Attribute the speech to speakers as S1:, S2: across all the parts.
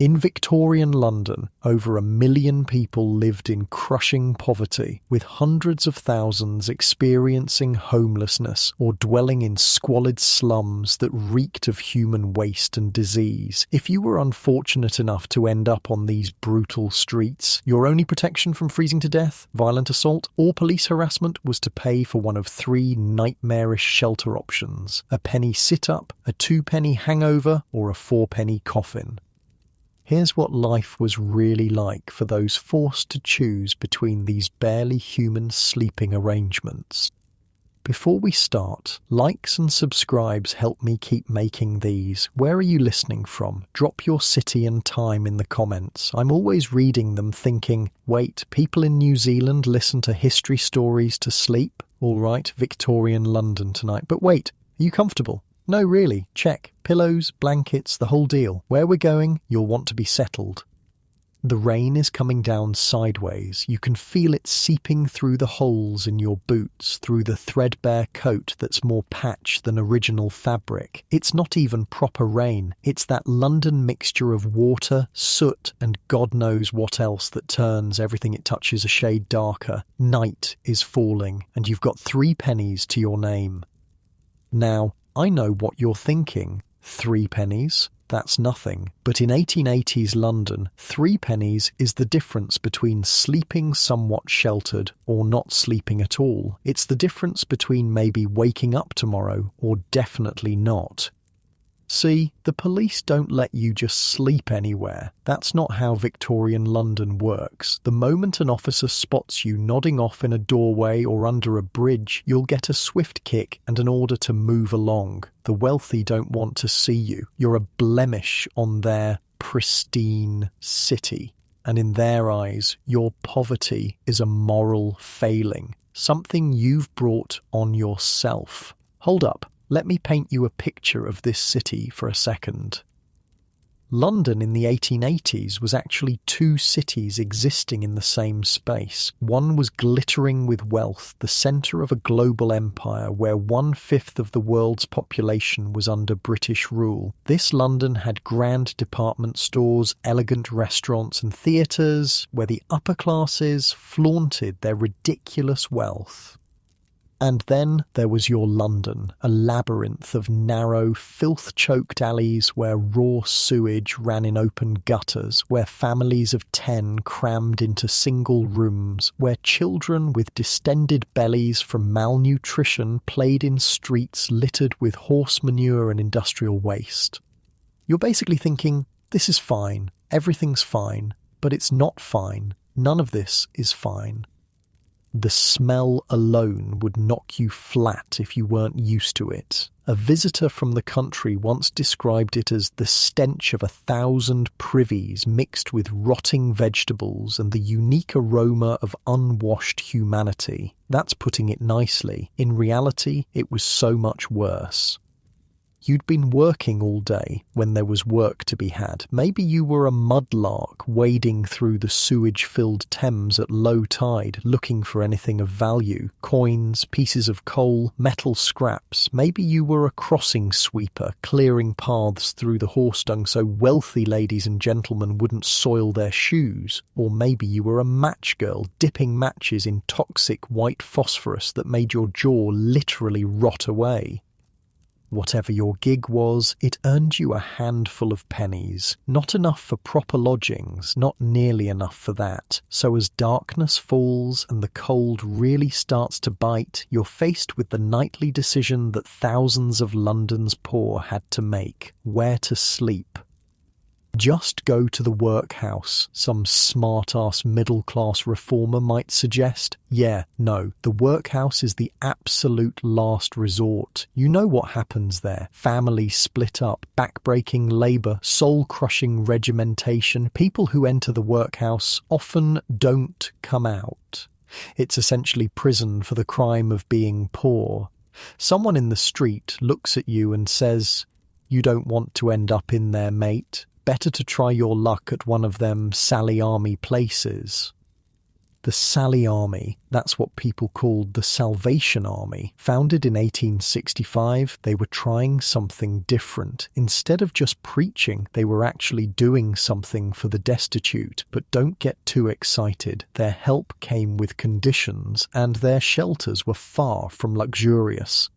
S1: In Victorian London, over 1 million people lived in crushing poverty, with hundreds of thousands experiencing homelessness or dwelling in squalid slums that reeked of human waste and disease. If you were unfortunate enough to end up on these brutal streets, your only protection from freezing to death, violent assault, or police harassment was to pay for one of 3 nightmarish shelter options: a penny situp, a 2-penny hangover, or a 4-penny coffin. Here's what life was really like for those forced to choose between these barely human sleeping arrangements. Before we start, likes and subscribes help me keep making these. Where are you listening from? Drop your city and time in the comments. I'm always reading them thinking, wait, people in New Zealand listen to history stories to sleep? All right, Victorian London tonight. But wait, are you comfortable? No, really. Check. Pillows, blankets, the whole deal. Where we're going, you'll want to be settled. The rain is coming down sideways. You can feel it seeping through the holes in your boots, through the threadbare coat that's more patch than original fabric. It's not even proper rain. It's that London mixture of water, soot, and God knows what else that turns everything it touches a shade darker. Night is falling, and you've got 3 pennies to your name. Now, I know what you're thinking. 3 pennies? That's nothing. But in 1880s London, 3 pennies is the difference between sleeping somewhat sheltered or not sleeping at all. It's the difference between maybe waking up tomorrow or definitely not. See, the police don't let you just sleep anywhere. That's not how Victorian London works. The moment an officer spots you nodding off in a doorway or under a bridge, you'll get a swift kick and an order to move along. The wealthy don't want to see you. You're a blemish on their pristine city. And in their eyes, your poverty is a moral failing, something you've brought on yourself. Hold up. Let me paint you a picture of this city for a second. London in the 1880s was actually 2 cities existing in the same space. One was glittering with wealth, the centre of a global empire where 1/5 of the world's population was under British rule. This London had grand department stores, elegant restaurants and theatres, where the upper classes flaunted their ridiculous wealth. And then there was your London, a labyrinth of narrow, filth-choked alleys where raw sewage ran in open gutters, where families of 10 crammed into single rooms, where children with distended bellies from malnutrition played in streets littered with horse manure and industrial waste. You're basically thinking, this is fine, everything's fine, but it's not fine. None of this is fine. The smell alone would knock you flat if you weren't used to it. A visitor from the country once described it as the stench of 1,000 privies mixed with rotting vegetables and the unique aroma of unwashed humanity. That's putting it nicely. In reality, it was so much worse. You'd been working all day when there was work to be had. Maybe you were a mudlark wading through the sewage-filled Thames at low tide looking for anything of value. Coins, pieces of coal, metal scraps. Maybe you were a crossing sweeper clearing paths through the horse dung so wealthy ladies and gentlemen wouldn't soil their shoes. Or maybe you were a match girl dipping matches in toxic white phosphorus that made your jaw literally rot away. Whatever your gig was, it earned you a handful of pennies. Not enough for proper lodgings, not nearly enough for that. So as darkness falls and the cold really starts to bite, you're faced with the nightly decision that thousands of London's poor had to make: where to sleep. Just go to the Workhouse, some smart-ass middle-class reformer might suggest. Yeah, no, the Workhouse is the absolute last resort. You know what happens there. Families split up, backbreaking labour, soul-crushing regimentation. People who enter the Workhouse often don't come out. It's essentially prison for the crime of being poor. Someone in the street looks at you and says, "You don't want to end up in there, mate. Better to try your luck at one of them Sally Army places." The Sally Army, that's what people called the Salvation Army. Founded in 1865, they were trying something different. Instead of just preaching, they were actually doing something for the destitute. But don't get too excited. Their help came with conditions, and their shelters were far from luxurious.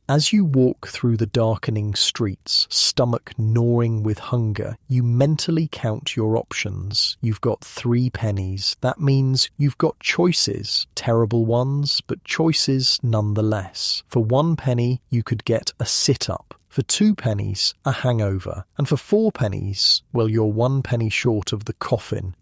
S1: As you walk through the darkening streets, stomach gnawing with hunger, you mentally count your options. You've got 3 pennies. That means you've got choices. Terrible ones, but choices nonetheless. For 1 penny, you could get a sit-up. For 2 pennies, a hangover. And for 4 pennies, well, you're 1 penny short of the coffin.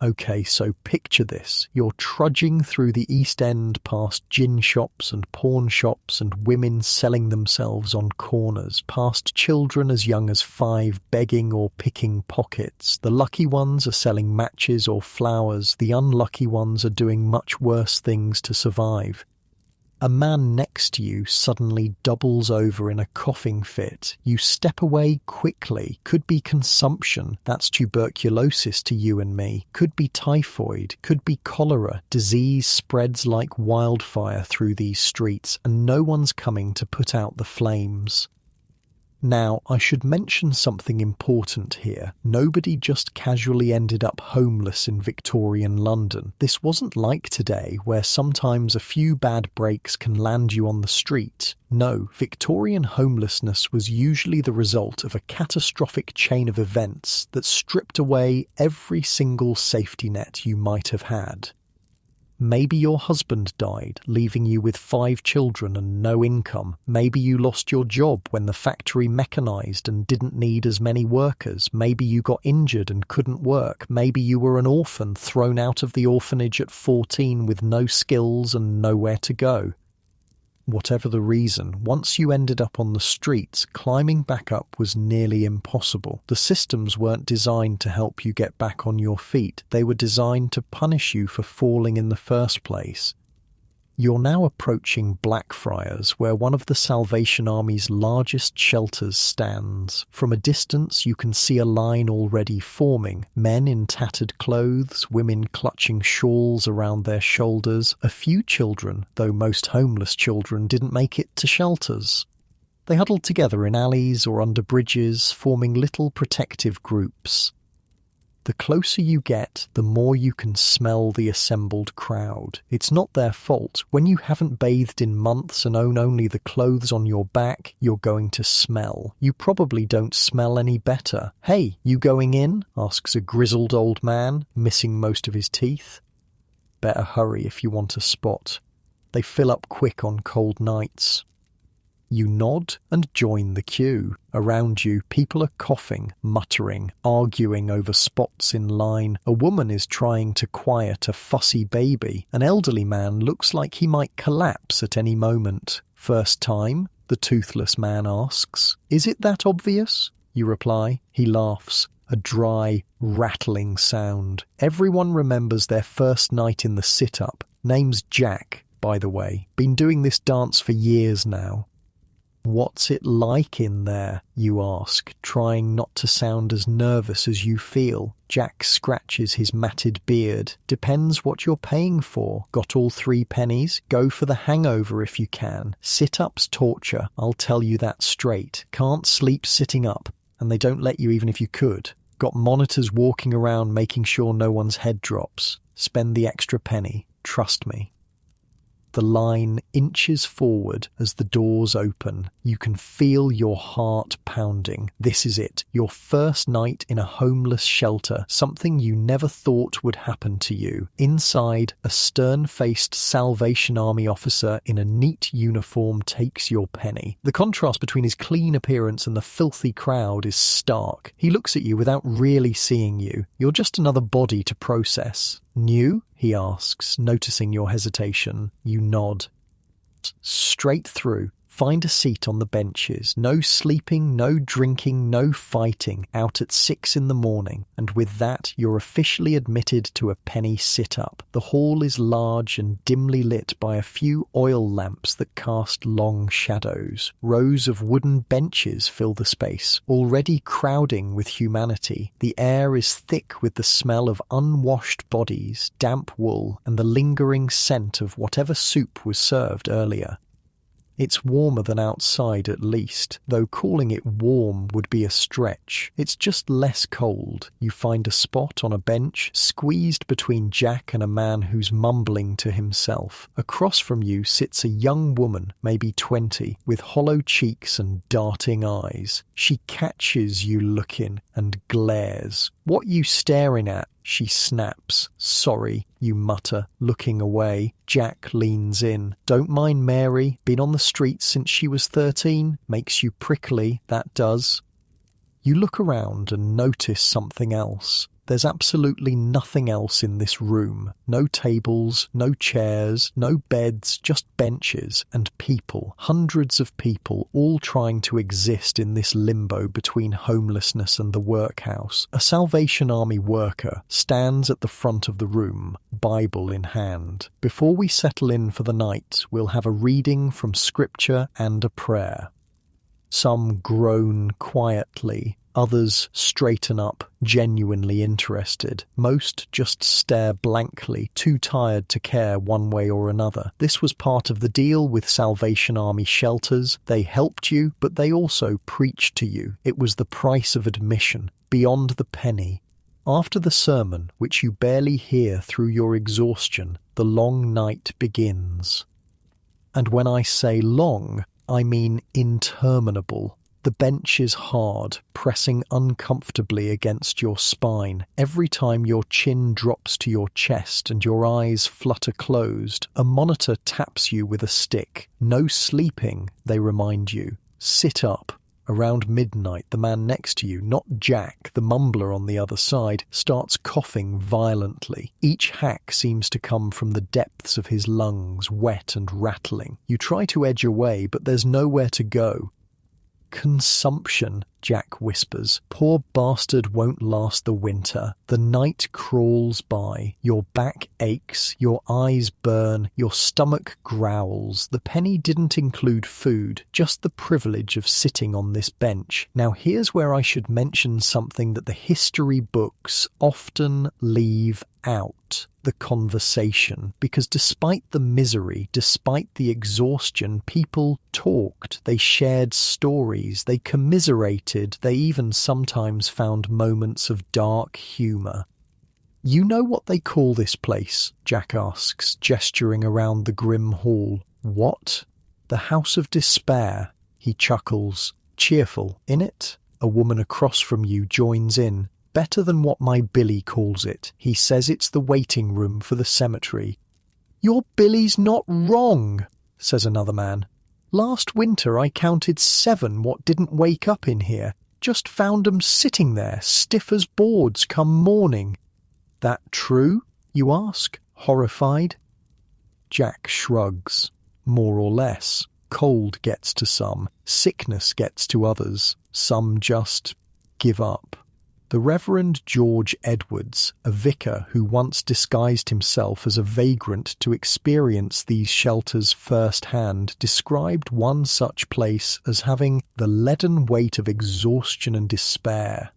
S1: Okay, so picture this. You're trudging through the East End past gin shops and pawn shops and women selling themselves on corners, past children as young as 5 begging or picking pockets. The lucky ones are selling matches or flowers. The unlucky ones are doing much worse things to survive. A man next to you suddenly doubles over in a coughing fit. You step away quickly. Could be consumption. That's tuberculosis to you and me. Could be typhoid. Could be cholera. Disease spreads like wildfire through these streets, and no one's coming to put out the flames. Now, I should mention something important here. Nobody just casually ended up homeless in Victorian London. This wasn't like today, where sometimes a few bad breaks can land you on the street. No, Victorian homelessness was usually the result of a catastrophic chain of events that stripped away every single safety net you might have had. Maybe your husband died, leaving you with 5 children and no income. Maybe you lost your job when the factory mechanized and didn't need as many workers. Maybe you got injured and couldn't work. Maybe you were an orphan thrown out of the orphanage at 14 with no skills and nowhere to go. Whatever the reason, once you ended up on the streets, climbing back up was nearly impossible. The systems weren't designed to help you get back on your feet. They were designed to punish you for falling in the first place. You're now approaching Blackfriars, where one of the Salvation Army's largest shelters stands. From a distance, you can see a line already forming. Men in tattered clothes, women clutching shawls around their shoulders, a few children, though most homeless children didn't make it to shelters. They huddled together in alleys or under bridges, forming little protective groups. The closer you get, the more you can smell the assembled crowd. It's not their fault. When you haven't bathed in months and own only the clothes on your back, you're going to smell. You probably don't smell any better. "Hey, you going in?" asks a grizzled old man, missing most of his teeth. Better hurry if you want a spot. They fill up quick on cold nights. You nod and join the queue. Around you, people are coughing, muttering, arguing over spots in line. A woman is trying to quiet a fussy baby. An elderly man looks like he might collapse at any moment. "First time?" the toothless man asks. "Is it that obvious?" you reply. He laughs. A dry, rattling sound. Everyone remembers their first night in the sit-up. Name's Jack, by the way. Been doing this dance for years now. "What's it like in there?" you ask, trying not to sound as nervous as you feel. Jack scratches his matted beard. "Depends what you're paying for. Got all 3 pennies? Go for the hangover if you can. Sit-up's torture, I'll tell you that straight. Can't sleep sitting up, and they don't let you even if you could. Got monitors walking around making sure no one's head drops. Spend the extra penny, trust me." The line inches forward as the doors open. You can feel your heart pounding. This is it, your first night in a homeless shelter, something you never thought would happen to you. Inside, a stern-faced Salvation Army officer in a neat uniform takes your penny. The contrast between his clean appearance and the filthy crowd is stark. He looks at you without really seeing you. You're just another body to process. "New?" he asks, noticing your hesitation. You nod. "Straight through. Find a seat on the benches. No sleeping, no drinking, no fighting. Out at 6 in the morning. And with that, you're officially admitted to a penny sit-up. The hall is large and dimly lit by a few oil lamps that cast long shadows. Rows of wooden benches fill the space, already crowding with humanity. The air is thick with the smell of unwashed bodies, damp wool, and the lingering scent of whatever soup was served earlier. It's warmer than outside at least, though calling it warm would be a stretch. It's just less cold. You find a spot on a bench, squeezed between Jack and a man who's mumbling to himself. Across from you sits a young woman, maybe 20, with hollow cheeks and darting eyes. She catches you looking and glares. "What you staring at?" she snaps. "Sorry," you mutter, looking away. Jack leans in. "Don't mind Mary. Been on the streets since she was 13. Makes you prickly, that does." You look around and notice something else. There's absolutely nothing else in this room. No tables, no chairs, no beds, just benches and people. Hundreds of people, all trying to exist in this limbo between homelessness and the workhouse. A Salvation Army worker stands at the front of the room, Bible in hand. "Before we settle in for the night, we'll have a reading from Scripture and a prayer." Some groan quietly. Others straighten up, genuinely interested. Most just stare blankly, too tired to care one way or another. This was part of the deal with Salvation Army shelters. They helped you, but they also preached to you. It was the price of admission, beyond the penny. After the sermon, which you barely hear through your exhaustion, the long night begins. And when I say long, I mean interminable. The bench is hard, pressing uncomfortably against your spine. Every time your chin drops to your chest and your eyes flutter closed, a monitor taps you with a stick. "No sleeping," they remind you. "Sit up." Around midnight, the man next to you, not Jack, the mumbler on the other side, starts coughing violently. Each hack seems to come from the depths of his lungs, wet and rattling. You try to edge away, but there's nowhere to go. "Consumption," Jack whispers. "Poor bastard won't last the winter." The night crawls by. Your back aches, your eyes burn, your stomach growls. The penny didn't include food, just the privilege of sitting on this bench. Now here's where I should mention something that the history books often leave out. The conversation, because despite the misery, despite the exhaustion, people talked, they shared stories, they commiserated, they even sometimes found moments of dark humour. "You know what they call this place?" Jack asks, gesturing around the grim hall. "What?" "The House of Despair." He chuckles. "Cheerful, innit?" A woman across from you joins in. "Better than what my Billy calls it. He says it's the waiting room for the cemetery." "Your Billy's not wrong," says another man. "Last winter I counted 7 what didn't wake up in here. Just found 'em sitting there, stiff as boards come morning." "That true?" you ask, horrified. Jack shrugs. "More or less. Cold gets to some, sickness gets to others. Some just give up." The Reverend George Edwards, a vicar who once disguised himself as a vagrant to experience these shelters firsthand, described one such place as having the leaden weight of exhaustion and despair.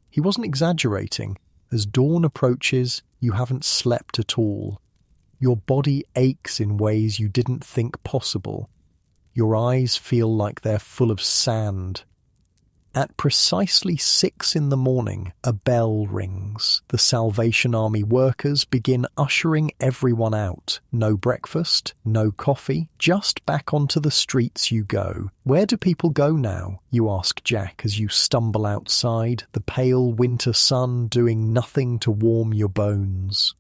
S1: He wasn't exaggerating. As dawn approaches, you haven't slept at all. Your body aches in ways you didn't think possible. Your eyes feel like they're full of sand. At precisely 6 in the morning, a bell rings. The Salvation Army workers begin ushering everyone out. No breakfast, no coffee, just back onto the streets you go. "Where do people go now?" you ask Jack as you stumble outside, the pale winter sun doing nothing to warm your bones.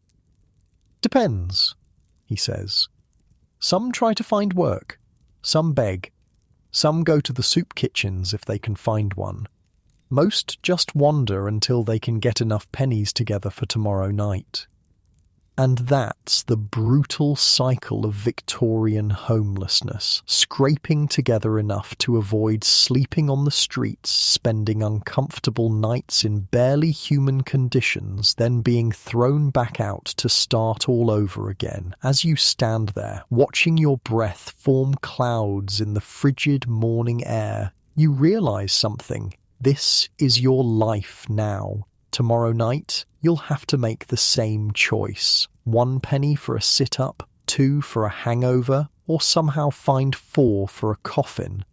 S1: "Depends," he says. "Some try to find work. Some beg. Some go to the soup kitchens if they can find one. Most just wander until they can get enough pennies together for tomorrow night." And that's the brutal cycle of Victorian homelessness, scraping together enough to avoid sleeping on the streets, spending uncomfortable nights in barely human conditions, then being thrown back out to start all over again. As you stand there, watching your breath form clouds in the frigid morning air, you realise something. This is your life now. Tomorrow night, you'll have to make the same choice. 1 penny for a sit-up, 2 for a hangover, or somehow find 4 for a coffin.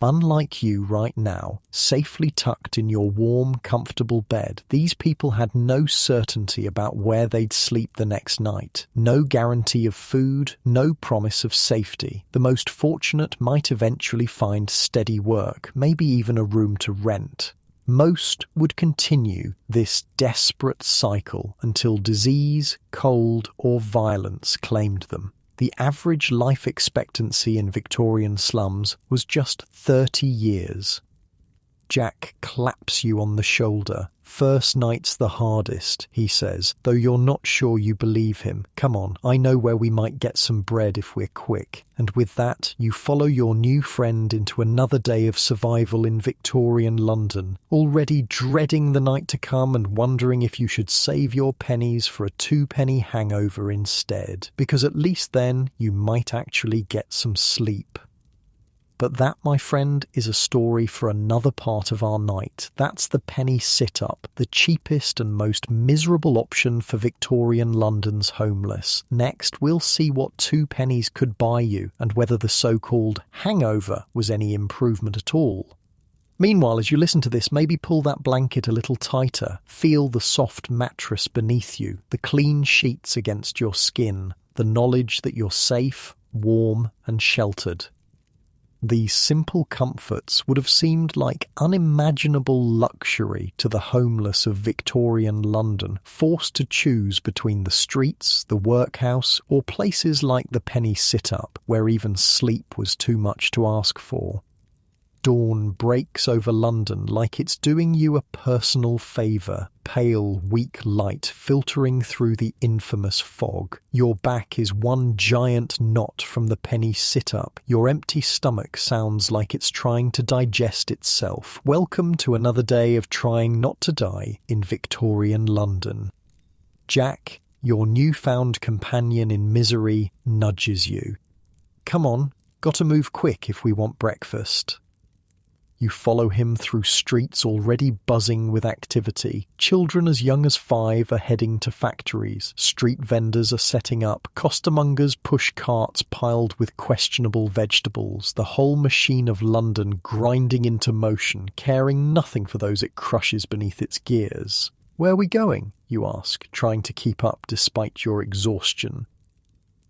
S1: Unlike you right now, safely tucked in your warm, comfortable bed, these people had no certainty about where they'd sleep the next night. No guarantee of food, no promise of safety. The most fortunate might eventually find steady work, maybe even a room to rent. Most would continue this desperate cycle until disease, cold, or violence claimed them. The average life expectancy in Victorian slums was just 30 years. Jack claps you on the shoulder. "First night's the hardest," he says, though you're not sure you believe him. "Come on, I know where we might get some bread if we're quick." And with that, you follow your new friend into another day of survival in Victorian London, already dreading the night to come and wondering if you should save your pennies for a 2-penny hangover instead, because at least then you might actually get some sleep. But that, my friend, is a story for another part of our night. That's the penny sit-up, the cheapest and most miserable option for Victorian London's homeless. Next, we'll see what 2 pennies could buy you, and whether the so-called hangover was any improvement at all. Meanwhile, as you listen to this, maybe pull that blanket a little tighter. Feel the soft mattress beneath you, the clean sheets against your skin, the knowledge that you're safe, warm, and sheltered. These simple comforts would have seemed like unimaginable luxury to the homeless of Victorian London, forced to choose between the streets, the workhouse, or places like the penny sit-up, where even sleep was too much to ask for. Dawn breaks over London like it's doing you a personal favour. Pale, weak light filtering through the infamous fog. Your back is one giant knot from the penny sit-up. Your empty stomach sounds like it's trying to digest itself. Welcome to another day of trying not to die in Victorian London. Jack, your newfound companion in misery, nudges you. "Come on, gotta move quick if we want breakfast." You follow him through streets already buzzing with activity. Children as young as 5 are heading to factories. Street vendors are setting up. Costermongers push carts piled with questionable vegetables. The whole machine of London grinding into motion, caring nothing for those it crushes beneath its gears. "Where are we going?" you ask, trying to keep up despite your exhaustion.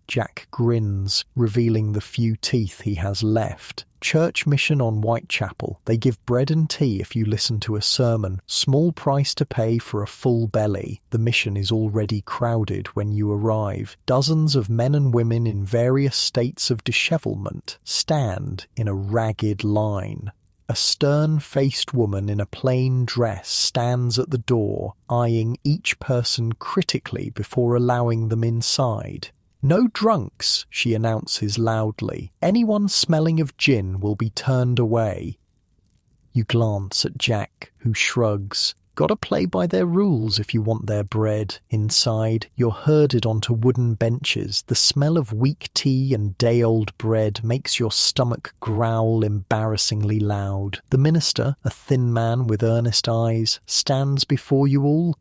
S1: Jack grins, revealing the few teeth he has left. Church mission on Whitechapel. They give bread and tea if you listen to a sermon. Small price to pay for a full belly. The mission is already crowded when you arrive. Dozens of men and women in various states of dishevelment stand in a ragged line. A stern-faced woman in a plain dress stands at the door, eyeing each person critically before allowing them inside. "No drunks," she announces loudly. "Anyone smelling of gin will be turned away." You glance at Jack, who shrugs. Gotta play by their rules if you want their bread. Inside, you're herded onto wooden benches. The smell of weak tea and day-old bread makes your stomach growl embarrassingly loud. The minister, a thin man with earnest eyes, stands before you all.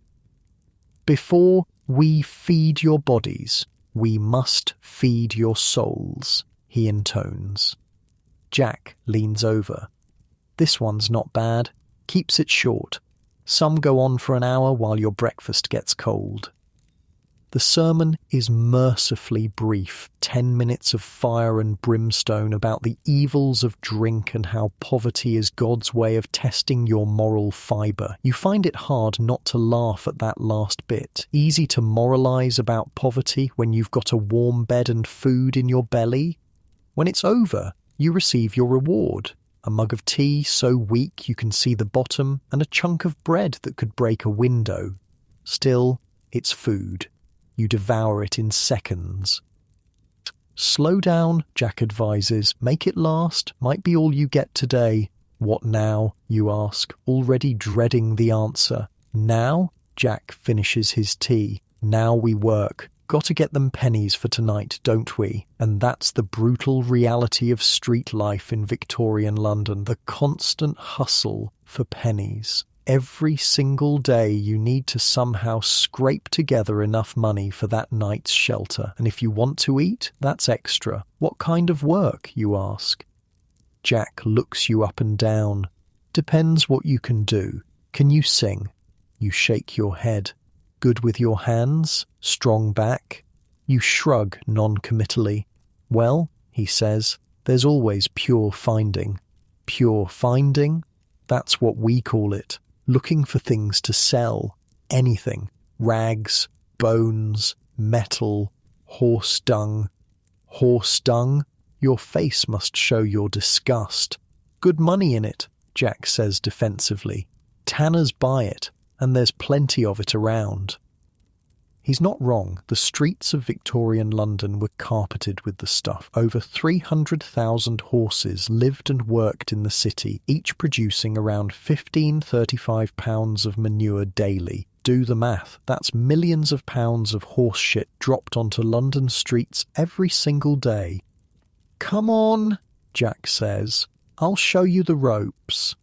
S1: "Before we feed your bodies, we must feed your souls," he intones. Jack leans over. "This one's not bad. Keeps it short. Some go on for an hour while your breakfast gets cold." The sermon is mercifully brief, 10 minutes of fire and brimstone about the evils of drink and how poverty is God's way of testing your moral fibre. You find it hard not to laugh at that last bit. Easy to moralise about poverty when you've got a warm bed and food in your belly. When it's over, you receive your reward. A mug of tea so weak you can see the bottom, and a chunk of bread that could break a window. Still, it's food. You devour it in seconds. Slow down, Jack advises. Make it last. Might be all you get today. What now? You ask, already dreading the answer. Now? Jack finishes his tea. Now we work. Got to get them pennies for tonight, don't we? And that's the brutal reality of street life in Victorian London, the constant hustle for pennies. Every single day you need to somehow scrape together enough money for that night's shelter. And if you want to eat, that's extra. What kind of work, you ask? Jack looks you up and down. Depends what you can do. Can you sing? You shake your head. Good with your hands? Strong back? You shrug non-committally. Well, he says, there's always pure finding. Pure finding? That's what we call it. Looking for things to sell. Anything. Rags, bones, metal, horse dung. Horse dung? Your face must show your disgust. Good money in it, Jack says defensively. Tanners buy it, and there's plenty of it around. He's not wrong. The streets of Victorian London were carpeted with the stuff. Over 300,000 horses lived and worked in the city, each producing around 35 pounds of manure daily. Do the math. That's millions of pounds of horse shit dropped onto London streets every single day. Come on, Jack says. I'll show you the ropes.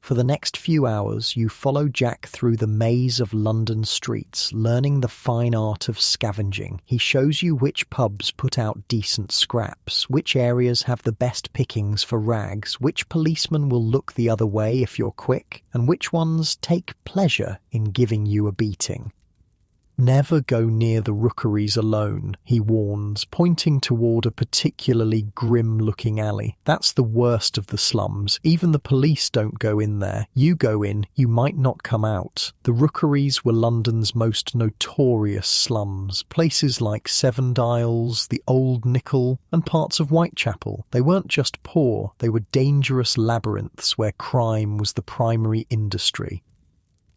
S1: For the next few hours, you follow Jack through the maze of London streets, learning the fine art of scavenging. He shows you which pubs put out decent scraps, which areas have the best pickings for rags, which policemen will look the other way if you're quick, and which ones take pleasure in giving you a beating. Never go near the rookeries alone, he warns, pointing toward a particularly grim-looking alley. That's the worst of the slums. Even the police don't go in there. You go in, you might not come out. The rookeries were London's most notorious slums, places like Seven Dials, the Old Nickel, and parts of Whitechapel. They weren't just poor, they were dangerous labyrinths where crime was the primary industry.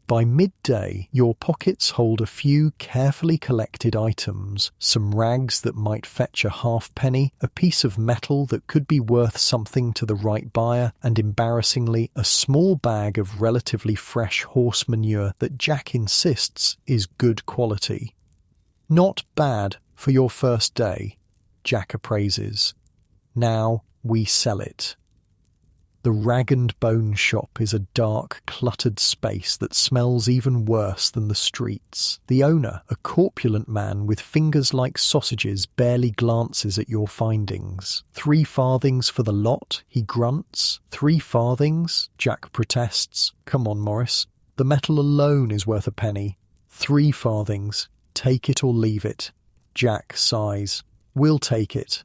S1: By midday, your pockets hold a few carefully collected items, some rags that might fetch a halfpenny, a piece of metal that could be worth something to the right buyer, and embarrassingly, a small bag of relatively fresh horse manure that Jack insists is good quality. Not bad for your first day, Jack appraises. Now we sell it. The Rag and Bone shop is a dark, cluttered space that smells even worse than the streets. The owner, a corpulent man with fingers like sausages, barely glances at your findings. 3 farthings for the lot, he grunts. 3 farthings, Jack protests. Come on, Morris. The metal alone is worth a penny. 3 farthings. Take it or leave it. Jack sighs. We'll take it.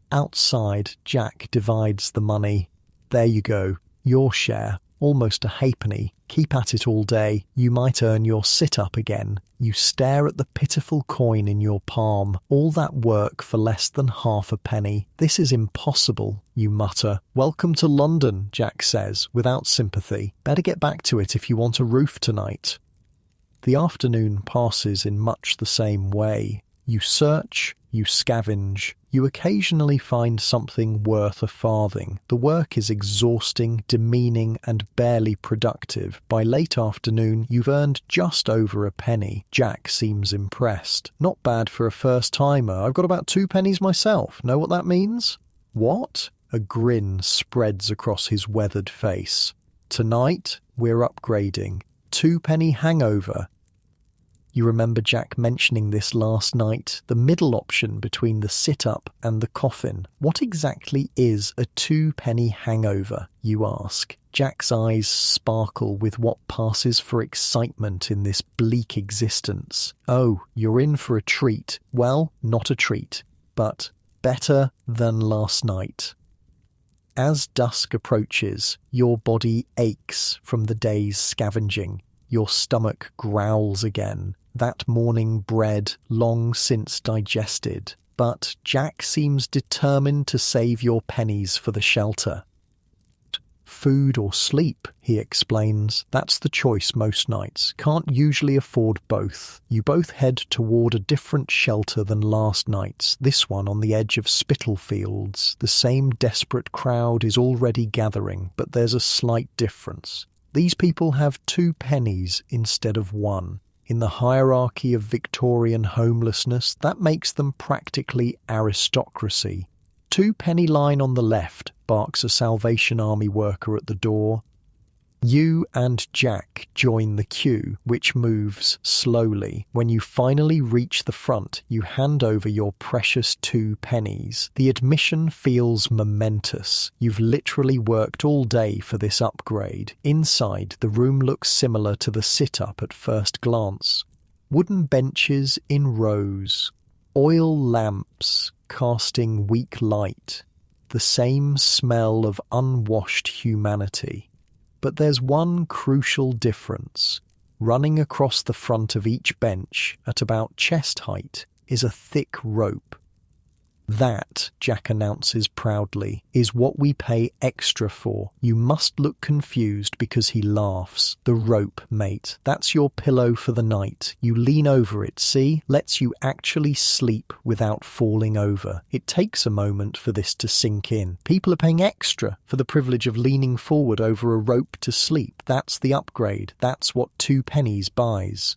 S1: Outside, Jack divides the money. There you go, your share, almost a halfpenny. Keep at it all day, you might earn your sit-up again. You stare at the pitiful coin in your palm, all that work for less than half a penny. This is impossible, you mutter. Welcome to London, Jack says, without sympathy. Better get back to it if you want a roof tonight. The afternoon passes in much the same way. You search, you scavenge, you occasionally find something worth a farthing. The work is exhausting, demeaning, and barely productive. By late afternoon, you've earned just over a penny. Jack seems impressed. Not bad for a first-timer. I've got about 2 pennies myself. Know what that means? What? A grin spreads across his weathered face. Tonight, we're upgrading. 2-penny hangover. You remember Jack mentioning this last night, the middle option between the sit-up and the coffin. What exactly is a 2-penny hangover, you ask? Jack's eyes sparkle with what passes for excitement in this bleak existence. Oh, you're in for a treat. Well, not a treat, but better than last night. As dusk approaches, your body aches from the day's scavenging. Your stomach growls again. That morning bread long since digested. But Jack seems determined to save your pennies for the shelter. Food or sleep, he explains. That's the choice most nights. Can't usually afford both. You both head toward a different shelter than last night's, this one on the edge of Spitalfields. The same desperate crowd is already gathering, but there's a slight difference. These people have 2 pennies instead of 1. In the hierarchy of Victorian homelessness, that makes them practically aristocracy. 2 penny line on the left, barks a Salvation Army worker at the door. You and Jack join the queue, which moves slowly. When you finally reach the front, you hand over your precious 2 pennies. The admission feels momentous. You've literally worked all day for this upgrade. Inside, the room looks similar to the sit-up at first glance. Wooden benches in rows. Oil lamps casting weak light. The same smell of unwashed humanity. But there's one crucial difference. Running across the front of each bench, at about chest height, is a thick rope. That, Jack announces proudly, is what we pay extra for. You must look confused because he laughs. The rope, mate. That's your pillow for the night. You lean over it, see? Lets you actually sleep without falling over. It takes a moment for this to sink in. People are paying extra for the privilege of leaning forward over a rope to sleep. That's the upgrade. That's what 2 pennies buys.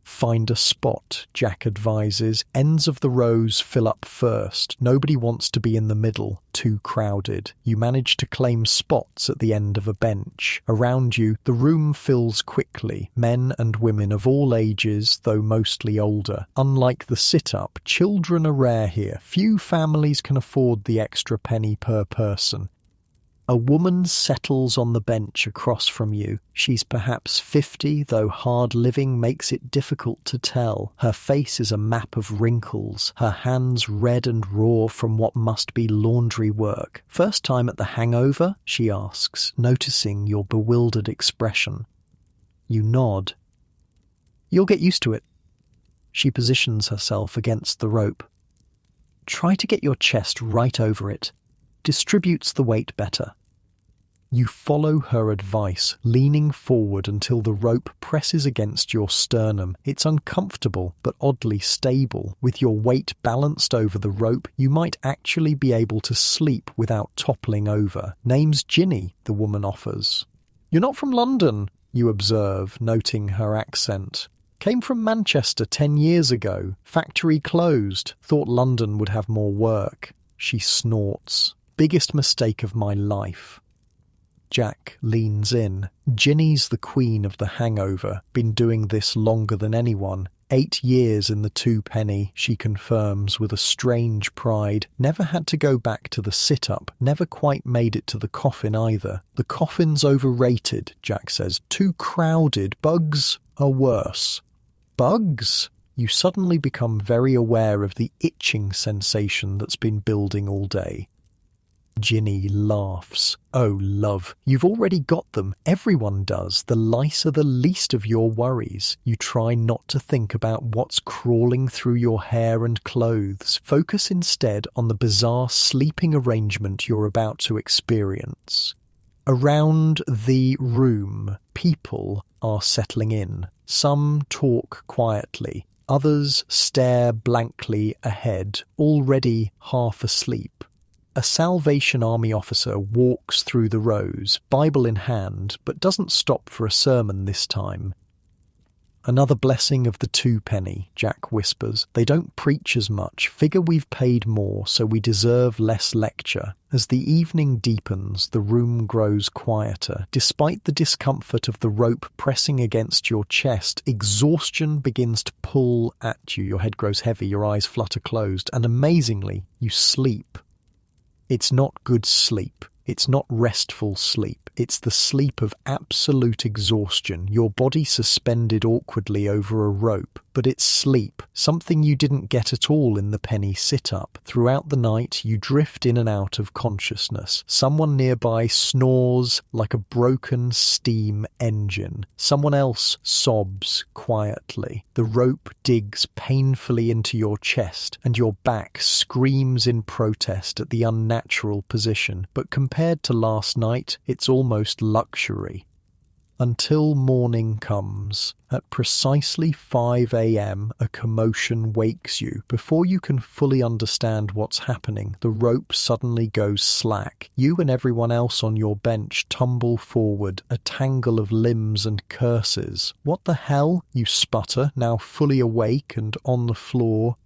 S1: Find a spot, Jack advises. Ends of the rows fill up first. Nobody wants to be in the middle, too crowded. You manage to claim spots at the end of a bench. Around you, the room fills quickly. Men and women of all ages, though mostly older. Unlike the sit-up, children are rare here. Few families can afford the extra penny per person. A woman settles on the bench across from you. She's perhaps 50, though hard living makes it difficult to tell. Her face is a map of wrinkles, her hands red and raw from what must be laundry work. First time at the hangover? She asks, noticing your bewildered expression. You nod. You'll get used to it. She positions herself against the rope. Try to get your chest right over it. Distributes the weight better. You follow her advice, leaning forward until the rope presses against your sternum. It's uncomfortable, but oddly stable. With your weight balanced over the rope, you might actually be able to sleep without toppling over. Name's Ginny, the woman offers. You're not from London, you observe, noting her accent. Came from Manchester 10 years ago. Factory closed. Thought London would have more work. She snorts. Biggest mistake of my life. Jack leans in. Ginny's the queen of the hangover. Been doing this longer than anyone. 8 years in the 2 penny, she confirms with a strange pride. Never had to go back to the sit-up. Never quite made it to the coffin either. The coffin's overrated, Jack says. Too crowded. Bugs are worse. Bugs? You suddenly become very aware of the itching sensation that's been building all day. Ginny laughs. Oh, love, you've already got them. Everyone does. The lice are the least of your worries. You try not to think about what's crawling through your hair and clothes. Focus instead on the bizarre sleeping arrangement you're about to experience. Around the room, people are settling in. Some talk quietly. Others stare blankly ahead, already half asleep. A Salvation Army officer walks through the rows, Bible in hand, but doesn't stop for a sermon this time. Another blessing of the 2 penny, Jack whispers. They don't preach as much. Figure we've paid more, so we deserve less lecture. As the evening deepens, the room grows quieter. Despite the discomfort of the rope pressing against your chest, exhaustion begins to pull at you. Your head grows heavy, your eyes flutter closed, and amazingly, you sleep. It's not good sleep. It's not restful sleep. It's the sleep of absolute exhaustion, your body suspended awkwardly over a rope. But it's sleep, something you didn't get at all in the penny sit-up. Throughout the night, you drift in and out of consciousness. Someone nearby snores like a broken steam engine. Someone else sobs quietly. The rope digs painfully into your chest, and your back screams in protest at the unnatural position. But compared to last night, it's almost luxury. Until morning comes. At precisely 5 a.m, a commotion wakes you. Before you can fully understand what's happening, the rope suddenly goes slack. You and everyone else on your bench tumble forward, a tangle of limbs and curses. What the hell? You sputter, now fully awake and on the floor.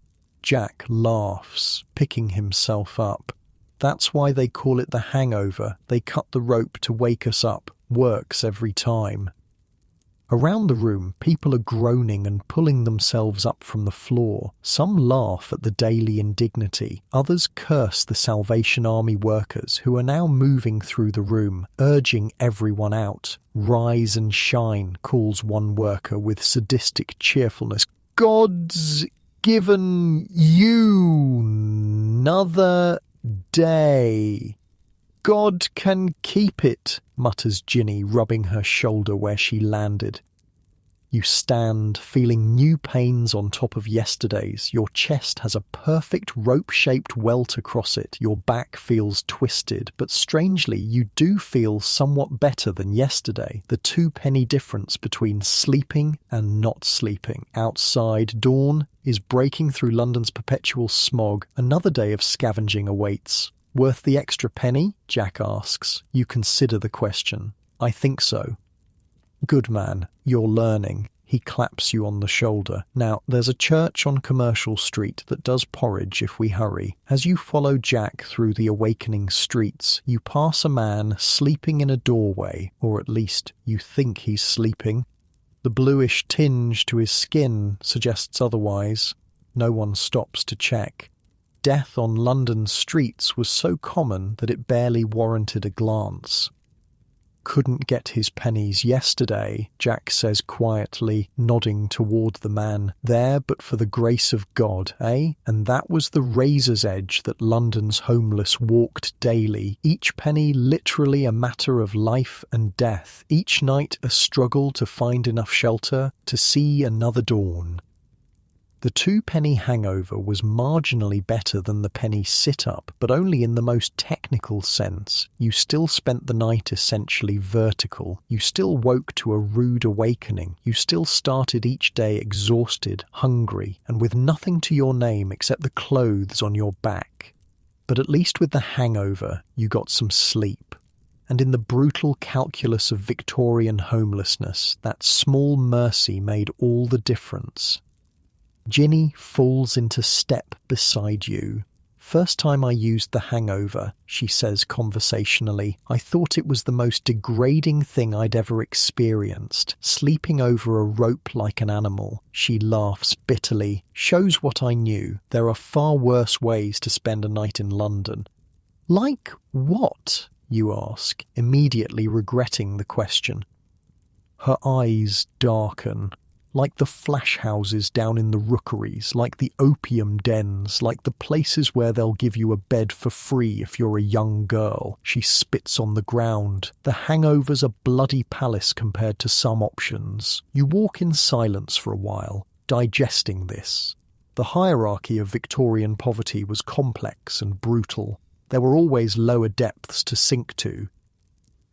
S1: Jack laughs, picking himself up. That's why they call it the hangover. They cut the rope to wake us up. Works every time. Around the room, people are groaning and pulling themselves up from the floor. Some laugh at the daily indignity. Others curse the Salvation Army workers who are now moving through the room, urging everyone out. Rise and shine, calls one worker with sadistic cheerfulness. God's given you another day. God can keep it, mutters Ginny, rubbing her shoulder where she landed. You stand, feeling new pains on top of yesterday's. Your chest has a perfect rope-shaped welt across it. Your back feels twisted, but strangely, you do feel somewhat better than yesterday. The 2-penny difference between sleeping and not sleeping. Outside, dawn is breaking through London's perpetual smog. Another day of scavenging awaits. Worth the extra penny? Jack asks. You consider the question. I think so. Good man, you're learning. He claps you on the shoulder. Now, there's a church on Commercial Street that does porridge if we hurry. As you follow Jack through the awakening streets, you pass a man sleeping in a doorway, or at least you think he's sleeping. The bluish tinge to his skin suggests otherwise. No one stops to check. Death on London streets was so common that it barely warranted a glance. Couldn't get his pennies yesterday, Jack says quietly, nodding toward the man. There but for the grace of God, eh? And that was the razor's edge that London's homeless walked daily, each penny literally a matter of life and death, each night a struggle to find enough shelter to see another dawn. The 2-penny hangover was marginally better than the penny sit-up, but only in the most technical sense. You still spent the night essentially vertical. You still woke to a rude awakening. You still started each day exhausted, hungry, and with nothing to your name except the clothes on your back. But at least with the hangover, you got some sleep. And in the brutal calculus of Victorian homelessness, that small mercy made all the difference. Ginny falls into step beside you. First time I used the hangover, she says conversationally, I thought it was the most degrading thing I'd ever experienced. Sleeping over a rope like an animal. She laughs bitterly. Shows what I knew. There are far worse ways to spend a night in London. Like what? You ask, immediately regretting the question. Her eyes darken. Like the flash houses down in the rookeries, like the opium dens, like the places where they'll give you a bed for free if you're a young girl. She spits on the ground. The hangover's a bloody palace compared to some options. You walk in silence for a while, digesting this. The hierarchy of Victorian poverty was complex and brutal. There were always lower depths to sink to.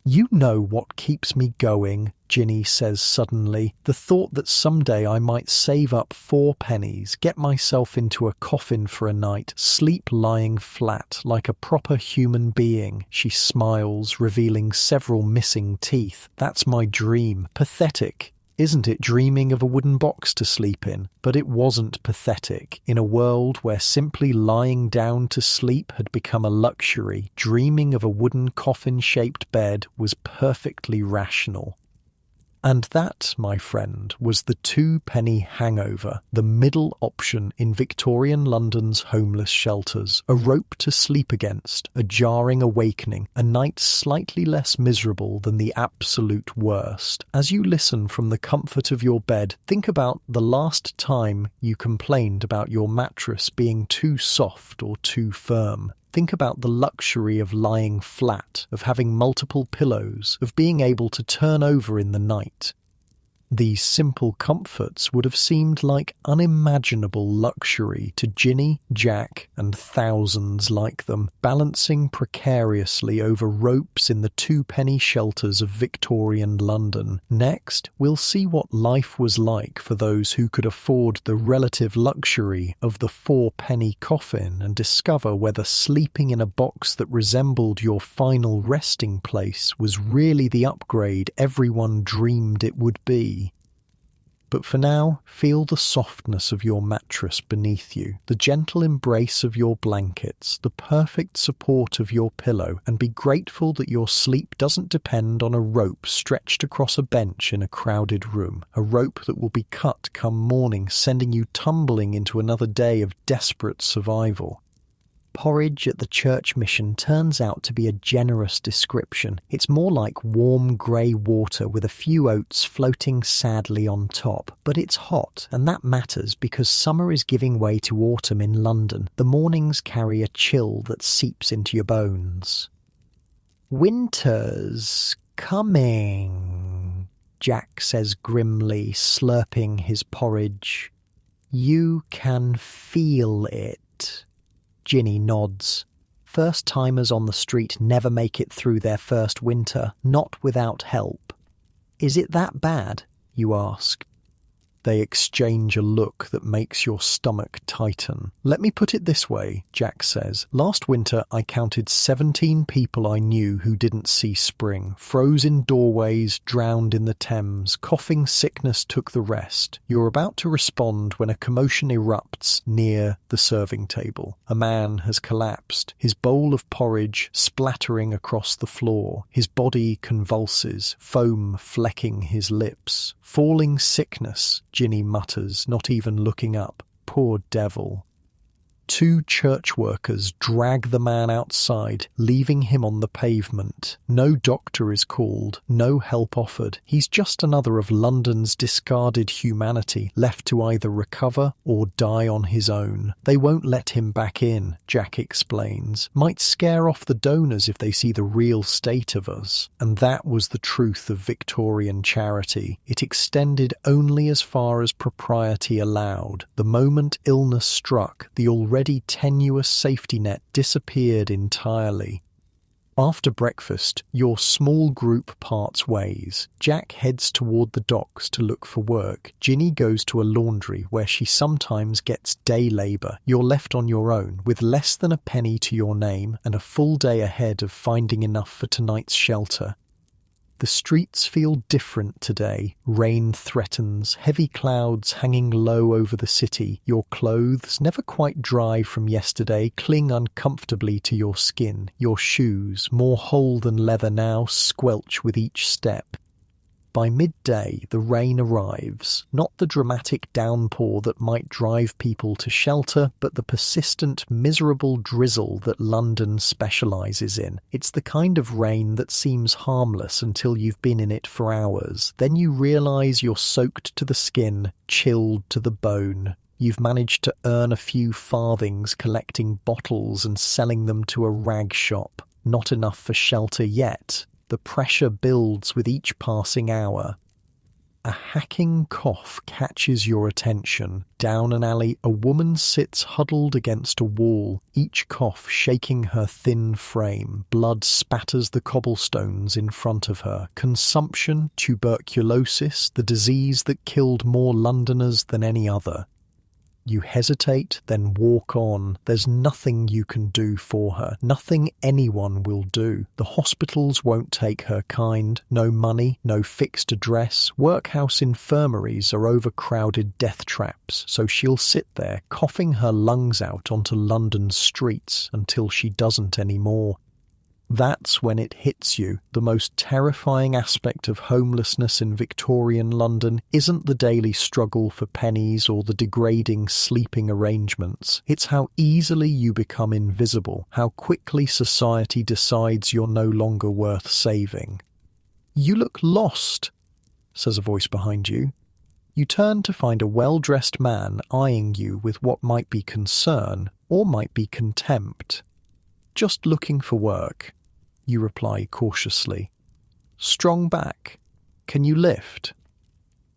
S1: You know what keeps me going, Ginny says suddenly. The thought that someday I might save up 4 pennies, get myself into a coffin for a night, sleep lying flat like a proper human being. She smiles, revealing several missing teeth. That's my dream. Pathetic. Isn't it, dreaming of a wooden box to sleep in? But it wasn't pathetic. In a world where simply lying down to sleep had become a luxury, dreaming of a wooden coffin-shaped bed was perfectly rational. And that, my friend, was the two-penny hangover, the middle option in Victorian London's homeless shelters. A rope to sleep against, a jarring awakening, a night slightly less miserable than the absolute worst. As you listen from the comfort of your bed, think about the last time you complained about your mattress being too soft or too firm. Think about the luxury of lying flat, of having multiple pillows, of being able to turn over in the night. These simple comforts would have seemed like unimaginable luxury to Ginny, Jack, and thousands like them, balancing precariously over ropes in the two-penny shelters of Victorian London. Next, we'll see what life was like for those who could afford the relative luxury of the four-penny coffin and discover whether sleeping in a box that resembled your final resting place was really the upgrade everyone dreamed it would be. But for now, feel the softness of your mattress beneath you, the gentle embrace of your blankets, the perfect support of your pillow, and be grateful that your sleep doesn't depend on a rope stretched across a bench in a crowded room, a rope that will be cut come morning, sending you tumbling into another day of desperate survival. Porridge at the church mission turns out to be a generous description. It's more like warm grey water with a few oats floating sadly on top. But it's hot, and that matters because summer is giving way to autumn in London. The mornings carry a chill that seeps into your bones. "Winter's coming," Jack says grimly, slurping his porridge. "You can feel it." Ginny nods. First-timers on the street never make it through their first winter, not without help. "Is it that bad?" you ask. They exchange a look that makes your stomach tighten. "Let me put it this way," Jack says. "Last winter I counted 17 people I knew who didn't see spring. Froze in doorways, drowned in the Thames. Coughing sickness took the rest. You're about to respond when a commotion erupts near the serving table. A man has collapsed, his bowl of porridge splattering across the floor. His body convulses, foam flecking his lips. Falling sickness, Ginny mutters, not even looking up. Poor devil. 2 church workers drag the man outside, leaving him on the pavement. No doctor is called, no help offered. He's just another of London's discarded humanity, left to either recover or die on his own. They won't let him back in, Jack explains. Might scare off the donors if they see the real state of us. And that was the truth of Victorian charity. It extended only as far as propriety allowed. The moment illness struck, the already tenuous safety net disappeared entirely. After breakfast, your small group parts ways. Jack heads toward the docks to look for work. Ginny goes to a laundry where she sometimes gets day labour. You're left on your own, with less than a penny to your name and a full day ahead of finding enough for tonight's shelter. The streets feel different today. Rain threatens, heavy clouds hanging low over the city. Your clothes, never quite dry from yesterday, cling uncomfortably to your skin. Your shoes, more whole than leather now, squelch with each step. By midday, the rain arrives, not the dramatic downpour that might drive people to shelter, but the persistent, miserable drizzle that London specialises in. It's the kind of rain that seems harmless until you've been in it for hours. Then you realise you're soaked to the skin, chilled to the bone. You've managed to earn a few farthings collecting bottles and selling them to a rag shop. Not enough for shelter yet. The pressure builds with each passing hour. A hacking cough catches your attention. Down an alley, a woman sits huddled against a wall, each cough shaking her thin frame. Blood spatters the cobblestones in front of her. Consumption, tuberculosis, the disease that killed more Londoners than any other. You hesitate, then walk on. There's nothing you can do for her, nothing anyone will do. The hospitals won't take her kind, no money, no fixed address. Workhouse infirmaries are overcrowded death traps, so she'll sit there, coughing her lungs out onto London's streets until she doesn't anymore. That's when it hits you. The most terrifying aspect of homelessness in Victorian London isn't the daily struggle for pennies or the degrading sleeping arrangements. It's how easily you become invisible, how quickly society decides you're no longer worth saving. "You look lost," says a voice behind you. You turn to find a well-dressed man eyeing you with what might be concern or might be contempt. "Just looking for work," you reply cautiously. "Strong back. Can you lift?"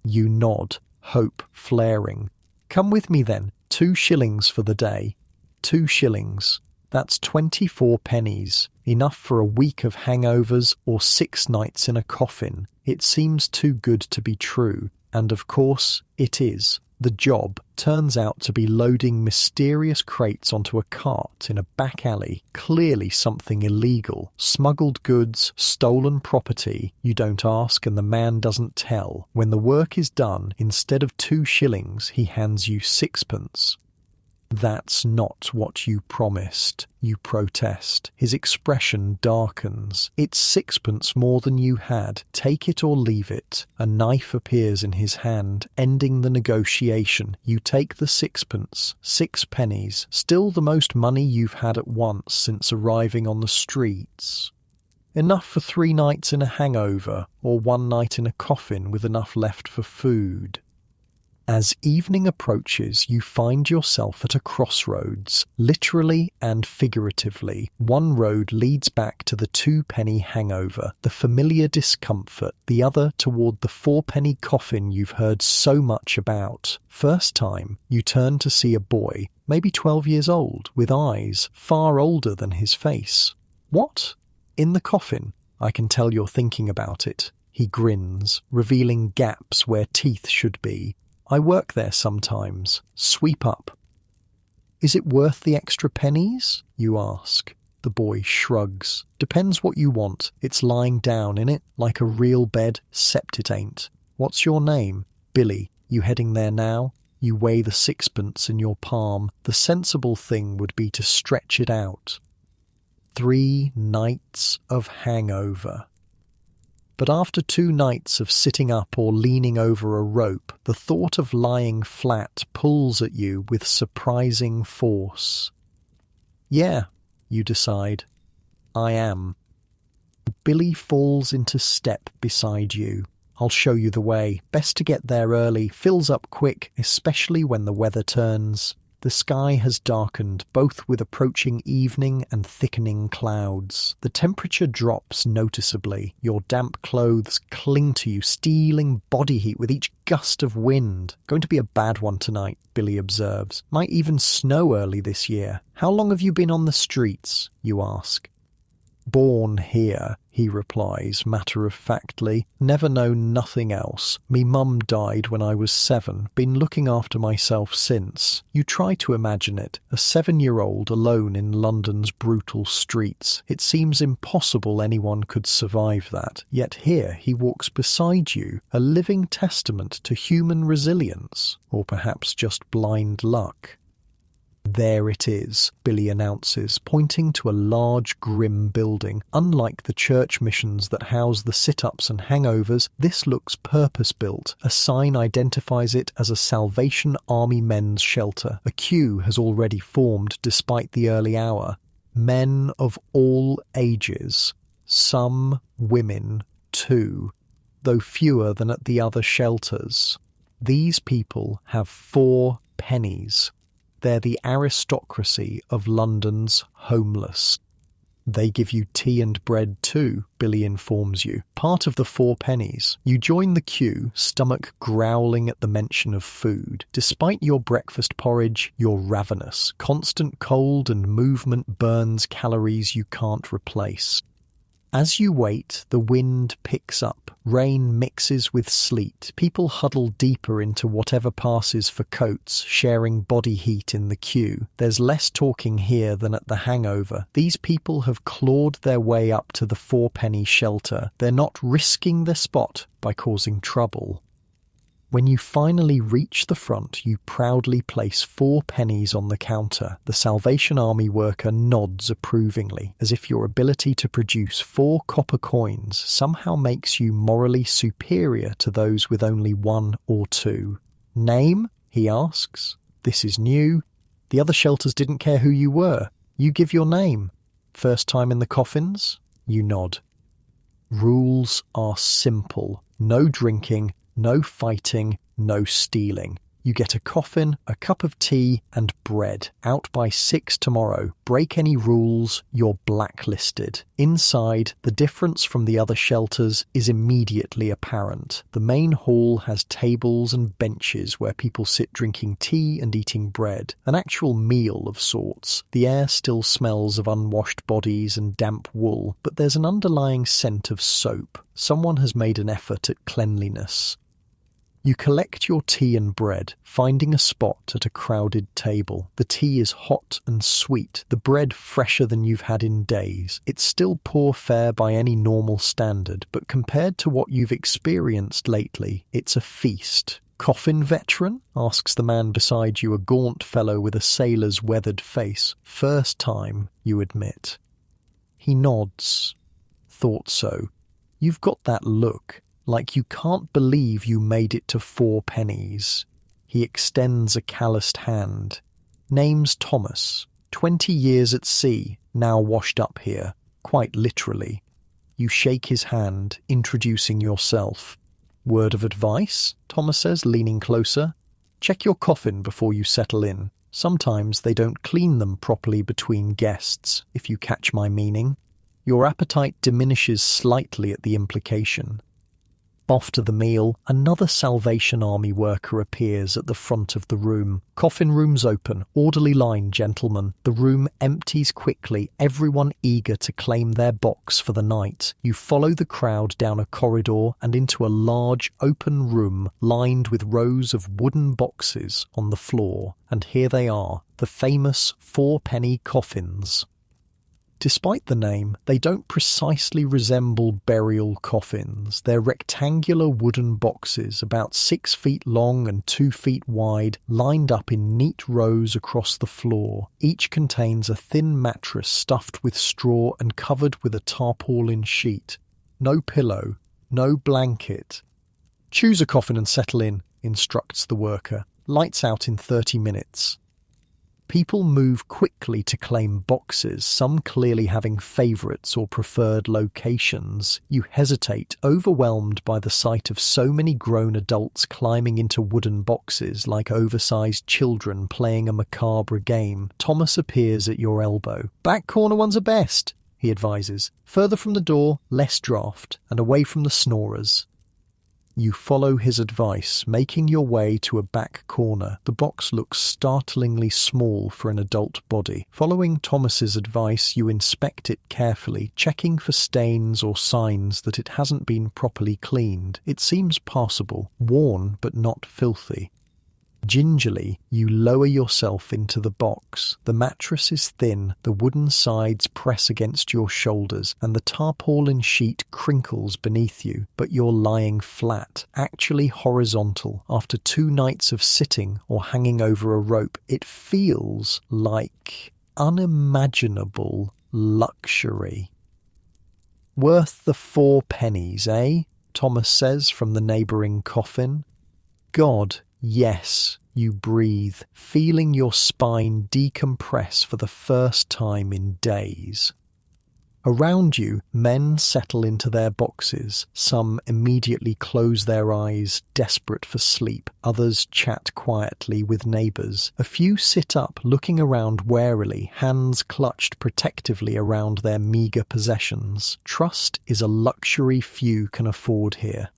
S1: You nod, hope flaring. "Come with me then. 2 shillings for the day." 2 shillings. That's 24 pennies. Enough for a week of hangovers or 6 nights in a coffin. It seems too good to be true. And of course, it is. The job turns out to be loading mysterious crates onto a cart in a back alley, clearly something illegal. Smuggled goods, stolen property. You don't ask and the man doesn't tell. When the work is done, instead of 2 shillings, he hands you 6pence. "That's not what you promised," you protest. His expression darkens. "It's 6pence more than you had. Take it or leave it." A knife appears in his hand, ending the negotiation. You take the 6pence, 6 pennies, still the most money you've had at once since arriving on the streets. Enough for 3 nights in a hangover, or 1 night in a coffin with enough left for food. As evening approaches, you find yourself at a crossroads, literally and figuratively. One road leads back to the 2-penny hangover, the familiar discomfort, the other toward the 4-penny coffin you've heard so much about. First time, you turn to see a boy, maybe 12 years old, with eyes far older than his face. "What? In the coffin?" "I can tell you're thinking about it." He grins, revealing gaps where teeth should be. "I work there sometimes. Sweep up." "Is it worth the extra pennies?" you ask. The boy shrugs. "Depends what you want. It's lying down in it, like a real bed, except it ain't." "What's your name?" "Billy." "You heading there now?" You weigh the 6pence in your palm. The sensible thing would be to stretch it out. 3 nights of hangover. But after 2 nights of sitting up or leaning over a rope, the thought of lying flat pulls at you with surprising force. "Yeah," you decide. "I am." Billy falls into step beside you. "I'll show you the way. Best to get there early. Fills up quick, especially when the weather turns." The sky has darkened, both with approaching evening and thickening clouds. The temperature drops noticeably. Your damp clothes cling to you, stealing body heat with each gust of wind. "Going to be a bad one tonight," Billy observes. "Might even snow early this year." "How long have you been on the streets?" you ask. "Born here," he replies matter-of-factly. "Never known nothing else. Me mum died when I was 7. Been looking after myself since." You try to imagine it, a 7-year-old alone in London's brutal streets. It seems impossible anyone could survive that. Yet here he walks beside you, a living testament to human resilience, or perhaps just blind luck. "There it is," Billy announces, pointing to a large, grim building. Unlike the church missions that house the sit-ups and hangovers, this looks purpose-built. A sign identifies it as a Salvation Army men's shelter. A queue has already formed despite the early hour. Men of all ages. Some women, too, though fewer than at the other shelters. These people have 4 pennies. They're the aristocracy of London's homeless. "They give you tea and bread too," Billy informs you. "Part of the 4 pennies. You join the queue, stomach growling at the mention of food. Despite your breakfast porridge, you're ravenous. Constant cold and movement burns calories you can't replace. As you wait, the wind picks up. Rain mixes with sleet. People huddle deeper into whatever passes for coats, sharing body heat in the queue. There's less talking here than at the hangover. These people have clawed their way up to the 4-penny shelter. They're not risking their spot by causing trouble. When you finally reach the front, you proudly place 4 pennies on the counter. The Salvation Army worker nods approvingly, as if your ability to produce 4 copper coins somehow makes you morally superior to those with only 1 or 2. Name? He asks. This is new. The other shelters didn't care who you were. You give your name. First time in the coffins? You nod. Rules are simple. No drinking, no fighting, no stealing. You get a coffin, a cup of tea, and bread. Out by 6 tomorrow. Break any rules, you're blacklisted. Inside, the difference from the other shelters is immediately apparent. The main hall has tables and benches where people sit drinking tea and eating bread. An actual meal of sorts. The air still smells of unwashed bodies and damp wool, but there's an underlying scent of soap. Someone has made an effort at cleanliness. You collect your tea and bread, finding a spot at a crowded table. The tea is hot and sweet, the bread fresher than you've had in days. It's still poor fare by any normal standard, but compared to what you've experienced lately, it's a feast. Coffin veteran? Asks the man beside you, a gaunt fellow with a sailor's weathered face. First time, you admit. He nods. Thought so. You've got that look. Like you can't believe you made it to 4 pennies. He extends a calloused hand. Name's Thomas. 20 years at sea, now washed up here. Quite literally. You shake his hand, introducing yourself. Word of advice? Thomas says, leaning closer. Check your coffin before you settle in. Sometimes they don't clean them properly between guests, if you catch my meaning. Your appetite diminishes slightly at the implication. Off to the meal, another Salvation Army worker appears at the front of the room. Coffin rooms open, orderly line, gentlemen. The room empties quickly, everyone eager to claim their box for the night. You follow the crowd down a corridor and into a large, open room lined with rows of wooden boxes on the floor. And here they are, the famous 4-penny coffins. Despite the name, they don't precisely resemble burial coffins. They're rectangular wooden boxes about 6 feet long and 2 feet wide, lined up in neat rows across the floor. Each contains a thin mattress stuffed with straw and covered with a tarpaulin sheet. No pillow, no blanket. Choose a coffin and settle in, instructs the worker. Lights out in 30 minutes. People move quickly to claim boxes, some clearly having favourites or preferred locations. You hesitate, overwhelmed by the sight of so many grown adults climbing into wooden boxes like oversized children playing a macabre game. Thomas appears at your elbow. Back corner ones are best, he advises. Further from the door, less draft, and away from the snorers. You follow his advice, making your way to a back corner. The box looks startlingly small for an adult body. Following Thomas's advice, you inspect it carefully, checking for stains or signs that it hasn't been properly cleaned. It seems passable, worn but not filthy. Gingerly, you lower yourself into the box. The mattress is thin, the wooden sides press against your shoulders, and the tarpaulin sheet crinkles beneath you, but you're lying flat, actually horizontal. After 2 nights of sitting or hanging over a rope, it feels like unimaginable luxury. Worth the 4 pennies, eh? Thomas says from the neighbouring coffin. God, yes, you breathe, feeling your spine decompress for the first time in days. Around you, men settle into their boxes. Some immediately close their eyes, desperate for sleep. Others chat quietly with neighbours. A few sit up, looking around warily, hands clutched protectively around their meagre possessions. Trust is a luxury few can afford here.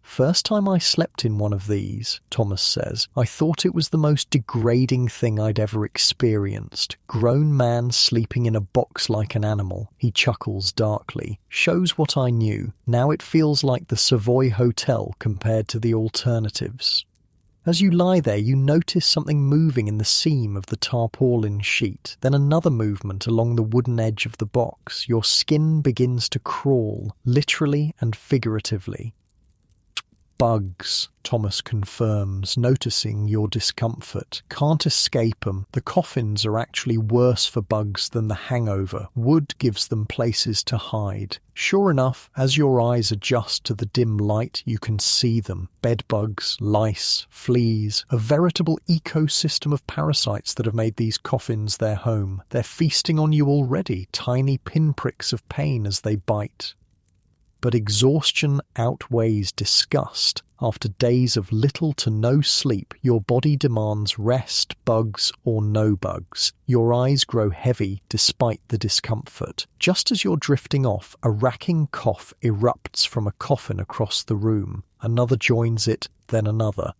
S1: First time I slept in one of these, Thomas says, I thought it was the most degrading thing I'd ever experienced. Grown man sleeping in a box like an animal. He chuckles darkly. Shows what I knew. Now it feels like the Savoy Hotel compared to the alternatives. As you lie there, you notice something moving in the seam of the tarpaulin sheet, then another movement along the wooden edge of the box. Your skin begins to crawl, literally and figuratively. Bugs, Thomas confirms, noticing your discomfort. Can't escape 'em. The coffins are actually worse for bugs than the hangover. Wood gives them places to hide. Sure enough, as your eyes adjust to the dim light, you can see them. Bedbugs, lice, fleas, a veritable ecosystem of parasites that have made these coffins their home. They're feasting on you already, tiny pinpricks of pain as they bite. But exhaustion outweighs disgust. After days of little to no sleep, your body demands rest, bugs or no bugs. Your eyes grow heavy despite the discomfort. Just as you're drifting off, a racking cough erupts from a coffin across the room. Another joins it, then another.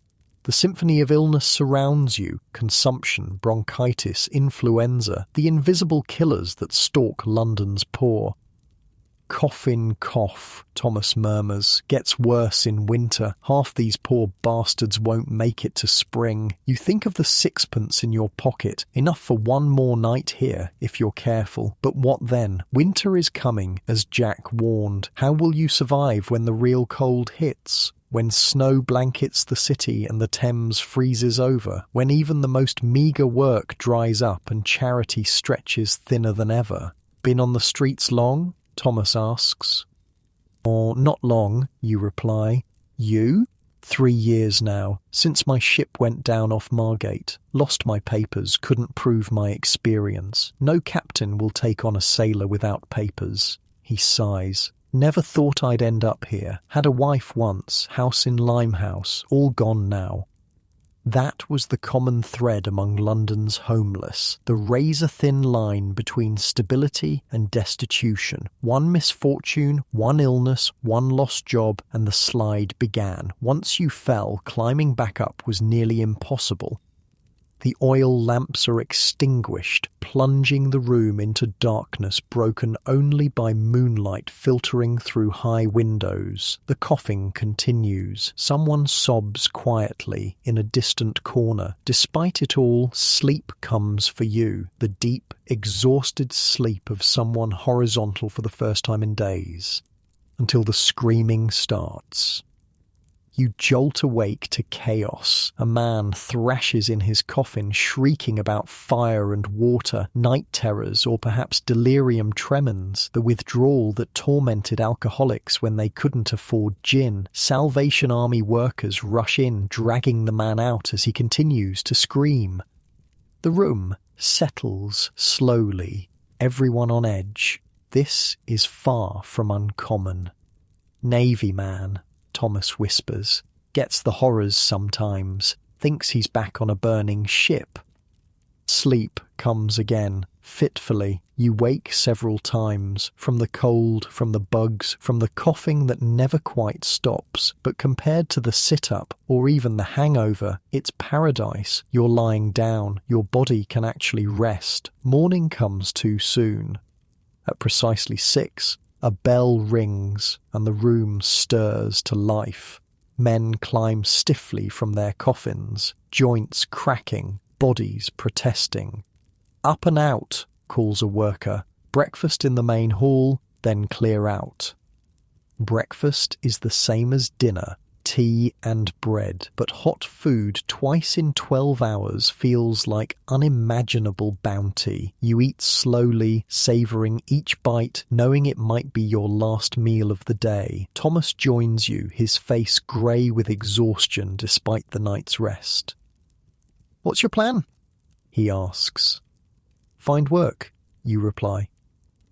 S1: The symphony of illness surrounds you: consumption, bronchitis, influenza, the invisible killers that stalk London's poor. Coffin cough, Thomas murmurs. Gets worse in winter. Half these poor bastards won't make it to spring. You think of the sixpence in your pocket. Enough for one more night here, if you're careful. But what then? Winter is coming, as Jack warned. How will you survive when the real cold hits? When snow blankets the city and the Thames freezes over? When even the most meagre work dries up and charity stretches thinner than ever? Been on the streets long? Thomas asks. "Oh, not long," you reply. "You?" 3 years now, since my ship went down off Margate. Lost my papers, couldn't prove my experience. No captain will take on a sailor without papers. He sighs. Never thought I'd end up here. Had a wife once, house in Limehouse, all gone now. That was the common thread among London's homeless, the razor-thin line between stability and destitution. One misfortune, one illness, one lost job, and the slide began. Once you fell, climbing back up was nearly impossible. The oil lamps are extinguished, plunging the room into darkness broken only by moonlight filtering through high windows. The coughing continues. Someone sobs quietly in a distant corner. Despite it all, sleep comes for you, the deep, exhausted sleep of someone horizontal for the first time in days, until the screaming starts. You jolt awake to chaos. A man thrashes in his coffin, shrieking about fire and water, night terrors, or perhaps delirium tremens, the withdrawal that tormented alcoholics when they couldn't afford gin. Salvation Army workers rush in, dragging the man out as he continues to scream. The room settles slowly, everyone on edge. This is far from uncommon. "Navy man," Thomas whispers. Gets the horrors sometimes. Thinks he's back on a burning ship. Sleep comes again. Fitfully, you wake several times. From the cold, from the bugs, from the coughing that never quite stops. But compared to the sit-up, or even the hangover, it's paradise. You're lying down. Your body can actually rest. Morning comes too soon. At precisely 6, a bell rings and the room stirs to life. Men climb stiffly from their coffins, joints cracking, bodies protesting. "Up and out," calls a worker. "Breakfast in the main hall, then clear out." Breakfast is the same as dinner, tea and bread, but hot food twice in 12 hours feels like unimaginable bounty. You eat slowly, savouring each bite, knowing it might be your last meal of the day. Thomas joins you, his face grey with exhaustion despite the night's rest. "What's your plan?" he asks. "Find work," you reply.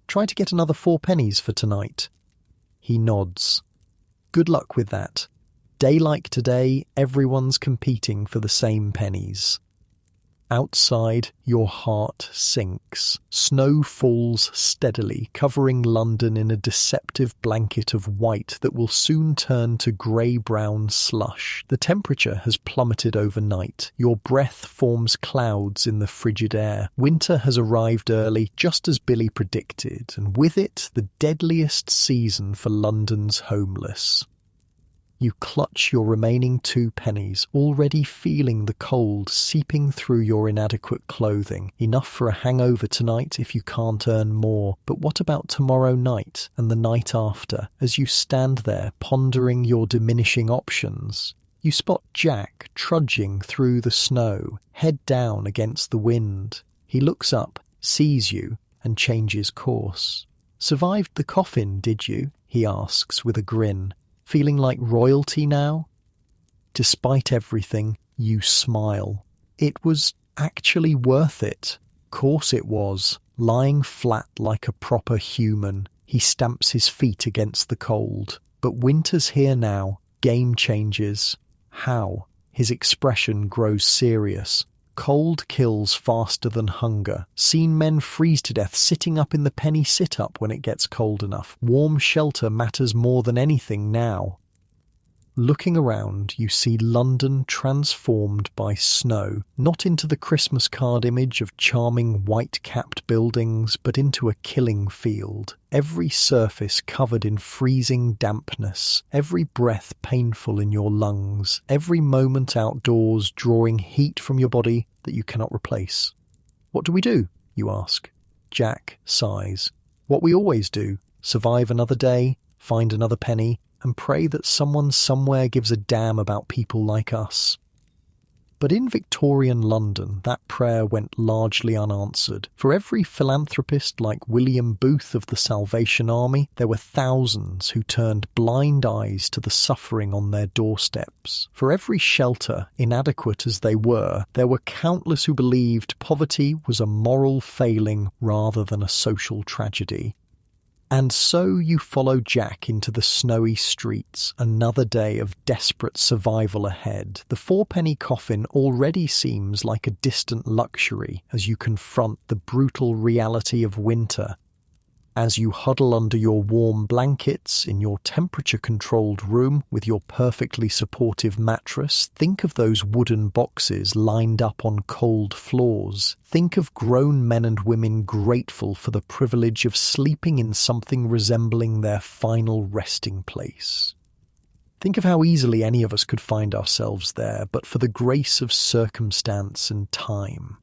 S1: "Try to get another 4 pennies for tonight." He nods. "Good luck with that. Day like today, everyone's competing for the same pennies." Outside, your heart sinks. Snow falls steadily, covering London in a deceptive blanket of white that will soon turn to grey-brown slush. The temperature has plummeted overnight. Your breath forms clouds in the frigid air. Winter has arrived early, just as Billy predicted, and with it, the deadliest season for London's homeless. You clutch your remaining 2 pennies, already feeling the cold seeping through your inadequate clothing. Enough for a hangover tonight if you can't earn more. But what about tomorrow night and the night after? As you stand there pondering your diminishing options, you spot Jack trudging through the snow, head down against the wind. He looks up, sees you, and changes course. "Survived the coffin, did you?" he asks with a grin. "Feeling like royalty now?" Despite everything, you smile. It was actually worth it. Course it was. Lying flat like a proper human, he stamps his feet against the cold. But winter's here now. Game changes. How? His expression grows serious. Cold kills faster than hunger. Seen men freeze to death sitting up in the penny situp when it gets cold enough. Warm shelter matters more than anything now. Looking around, you see London transformed by snow, not into the Christmas card image of charming white-capped buildings, but into a killing field. Every surface covered in freezing dampness, every breath painful in your lungs, every moment outdoors drawing heat from your body that you cannot replace. "What do we do?" you ask. Jack sighs. "What we always do. Survive another day, find another penny, and pray that someone somewhere gives a damn about people like us." But in Victorian London, that prayer went largely unanswered. For every philanthropist like William Booth of the Salvation Army, there were thousands who turned blind eyes to the suffering on their doorsteps. For every shelter, inadequate as they were, there were countless who believed poverty was a moral failing rather than a social tragedy. And so you follow Jack into the snowy streets, another day of desperate survival ahead. The 4-penny coffin already seems like a distant luxury as you confront the brutal reality of winter. As you huddle under your warm blankets in your temperature-controlled room with your perfectly supportive mattress, think of those wooden boxes lined up on cold floors. Think of grown men and women grateful for the privilege of sleeping in something resembling their final resting place. Think of how easily any of us could find ourselves there, but for the grace of circumstance and time.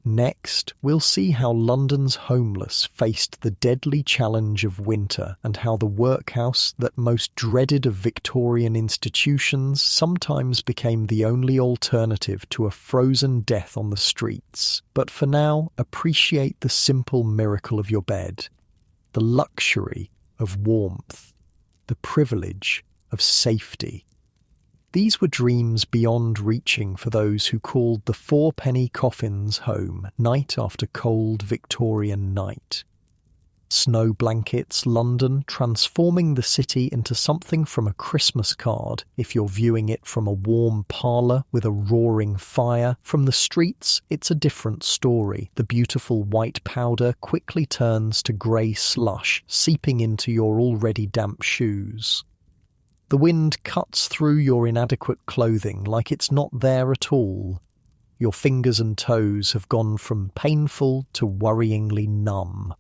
S1: Next, we'll see how London's homeless faced the deadly challenge of winter and how the workhouse, that most dreaded of Victorian institutions, sometimes became the only alternative to a frozen death on the streets. But for now, appreciate the simple miracle of your bed, the luxury of warmth, the privilege of safety. These were dreams beyond reaching for those who called the 4-penny coffins home, night after cold Victorian night. Snow blankets, London, transforming the city into something from a Christmas card, if you're viewing it from a warm parlour with a roaring fire. From the streets, it's a different story. The beautiful white powder quickly turns to grey slush, seeping into your already damp shoes. The wind cuts through your inadequate clothing like it's not there at all. Your fingers and toes have gone from painful to worryingly numb.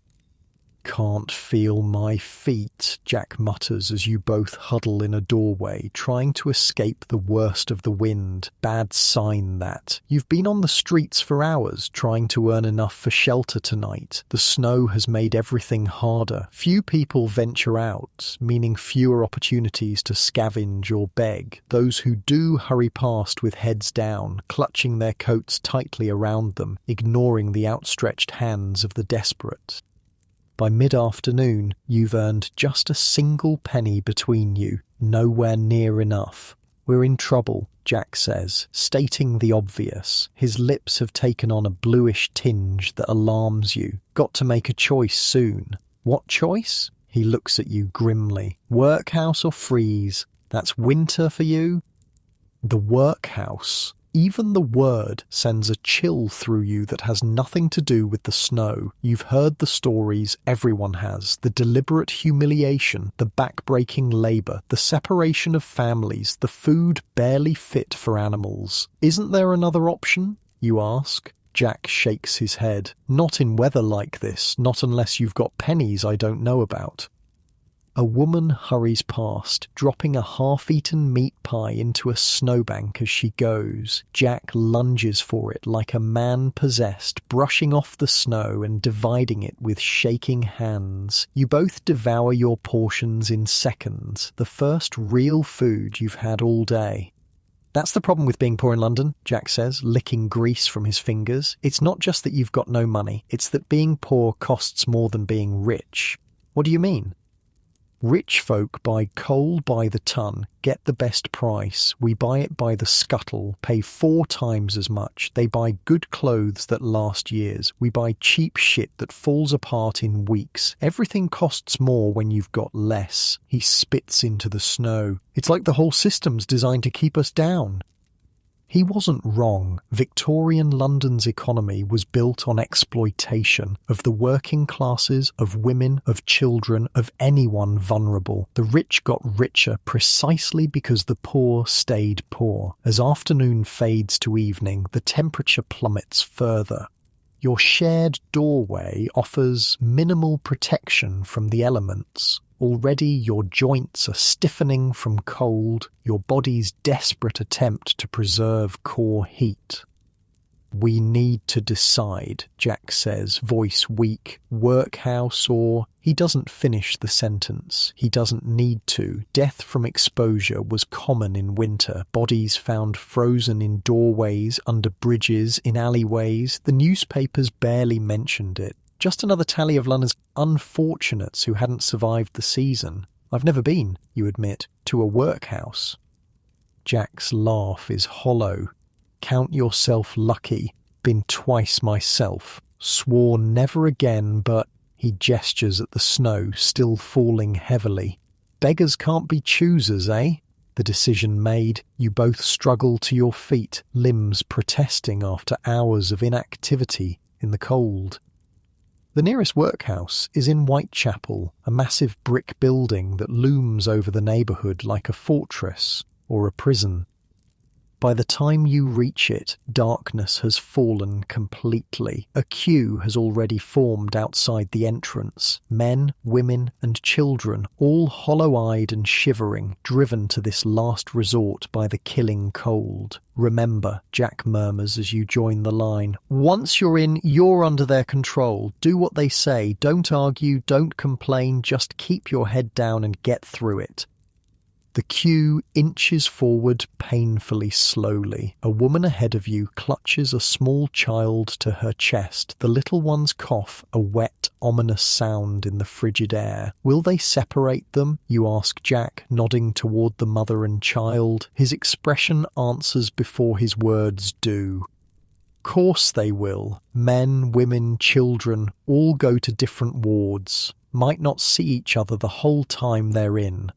S1: "Can't feel my feet," Jack mutters as you both huddle in a doorway, trying to escape the worst of the wind. Bad sign that. You've been on the streets for hours, trying to earn enough for shelter tonight. The snow has made everything harder. Few people venture out, meaning fewer opportunities to scavenge or beg. Those who do hurry past with heads down, clutching their coats tightly around them, ignoring the outstretched hands of the desperate. By mid-afternoon, you've earned just a single penny between you, nowhere near enough. "We're in trouble," Jack says, stating the obvious. His lips have taken on a bluish tinge that alarms you. "Got to make a choice soon." "What choice?" He looks at you grimly. "Workhouse or freeze? That's winter for you?" The workhouse. Even the word sends a chill through you that has nothing to do with the snow. You've heard the stories, everyone has. The deliberate humiliation, the backbreaking labour, the separation of families, the food barely fit for animals. "Isn't there another option?" you ask. Jack shakes his head. "Not in weather like this, not unless you've got pennies I don't know about." A woman hurries past, dropping a half-eaten meat pie into a snowbank as she goes. Jack lunges for it like a man possessed, brushing off the snow and dividing it with shaking hands. You both devour your portions in seconds, the first real food you've had all day. That's the problem with being poor in London, Jack says, licking grease from his fingers. It's not just that you've got no money, it's that being poor costs more than being rich. What do you mean? Rich folk buy coal by the ton, get the best price. We buy it by the scuttle, pay 4 times as much. They buy good clothes that last years. We buy cheap shit that falls apart in weeks. Everything costs more when you've got less. He spits into the snow. It's like the whole system's designed to keep us down. He wasn't wrong. Victorian London's economy was built on exploitation of the working classes, of women, of children, of anyone vulnerable. The rich got richer precisely because the poor stayed poor. As afternoon fades to evening, the temperature plummets further. Your shared doorway offers minimal protection from the elements. Already your joints are stiffening from cold, your body's desperate attempt to preserve core heat. We need to decide, Jack says, voice weak, workhouse or... He doesn't finish the sentence. He doesn't need to. Death from exposure was common in winter. Bodies found frozen in doorways, under bridges, in alleyways. The newspapers barely mentioned it. Just another tally of London's unfortunates who hadn't survived the season. I've never been, you admit, to a workhouse. Jack's laugh is hollow. Count yourself lucky. Been twice myself. Swore never again, but... He gestures at the snow, still falling heavily. Beggars can't be choosers, eh? The decision made, you both struggle to your feet, limbs protesting after hours of inactivity in the cold. The nearest workhouse is in Whitechapel, a massive brick building that looms over the neighbourhood like a fortress or a prison. By the time you reach it, darkness has fallen completely. A queue has already formed outside the entrance. Men, women and children, all hollow-eyed and shivering, driven to this last resort by the killing cold. Remember, Jack murmurs as you join the line. Once you're in, you're under their control. Do what they say. Don't argue, don't complain, just keep your head down and get through it. The queue inches forward painfully slowly. A woman ahead of you clutches a small child to her chest. The little one's cough, a wet, ominous sound in the frigid air. Will they separate them? You ask Jack, nodding toward the mother and child. His expression answers before his words do. Course they will. Men, women, children, all go to different wards. Might not see each other the whole time they're in.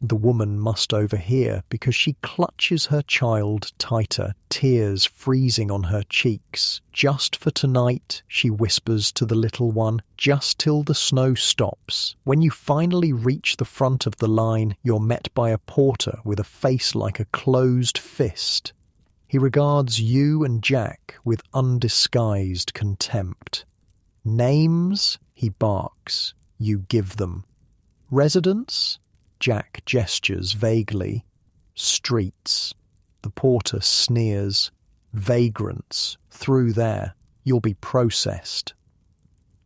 S1: The woman must overhear because she clutches her child tighter, tears freezing on her cheeks. Just for tonight, she whispers to the little one, just till the snow stops. When you finally reach the front of the line, you're met by a porter with a face like a closed fist. He regards you and Jack with undisguised contempt. Names? He barks. You give them. Residence? Jack gestures vaguely. Streets. The porter sneers. Vagrants. Through there. You'll be processed.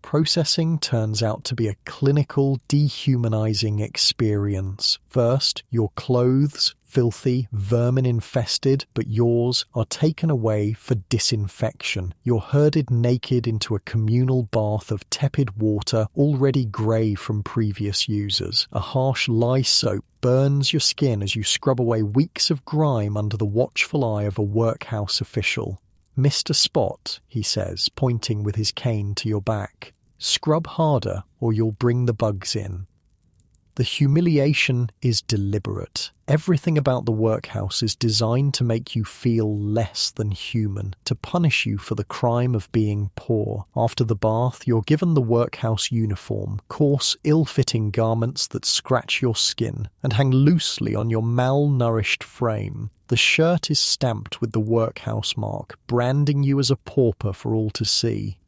S1: Processing turns out to be a clinical, dehumanizing experience. First, your clothes, filthy, vermin-infested, but yours, are taken away for disinfection. You're herded naked into a communal bath of tepid water, already grey from previous users. A harsh lye soap burns your skin as you scrub away weeks of grime under the watchful eye of a workhouse official. Mr. Spot, he says, pointing with his cane to your back. Scrub harder or you'll bring the bugs in. The humiliation is deliberate. Everything about the workhouse is designed to make you feel less than human, to punish you for the crime of being poor. After the bath, you're given the workhouse uniform, coarse, ill-fitting garments that scratch your skin and hang loosely on your malnourished frame. The shirt is stamped with the workhouse mark, branding you as a pauper for all to see.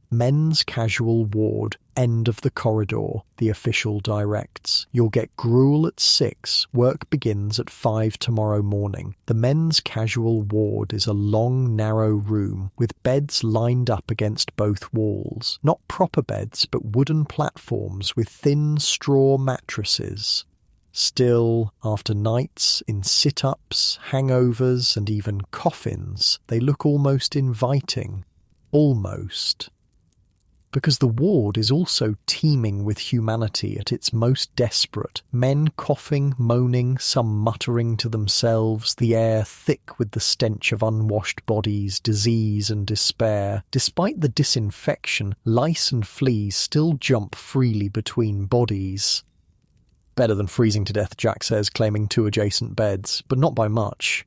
S1: Men's casual ward, end of the corridor, the official directs. You'll get gruel at 6, work begins at 5 tomorrow morning. The men's casual ward is a long, narrow room with beds lined up against both walls. Not proper beds, but wooden platforms with thin straw mattresses. Still, after nights in situps, hangovers, and even coffins, they look almost inviting. Almost. Because the ward is also teeming with humanity at its most desperate. Men coughing, moaning, some muttering to themselves, the air thick with the stench of unwashed bodies, disease and despair. Despite the disinfection, lice and fleas still jump freely between bodies. Better than freezing to death, Jack says, claiming 2 adjacent beds, but not by much.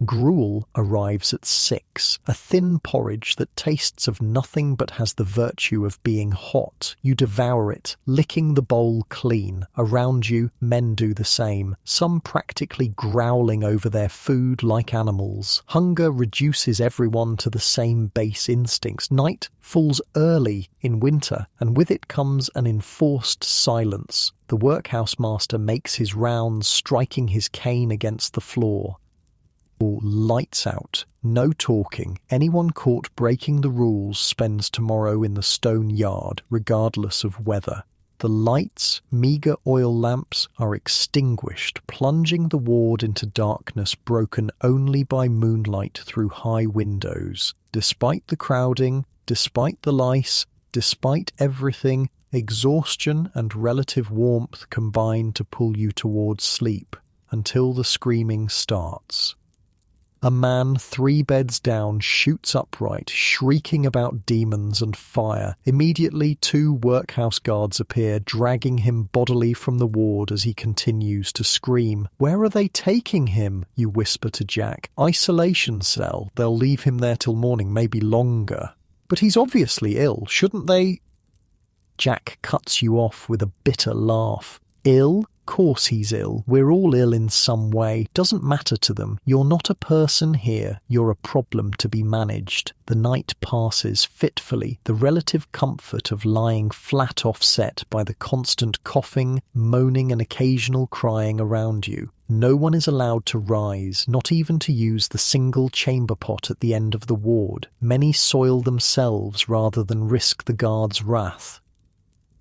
S1: Gruel arrives at 6, a thin porridge that tastes of nothing but has the virtue of being hot. You devour it, licking the bowl clean. Around you, men do the same, some practically growling over their food like animals. Hunger reduces everyone to the same base instincts. Night falls early in winter, and with it comes an enforced silence. The workhouse master makes his rounds, striking his cane against the floor. Lights out. No talking. Anyone caught breaking the rules spends tomorrow in the stone yard, regardless of weather. The lights, meagre oil lamps, are extinguished, plunging the ward into darkness broken only by moonlight through high windows. Despite the crowding, despite the lice, despite everything, exhaustion and relative warmth combine to pull you towards sleep, until the screaming starts. A man 3 beds down shoots upright, shrieking about demons and fire. Immediately 2 workhouse guards appear, dragging him bodily from the ward as he continues to scream. "Where are they taking him?" you whisper to Jack. "Isolation cell. They'll leave him there till morning, maybe longer." "But he's obviously ill. Shouldn't they—" Jack cuts you off with a bitter laugh. "Ill? Course he's ill. We're all ill in some way. Doesn't matter to them. You're not a person here. You're a problem to be managed." The night passes fitfully, the relative comfort of lying flat offset by the constant coughing, moaning and occasional crying around you. No one is allowed to rise, not even to use the single chamber pot at the end of the ward. Many soil themselves rather than risk the guards' wrath.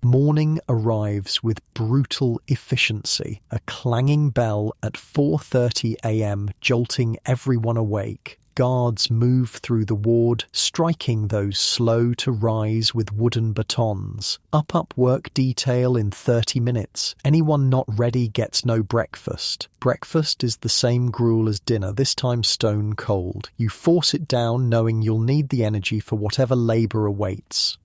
S1: Morning arrives with brutal efficiency, a clanging bell at 4:30 a.m. jolting everyone awake. Guards move through the ward, striking those slow to rise with wooden batons. Up work detail in 30 minutes. Anyone not ready gets no breakfast. Breakfast is the same gruel as dinner, this time stone cold. You force it down knowing you'll need the energy for whatever labour awaits.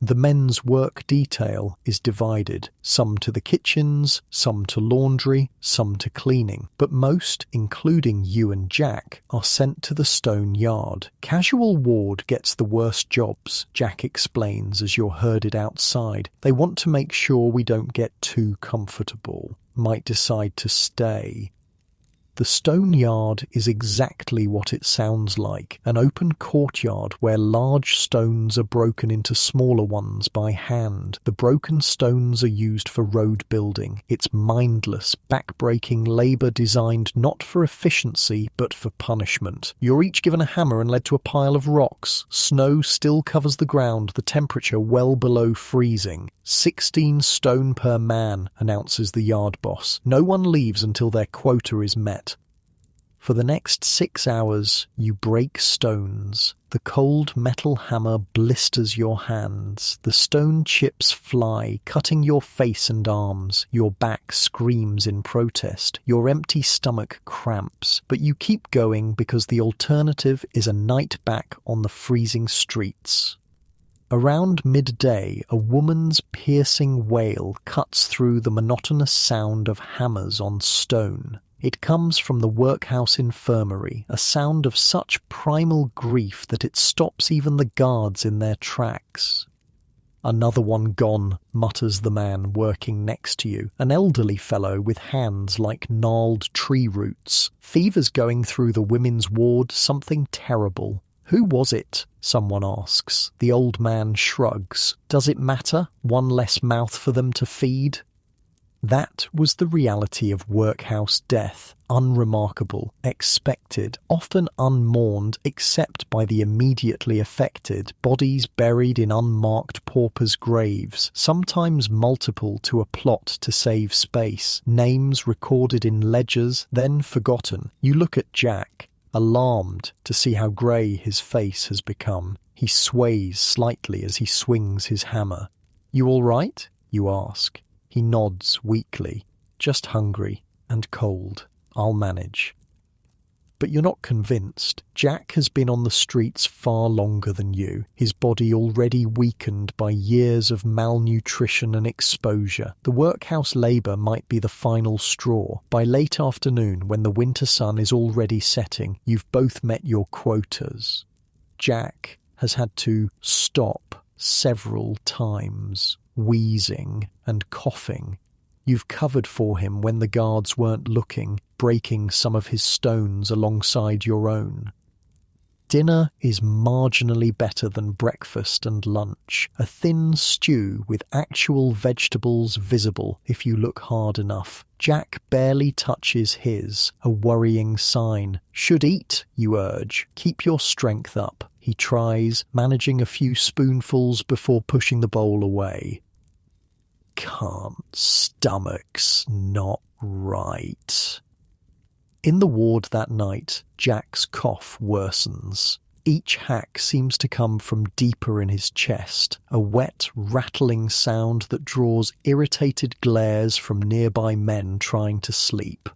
S1: The men's work detail is divided, some to the kitchens, some to laundry, some to cleaning, but most, including you and Jack, are sent to the stone yard. Casual ward gets the worst jobs, Jack explains as you're herded outside. They want to make sure we don't get too comfortable, might decide to stay. The stone yard is exactly what it sounds like, an open courtyard where large stones are broken into smaller ones by hand. The broken stones are used for road building. It's mindless, backbreaking labour designed not for efficiency but for punishment. You're each given a hammer and led to a pile of rocks. Snow still covers the ground, the temperature well below freezing. 16 stone per man, announces the yard boss. No one leaves until their quota is met. For the next 6 hours, you break stones. The cold metal hammer blisters your hands. The stone chips fly, cutting your face and arms. Your back screams in protest. Your empty stomach cramps. But you keep going because the alternative is a night back on the freezing streets. Around midday, a woman's piercing wail cuts through the monotonous sound of hammers on stone. It comes from the workhouse infirmary, a sound of such primal grief that it stops even the guards in their tracks. "Another one gone," mutters the man working next to you, an elderly fellow with hands like gnarled tree roots. "Fever's going through the women's ward, something terrible." "Who was it?" someone asks. The old man shrugs. "Does it matter? One less mouth for them to feed?" That was the reality of workhouse death, unremarkable, expected, often unmourned except by the immediately affected, bodies buried in unmarked paupers' graves, sometimes multiple to a plot to save space, names recorded in ledgers, then forgotten. You look at Jack, alarmed to see how grey his face has become. He sways slightly as he swings his hammer. "You all right?" you ask. He nods weakly. "Just hungry and cold. I'll manage." But you're not convinced. Jack has been on the streets far longer than you, his body already weakened by years of malnutrition and exposure. The workhouse labour might be the final straw. By late afternoon, when the winter sun is already setting, you've both met your quotas. Jack has had to stop several times, wheezing and coughing. You've covered for him when the guards weren't looking, breaking some of his stones alongside your own. Dinner is marginally better than breakfast and lunch, a thin stew with actual vegetables visible if you look hard enough. Jack barely touches his, a worrying sign. "Should eat," you urge. "Keep your strength up." He tries, managing a few spoonfuls before pushing the bowl away. "Can't, stomach's not right." In the ward that night, Jack's cough worsens. Each hack seems to come from deeper in his chest, a wet, rattling sound that draws irritated glares from nearby men trying to sleep.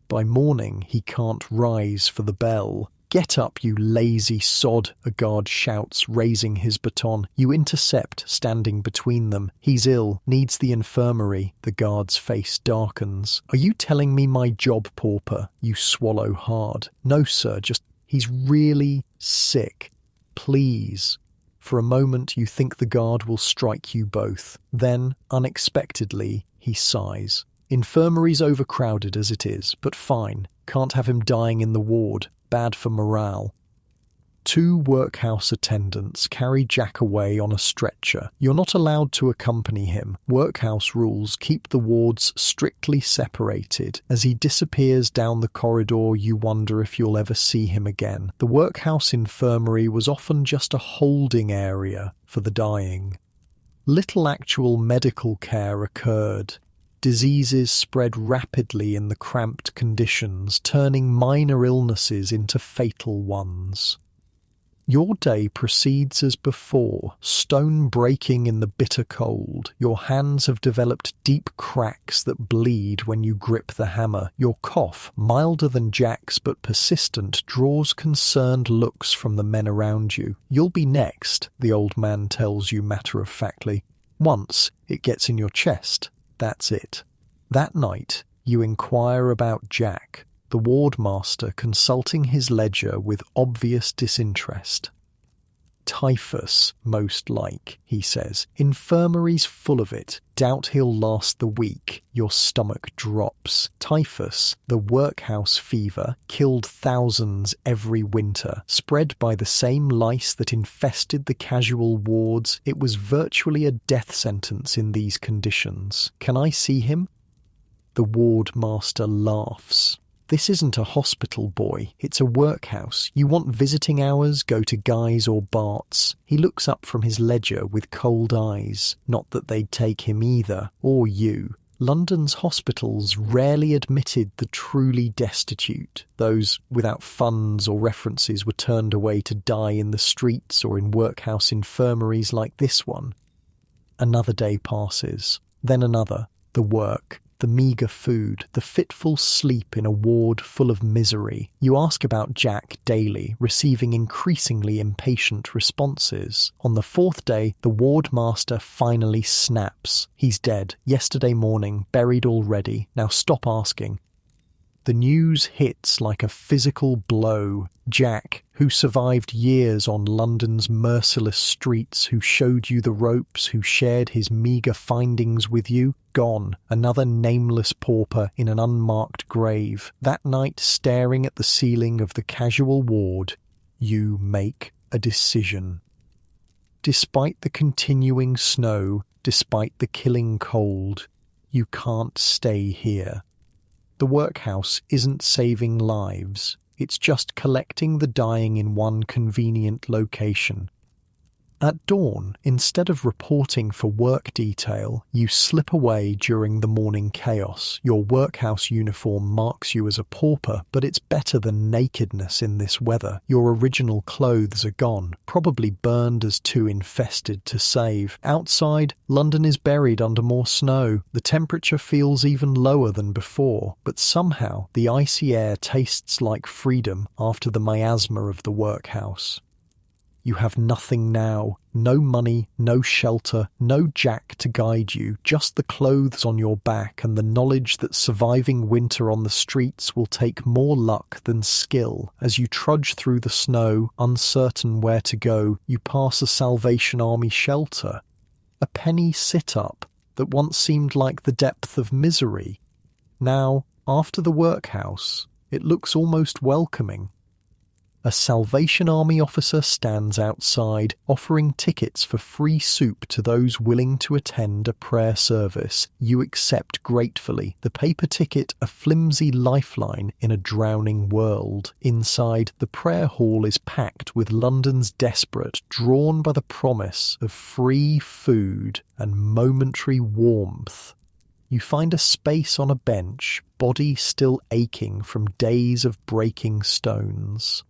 S1: By morning, he can't rise for the bell. "Get up, you lazy sod," a guard shouts, raising his baton. You intercept, standing between them. He's ill, needs the infirmary. The guard's face darkens. "Are you telling me my job, pauper?" You swallow hard. "No, sir, just he's really sick. Please." For a moment you think the guard will strike you both. Then, unexpectedly, he sighs. "Infirmary's overcrowded as it is, but fine. Can't have him dying in the ward. Bad for morale." 2 workhouse attendants carry Jack away on a stretcher. You're not allowed to accompany him. Workhouse rules keep the wards strictly separated. As he disappears down the corridor, you wonder if you'll ever see him again. The workhouse infirmary was often just a holding area for the dying. Little actual medical care occurred. Diseases spread rapidly in the cramped conditions, turning minor illnesses into fatal ones. Your day proceeds as before, stone breaking in the bitter cold. Your hands have developed deep cracks that bleed when you grip the hammer. Your cough, milder than Jack's but persistent, draws concerned looks from the men around you. "You'll be next," the old man tells you matter-of-factly. "Once it gets in your chest, that's it." That night, you inquire about Jack, the wardmaster consulting his ledger with obvious disinterest. "Typhus, most like," he says. "Infirmary's full of it. Doubt he'll last the week." Your stomach drops. Typhus, the workhouse fever, killed thousands every winter. Spread by the same lice that infested the casual wards, it was virtually a death sentence in these conditions. "Can I see him?" The wardmaster laughs. "This isn't a hospital, boy. It's a workhouse. You want visiting hours? Go to Guy's or Bart's." He looks up from his ledger with cold eyes. Not that they'd take him either, or you. London's hospitals rarely admitted the truly destitute. Those without funds or references were turned away to die in the streets or in workhouse infirmaries like this one. Another day passes. Then another. The work. The meagre food, the fitful sleep in a ward full of misery. You ask about Jack daily, receiving increasingly impatient responses. On the 4th day, the wardmaster finally snaps. "He's dead. Yesterday morning, buried already. Now stop asking." The news hits like a physical blow. Jack, who survived years on London's merciless streets, who showed you the ropes, who shared his meagre findings with you, gone, another nameless pauper in an unmarked grave. That night, staring at the ceiling of the casual ward, You make a decision. Despite the continuing snow, despite the killing cold, you can't stay here. The workhouse isn't saving lives, it's just collecting the dying in one convenient location. At dawn, instead of reporting for work detail, you slip away during the morning chaos. Your workhouse uniform marks you as a pauper, but it's better than nakedness in this weather. Your original clothes are gone, probably burned as too infested to save. Outside, London is buried under more snow. The temperature feels even lower than before, but somehow the icy air tastes like freedom after the miasma of the workhouse. You have nothing now, no money, no shelter, no Jack to guide you, just the clothes on your back and the knowledge that surviving winter on the streets will take more luck than skill. As you trudge through the snow, uncertain where to go, you pass a Salvation Army shelter. A penny sit-up that once seemed like the depth of misery. Now, after the workhouse, it looks almost welcoming. A Salvation Army officer stands outside, offering tickets for free soup to those willing to attend a prayer service. You accept gratefully, the paper ticket a flimsy lifeline in a drowning world. Inside, the prayer hall is packed with London's desperate, drawn by the promise of free food and momentary warmth. You find a space on a bench, body still aching from days of breaking stones.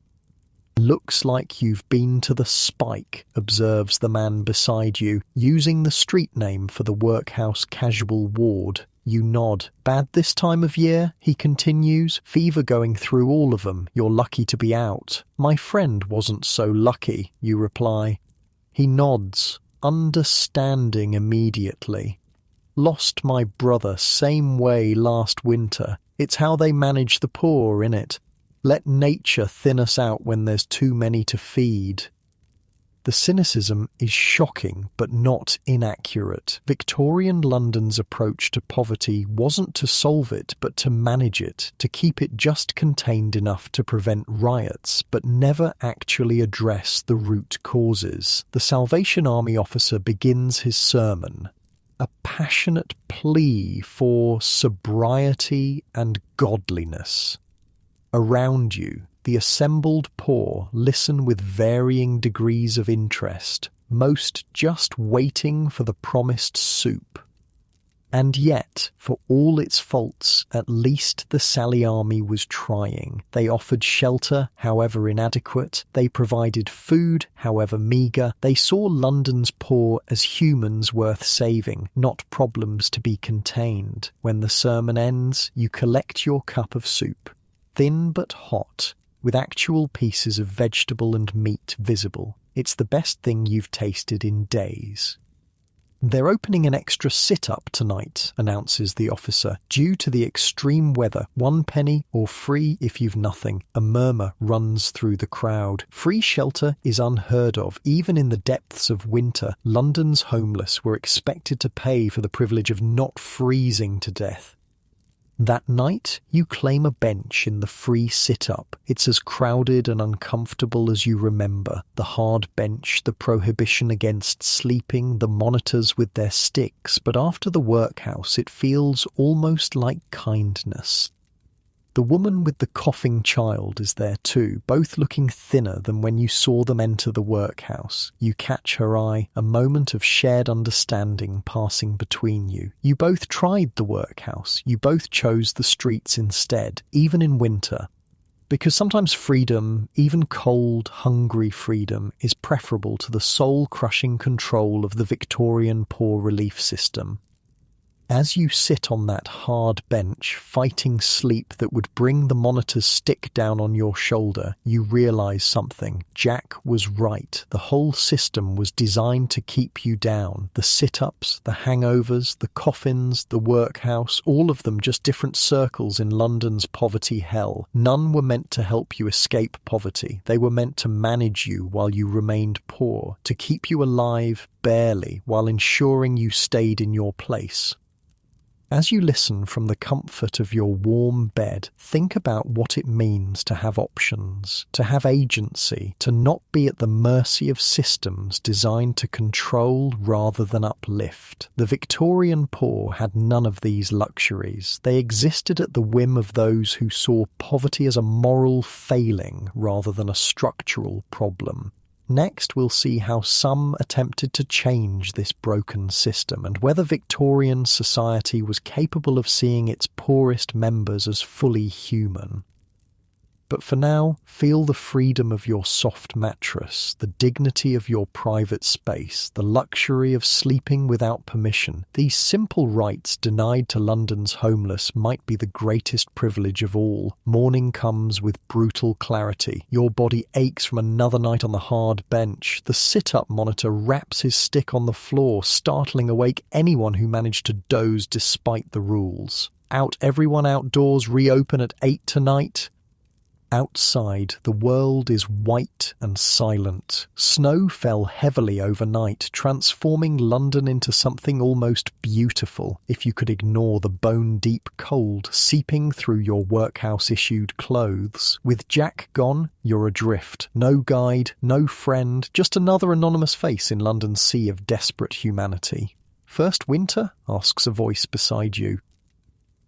S1: "Looks like you've been to the Spike," observes the man beside you, using the street name for the workhouse casual ward. You nod. "Bad this time of year?" he continues. "Fever going through all of them. You're lucky to be out." "My friend wasn't so lucky," you reply. He nods, understanding immediately. "Lost my brother same way last winter. It's how they manage the poor, innit? Let nature thin us out when there's too many to feed." The cynicism is shocking but not inaccurate. Victorian London's approach to poverty wasn't to solve it but to manage it, to keep it just contained enough to prevent riots, but never actually address the root causes. The Salvation Army officer begins his sermon, a passionate plea for sobriety and godliness. Around you, the assembled poor listen with varying degrees of interest, most just waiting for the promised soup. And yet, for all its faults, at least the Sally Army was trying. They offered shelter, however inadequate. They provided food, however meagre. They saw London's poor as humans worth saving, not problems to be contained. When the sermon ends, you collect your cup of soup. Thin but hot, with actual pieces of vegetable and meat visible. It's the best thing you've tasted in days. "They're opening an extra sit-up tonight," announces the officer. "Due to the extreme weather, 1 penny or free if you've nothing." A murmur runs through the crowd. Free shelter is unheard of. Even in the depths of winter, London's homeless were expected to pay for the privilege of not freezing to death. That night, you claim a bench in the free sit-up. It's as crowded and uncomfortable as you remember. The hard bench, the prohibition against sleeping, the monitors with their sticks. But after the workhouse, it feels almost like kindness. The woman with the coughing child is there too, both looking thinner than when you saw them enter the workhouse. You catch her eye, a moment of shared understanding passing between you. You both tried the workhouse. You both chose the streets instead, even in winter. Because sometimes freedom, even cold, hungry freedom, is preferable to the soul-crushing control of the Victorian poor relief system. As you sit on that hard bench, fighting sleep that would bring the monitor's stick down on your shoulder, you realise something. Jack was right. The whole system was designed to keep you down. The sit-ups, the hangovers, the coffins, the workhouse, all of them just different circles in London's poverty hell. None were meant to help you escape poverty. They were meant to manage you while you remained poor, to keep you alive, barely, while ensuring you stayed in your place. As you listen from the comfort of your warm bed, think about what it means to have options, to have agency, to not be at the mercy of systems designed to control rather than uplift. The Victorian poor had none of these luxuries. They existed at the whim of those who saw poverty as a moral failing rather than a structural problem. Next, we'll see how some attempted to change this broken system and whether Victorian society was capable of seeing its poorest members as fully human. But for now, feel the freedom of your soft mattress, the dignity of your private space, the luxury of sleeping without permission. These simple rights denied to London's homeless might be the greatest privilege of all. Morning comes with brutal clarity. Your body aches from another night on the hard bench. The sit-up monitor raps his stick on the floor, startling awake anyone who managed to doze despite the rules. Out everyone outdoors, reopen at 8 tonight. Outside, the world is white and silent. Snow fell heavily overnight, transforming London into something almost beautiful, if you could ignore the bone-deep cold seeping through your Workhouse-issued clothes. With Jack gone, you're adrift. No guide, no friend, just another anonymous face in London's sea of desperate humanity. "First winter?" asks a voice beside you.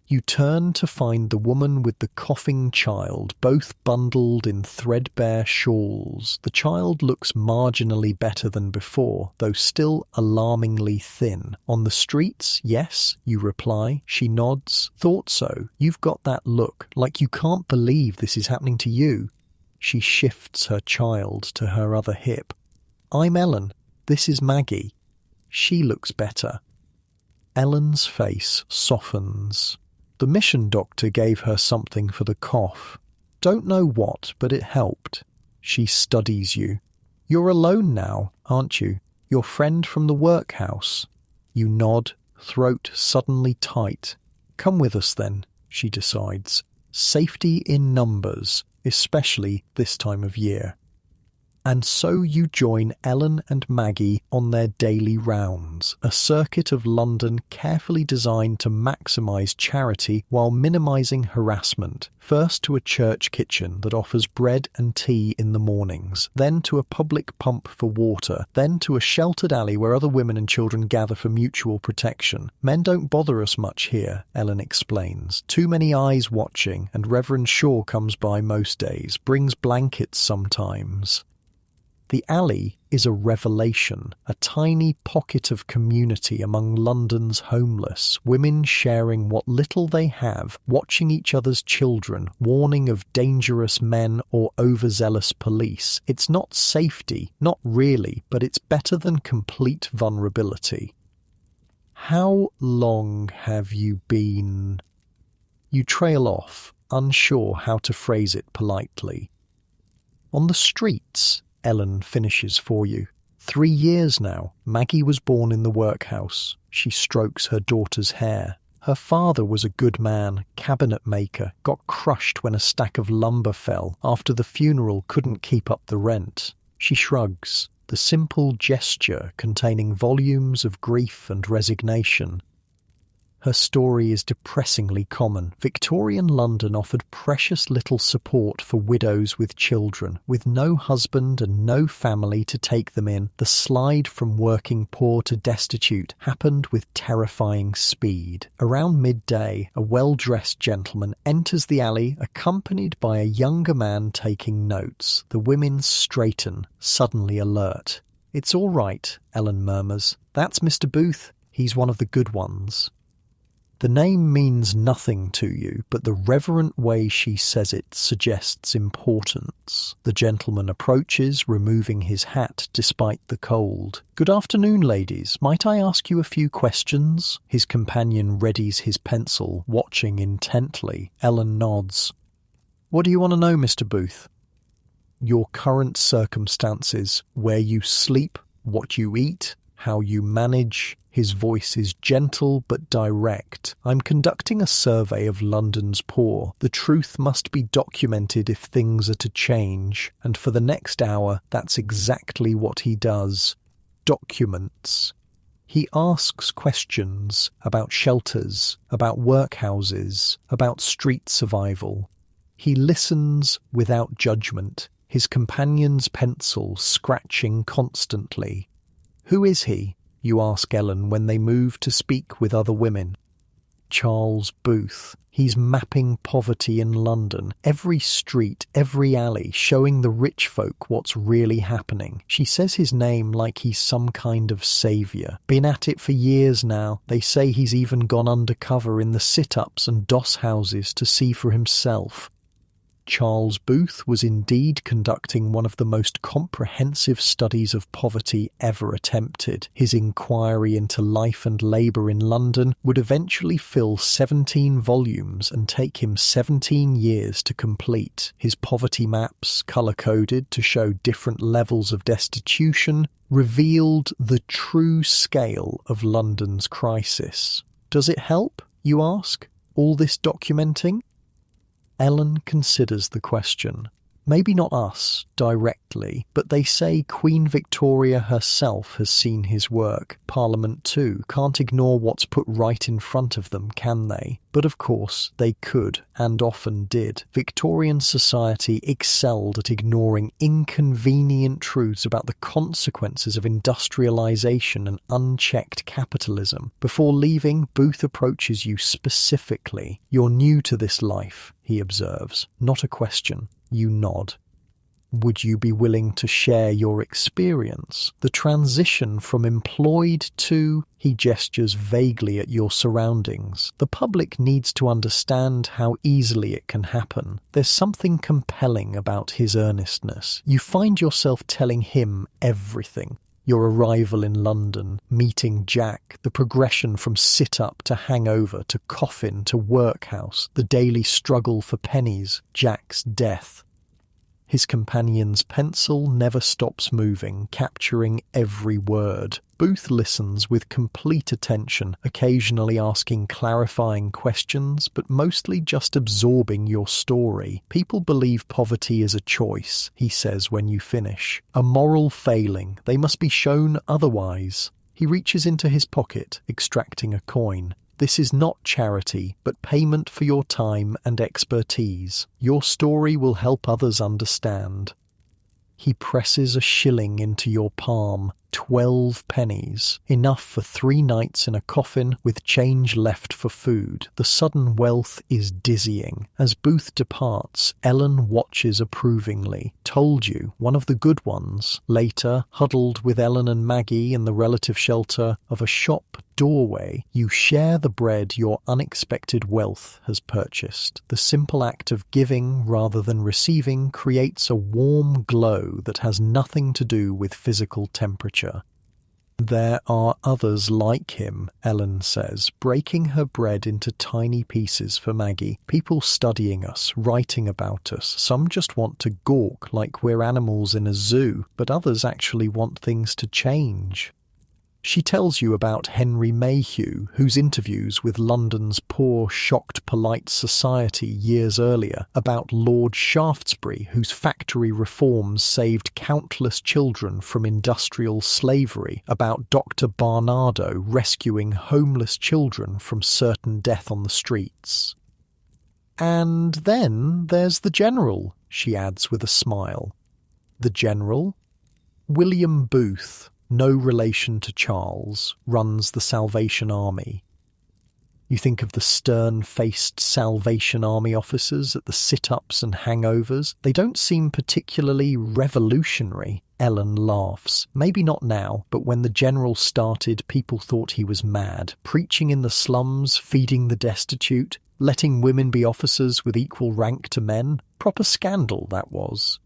S1: You turn to find the woman with the coughing child, both bundled in threadbare shawls. The child looks marginally better than before, though still alarmingly thin. "On the streets, yes," you reply. She nods. "Thought so. You've got that look, like you can't believe this is happening to you." She shifts her child to her other hip. "I'm Ellen. This is Maggie." She looks better. Ellen's face softens. The mission doctor gave her something for the cough. Don't know what, but it helped. She studies you. "You're alone now, aren't you? Your friend from the workhouse." You nod, throat suddenly tight. "Come with us then," she decides. Safety in numbers, especially this time of year. And so you join Ellen and Maggie on their daily rounds, a circuit of London carefully designed to maximise charity while minimising harassment. First to a church kitchen that offers bread and tea in the mornings, then to a public pump for water, then to a sheltered alley where other women and children gather for mutual protection. "Men don't bother us much here," Ellen explains. "Too many eyes watching, and Reverend Shaw comes by most days, brings blankets sometimes." The alley is a revelation, a tiny pocket of community among London's homeless, women sharing what little they have, watching each other's children, warning of dangerous men or overzealous police. It's not safety, not really, but it's better than complete vulnerability. "How long have you been—" You trail off, unsure how to phrase it politely. "On the streets," Ellen finishes for you. 3 years now. Maggie was born in the workhouse. She strokes her daughter's hair. Her father was a good man, cabinet maker, got crushed when a stack of lumber fell. After the funeral, couldn't keep up the rent. She shrugs, the simple gesture containing volumes of grief and resignation. Her story is depressingly common. Victorian London offered precious little support for widows with children. With no husband and no family to take them in, the slide from working poor to destitute happened with terrifying speed. Around midday, a well-dressed gentleman enters the alley, accompanied by a younger man taking notes. The women straighten, suddenly alert. "It's all right," Ellen murmurs. "That's Mr. Booth. He's one of the good ones." The name means nothing to you, but the reverent way she says it suggests importance. The gentleman approaches, removing his hat despite the cold. "Good afternoon, ladies. Might I ask you a few questions?" His companion readies his pencil, watching intently. Ellen nods. "What do you want to know, Mr. Booth?" "Your current circumstances, where you sleep, what you eat, how you manage." His voice is gentle but direct. "I'm conducting a survey of London's poor. The truth must be documented if things are to change. And for the next hour, that's exactly what he does. Documents." He asks questions about shelters, about workhouses, about street survival. He listens without judgment, his companion's pencil scratching constantly. "Who is he?" you ask Ellen when they move to speak with other women. Charles Booth. He's mapping poverty in London, every street, every alley, showing the rich folk what's really happening. She says his name like he's some kind of saviour. Been at it for years now. They say he's even gone undercover in the situps and doss houses to see for himself. Charles Booth was indeed conducting one of the most comprehensive studies of poverty ever attempted. His inquiry into life and labour in London would eventually fill 17 volumes and take him 17 years to complete. His poverty maps, colour-coded to show different levels of destitution, revealed the true scale of London's crisis. Does it help, you ask, all this documenting? Ellen considers the question. Maybe not us, directly, but they say Queen Victoria herself has seen his work. Parliament too can't ignore what's put right in front of them, can they? But of course, they could, and often did. Victorian society excelled at ignoring inconvenient truths about the consequences of industrialisation and unchecked capitalism. Before leaving, Booth approaches you specifically. "You're new to this life," he observes. Not a question. You nod. Would you be willing to share your experience? The transition from employed to... He gestures vaguely at your surroundings. The public needs to understand how easily it can happen. There's something compelling about his earnestness. You find yourself telling him everything. Your arrival in London, meeting Jack, the progression from sit-up to hangover to coffin to workhouse, the daily struggle for pennies, Jack's death. His companion's pencil never stops moving, capturing every word. Booth listens with complete attention, occasionally asking clarifying questions, but mostly just absorbing your story. "People believe poverty is a choice," he says when you finish. "A moral failing. They must be shown otherwise." He reaches into his pocket, extracting a coin. "This is not charity, but payment for your time and expertise. Your story will help others understand." He presses a shilling into your palm. 12 pennies. Enough for 3 nights in a coffin with change left for food. The sudden wealth is dizzying. As Booth departs, Ellen watches approvingly. "Told you, one of the good ones." Later, huddled with Ellen and Maggie in the relative shelter of a shop doorway, you share the bread your unexpected wealth has purchased. The simple act of giving rather than receiving creates a warm glow that has nothing to do with physical temperature. "There are others like him," Ellen says, breaking her bread into tiny pieces for Maggie. "People studying us, writing about us. Some just want to gawk like we're animals in a zoo, but others actually want things to change." She tells you about Henry Mayhew, whose interviews with London's poor, shocked polite society years earlier, about Lord Shaftesbury, whose factory reforms saved countless children from industrial slavery, about Dr. Barnardo rescuing homeless children from certain death on the streets. "And then there's the General," she adds with a smile. "The General?" "William Booth, no relation to Charles, runs the Salvation Army." You think of the stern-faced Salvation Army officers at the sit-ups and hangovers. They don't seem particularly revolutionary. Ellen laughs. "Maybe not now, but when the General started, people thought he was mad. Preaching in the slums, feeding the destitute, letting women be officers with equal rank to men. Proper scandal, that was."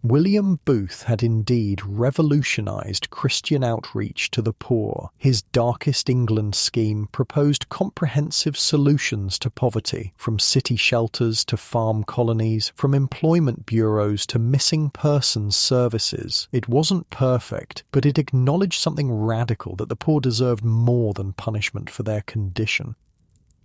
S1: William Booth had indeed revolutionised Christian outreach to the poor. His Darkest England scheme proposed comprehensive solutions to poverty, from city shelters to farm colonies, from employment bureaus to missing persons services. It wasn't perfect, but it acknowledged something radical, that the poor deserved more than punishment for their condition.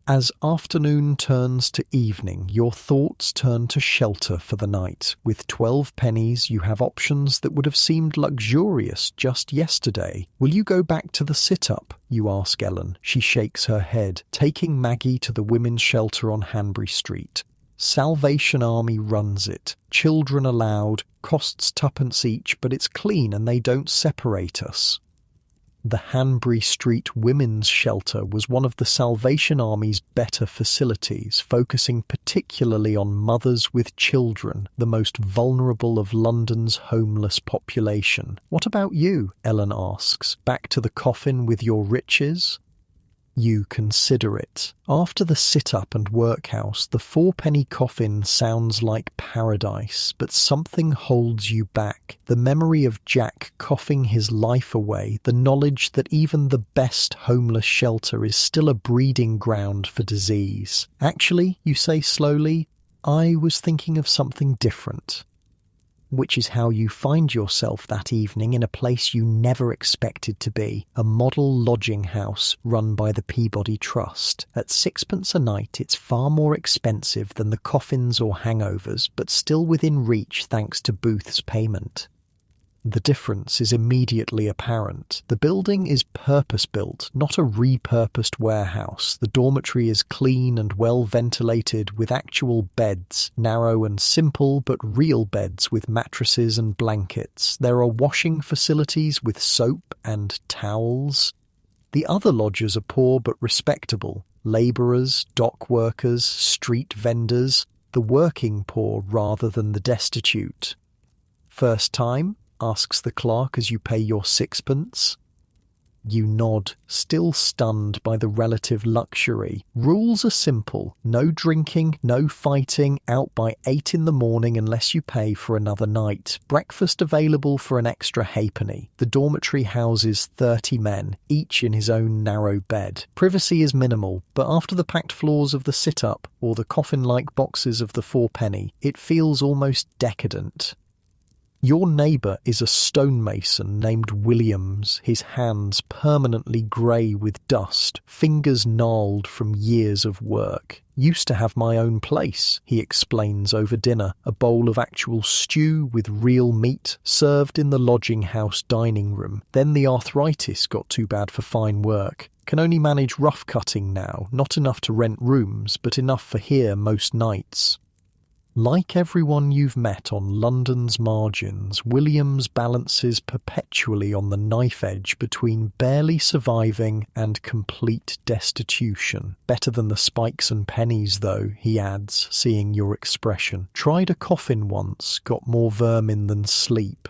S1: As afternoon turns to evening, your thoughts turn to shelter for the night. With 12 pennies, you have options that would have seemed luxurious just yesterday. Will you go back to the sit-up? You ask Ellen. She shakes her head, taking Maggie to the women's shelter on Hanbury Street. Salvation Army runs it. Children allowed, costs tuppence each, but it's clean and they don't separate us. The Hanbury Street Women's Shelter was one of the Salvation Army's better facilities, focusing particularly on mothers with children, the most vulnerable of London's homeless population. What about you? Ellen asks. Back to the coffin with your riches? You consider it. After the sit-up and workhouse, the fourpenny coffin sounds like paradise, but something holds you back. The memory of Jack coughing his life away, the knowledge that even the best homeless shelter is still a breeding ground for disease. Actually, you say slowly, I was thinking of something different. Which is how you find yourself that evening in a place you never expected to be, a model lodging house run by the Peabody Trust. At sixpence a night, it's far more expensive than the coffins or hangovers, but still within reach thanks to Booth's payment. The difference is immediately apparent. The building is purpose-built, not a repurposed warehouse. The dormitory is clean and well ventilated with actual beds, narrow and simple but real beds with mattresses and blankets. There are washing facilities with soap and towels. The other lodgers are poor but respectable. Labourers, dock workers, street vendors. The working poor rather than the destitute. First time? Asks the clerk as you pay your sixpence. You nod, still stunned by the relative luxury. Rules are simple. No drinking, no fighting, out by 8 in the morning unless you pay for another night. Breakfast available for an extra halfpenny. The dormitory houses 30 men, each in his own narrow bed. Privacy is minimal, but after the packed floors of the sit-up or the coffin-like boxes of the fourpenny, it feels almost decadent. Your neighbour is a stonemason named Williams, his hands permanently grey with dust, fingers gnarled from years of work. Used to have my own place, he explains over dinner, a bowl of actual stew with real meat served in the lodging house dining room. Then the arthritis got too bad for fine work. Can only manage rough cutting now, not enough to rent rooms, but enough for here most nights. Like everyone you've met on London's margins, Williams balances perpetually on the knife edge between barely surviving and complete destitution. Better than the spikes and pennies, though, he adds, seeing your expression. Tried a coffin once, got more vermin than sleep.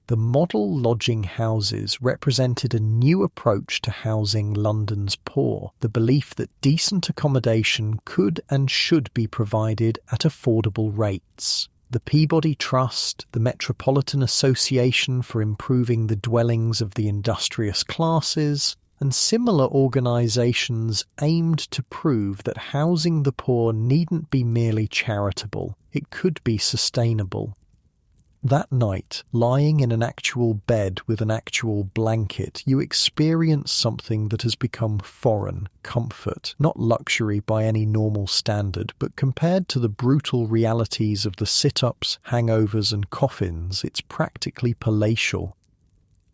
S1: The model lodging houses represented a new approach to housing London's poor, the belief that decent accommodation could and should be provided at affordable rates. The Peabody Trust, the Metropolitan Association for Improving the Dwellings of the Industrious Classes, and similar organisations aimed to prove that housing the poor needn't be merely charitable, it could be sustainable. That night, lying in an actual bed with an actual blanket, you experience something that has become foreign, comfort, not luxury by any normal standard, but compared to the brutal realities of the sit-ups, hangovers and coffins, it's practically palatial.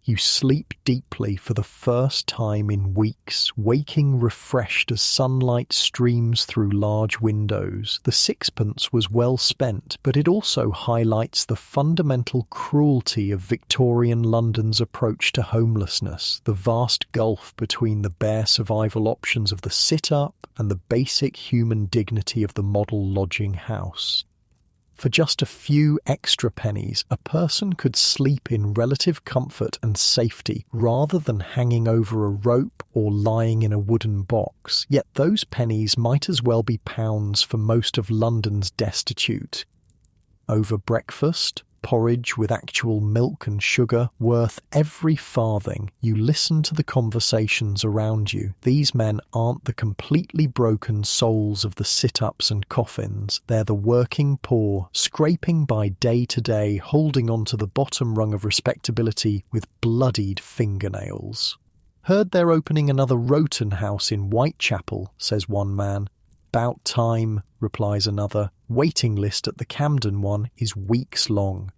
S1: You sleep deeply for the first time in weeks, waking refreshed as sunlight streams through large windows. The sixpence was well spent, but it also highlights the fundamental cruelty of Victorian London's approach to homelessness, the vast gulf between the bare survival options of the sit-up and the basic human dignity of the model lodging house. For just a few extra pennies, a person could sleep in relative comfort and safety rather than hanging over a rope or lying in a wooden box. Yet those pennies might as well be pounds for most of London's destitute. Over breakfast, porridge with actual milk and sugar, worth every farthing. You listen to the conversations around you. These men aren't the completely broken souls of the sit-ups and coffins. They're the working poor, scraping by day to day, holding on to the bottom rung of respectability with bloodied fingernails. "Heard they're opening another Roten house in Whitechapel," says one man. "'Bout time," replies another. "Waiting list at the Camden one is weeks long."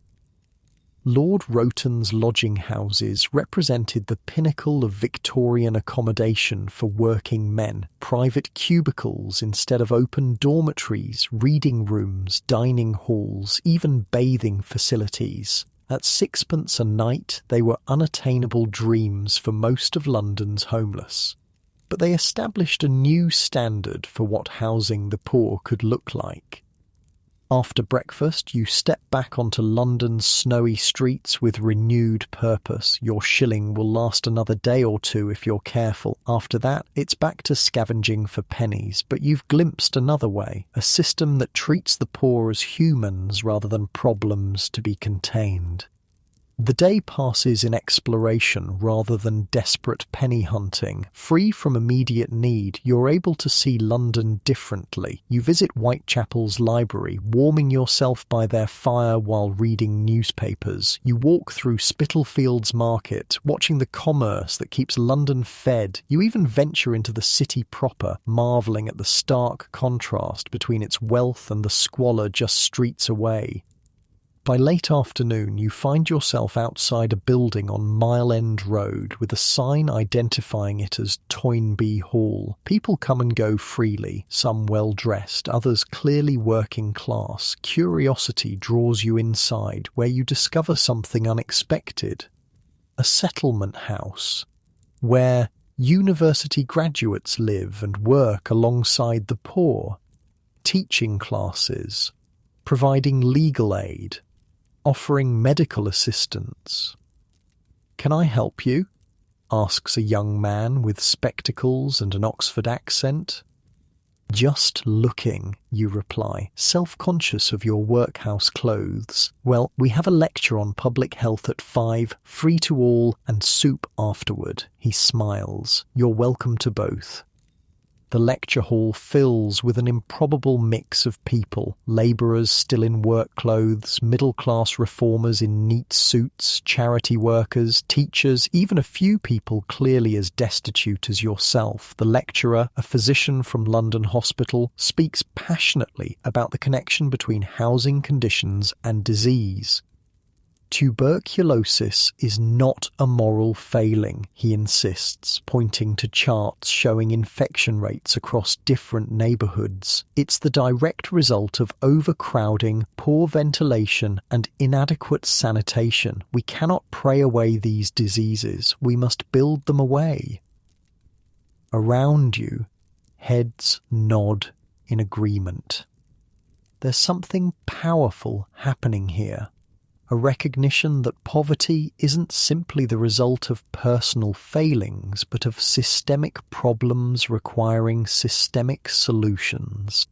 S1: Lord Roten's lodging houses represented the pinnacle of Victorian accommodation for working men. Private cubicles instead of open dormitories, reading rooms, dining halls, even bathing facilities. At sixpence a night, they were unattainable dreams for most of London's homeless. But they established a new standard for what housing the poor could look like. After breakfast, you step back onto London's snowy streets with renewed purpose. Your shilling will last another day or two if you're careful. After that, it's back to scavenging for pennies, but you've glimpsed another way, a system that treats the poor as humans rather than problems to be contained. The day passes in exploration rather than desperate penny hunting. Free from immediate need, you're able to see London differently. You visit Whitechapel's library, warming yourself by their fire while reading newspapers. You walk through Spitalfields Market, watching the commerce that keeps London fed. You even venture into the city proper, marvelling at the stark contrast between its wealth and the squalor just streets away. By late afternoon, you find yourself outside a building on Mile End Road with a sign identifying it as Toynbee Hall. People come and go freely, some well-dressed, others clearly working class. Curiosity draws you inside, where you discover something unexpected. A settlement house, where university graduates live and work alongside the poor, teaching classes, providing legal aid, offering medical assistance. "Can I help you?" asks a young man with spectacles and an Oxford accent. "Just looking," you reply, self-conscious of your workhouse clothes. "Well, we have a lecture on public health at 5, free to all, and soup afterward." He smiles. "You're welcome to both." The lecture hall fills with an improbable mix of people, labourers still in work clothes, middle-class reformers in neat suits, charity workers, teachers, even a few people clearly as destitute as yourself. The lecturer, a physician from London Hospital, speaks passionately about the connection between housing conditions and disease. "Tuberculosis is not a moral failing," he insists, pointing to charts showing infection rates across different neighbourhoods. "It's the direct result of overcrowding, poor ventilation, and inadequate sanitation. We cannot pray away these diseases. We must build them away." Around you, heads nod in agreement. There's something powerful happening here. A recognition that poverty isn't simply the result of personal failings, but of systemic problems requiring systemic solutions.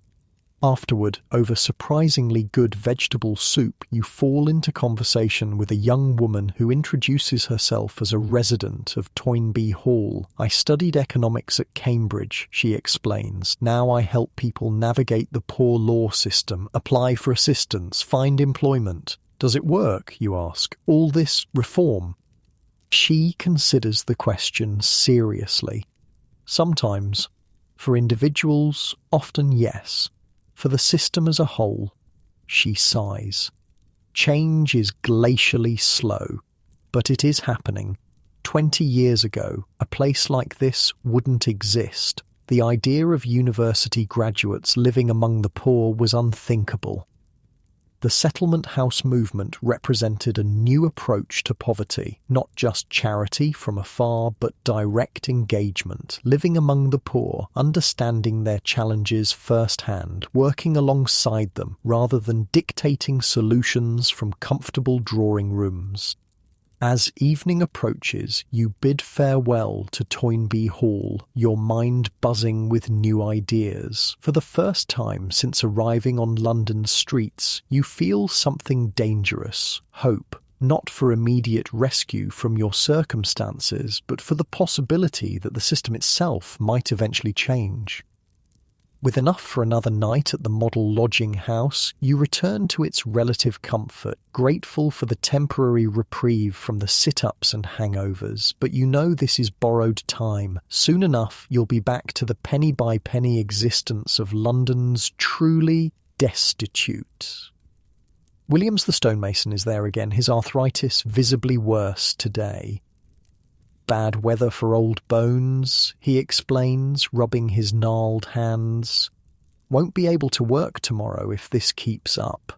S1: Afterward, over surprisingly good vegetable soup, you fall into conversation with a young woman who introduces herself as a resident of Toynbee Hall. "I studied economics at Cambridge," she explains. "Now I help people navigate the poor law system, apply for assistance, find employment." "Does it work?" you ask. "All this reform?" She considers the question seriously. Sometimes. For individuals, often yes. For the system as a whole, she sighs. Change is glacially slow, but it is happening. 20 years ago, a place like this wouldn't exist. The idea of university graduates living among the poor was unthinkable. The settlement house movement represented a new approach to poverty, not just charity from afar, but direct engagement, living among the poor, understanding their challenges firsthand, working alongside them, rather than dictating solutions from comfortable drawing rooms. As evening approaches, you bid farewell to Toynbee Hall, your mind buzzing with new ideas. For the first time since arriving on London streets, you feel something dangerous, hope, not for immediate rescue from your circumstances, but for the possibility that the system itself might eventually change. With enough for another night at the model lodging house, you return to its relative comfort, grateful for the temporary reprieve from the sit-ups and hangovers, but you know this is borrowed time. Soon enough, you'll be back to the penny-by-penny existence of London's truly destitute. Williams the stonemason is there again, his arthritis visibly worse today. Bad weather for old bones, he explains, rubbing his gnarled hands. Won't be able to work tomorrow if this keeps up.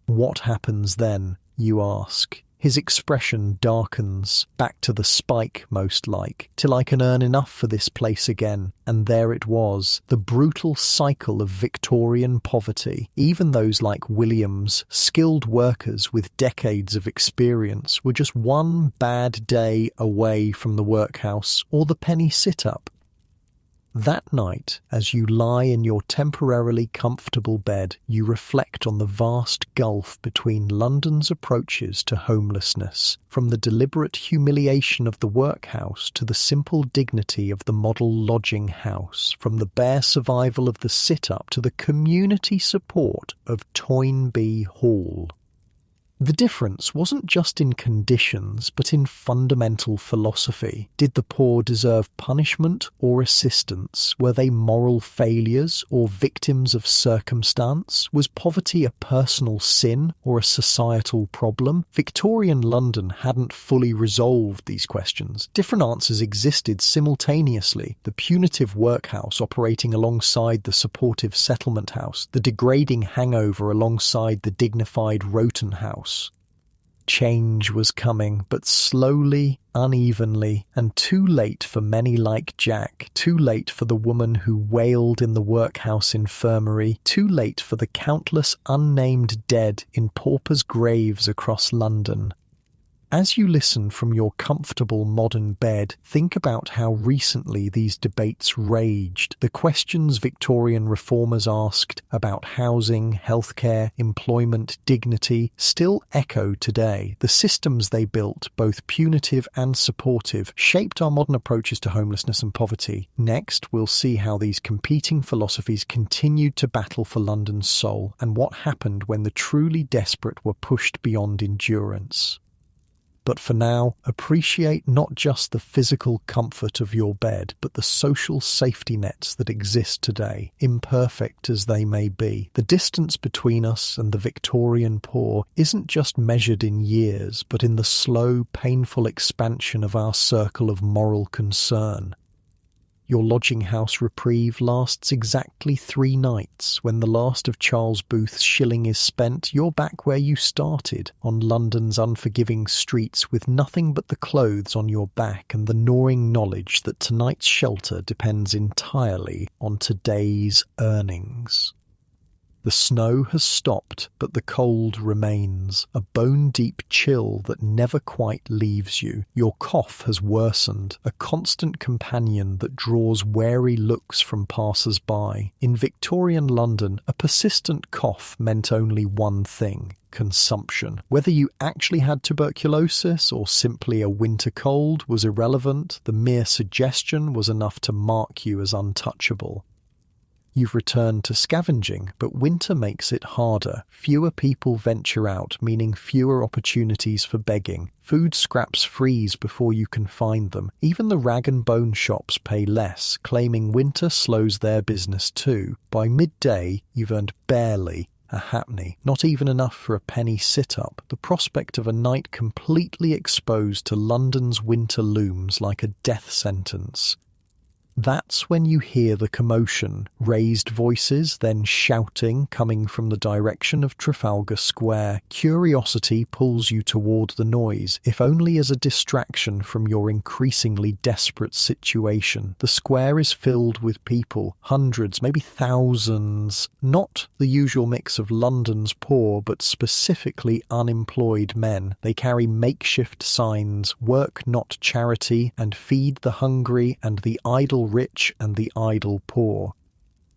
S1: What happens then, you ask? His expression darkens, back to the spike most like, till I can earn enough for this place again. And there it was, the brutal cycle of Victorian poverty. Even those like Williams, skilled workers with decades of experience, were just one bad day away from the workhouse or the penny sit-up. That night, as you lie in your temporarily comfortable bed, you reflect on the vast gulf between London's approaches to homelessness, from the deliberate humiliation of the workhouse to the simple dignity of the model lodging house, from the bare survival of the sit-up to the community support of Toynbee Hall. The difference wasn't just in conditions, but in fundamental philosophy. Did the poor deserve punishment or assistance? Were they moral failures or victims of circumstance? Was poverty a personal sin or a societal problem? Victorian London hadn't fully resolved these questions. Different answers existed simultaneously. The punitive workhouse operating alongside the supportive settlement house, the degrading hangover alongside the dignified Roton house. Change was coming, but slowly, unevenly, and too late for many like Jack, too late for the woman who wailed in the workhouse infirmary, too late for the countless unnamed dead in paupers' graves across London. As you listen from your comfortable modern bed, think about how recently these debates raged. The questions Victorian reformers asked about housing, healthcare, employment, dignity still echo today. The systems they built, both punitive and supportive, shaped our modern approaches to homelessness and poverty. Next, we'll see how these competing philosophies continued to battle for London's soul, and what happened when the truly desperate were pushed beyond endurance. But for now, appreciate not just the physical comfort of your bed, but the social safety nets that exist today, imperfect as they may be. The distance between us and the Victorian poor isn't just measured in years, but in the slow, painful expansion of our circle of moral concern. Your lodging house reprieve lasts exactly 3 nights. When the last of Charles Booth's shilling is spent, you're back where you started, on London's unforgiving streets, with nothing but the clothes on your back and the gnawing knowledge that tonight's shelter depends entirely on today's earnings. The snow has stopped, but the cold remains, a bone-deep chill that never quite leaves you. Your cough has worsened, a constant companion that draws wary looks from passers-by. In Victorian London, a persistent cough meant only one thing: consumption. Whether you actually had tuberculosis or simply a winter cold was irrelevant. The mere suggestion was enough to mark you as untouchable. You've returned to scavenging, but winter makes it harder. Fewer people venture out, meaning fewer opportunities for begging. Food scraps freeze before you can find them. Even the rag and bone shops pay less, claiming winter slows their business too. By midday, you've earned barely a halfpenny, not even enough for a penny sit-up. The prospect of a night completely exposed to London's winter looms like a death sentence. That's when you hear the commotion, raised voices, then shouting coming from the direction of Trafalgar Square. Curiosity pulls you toward the noise, if only as a distraction from your increasingly desperate situation. The square is filled with people, hundreds, maybe thousands. Not the usual mix of London's poor, but specifically unemployed men. They carry makeshift signs, "Work not charity," and "Feed the hungry," and "The idle rich and the idle poor."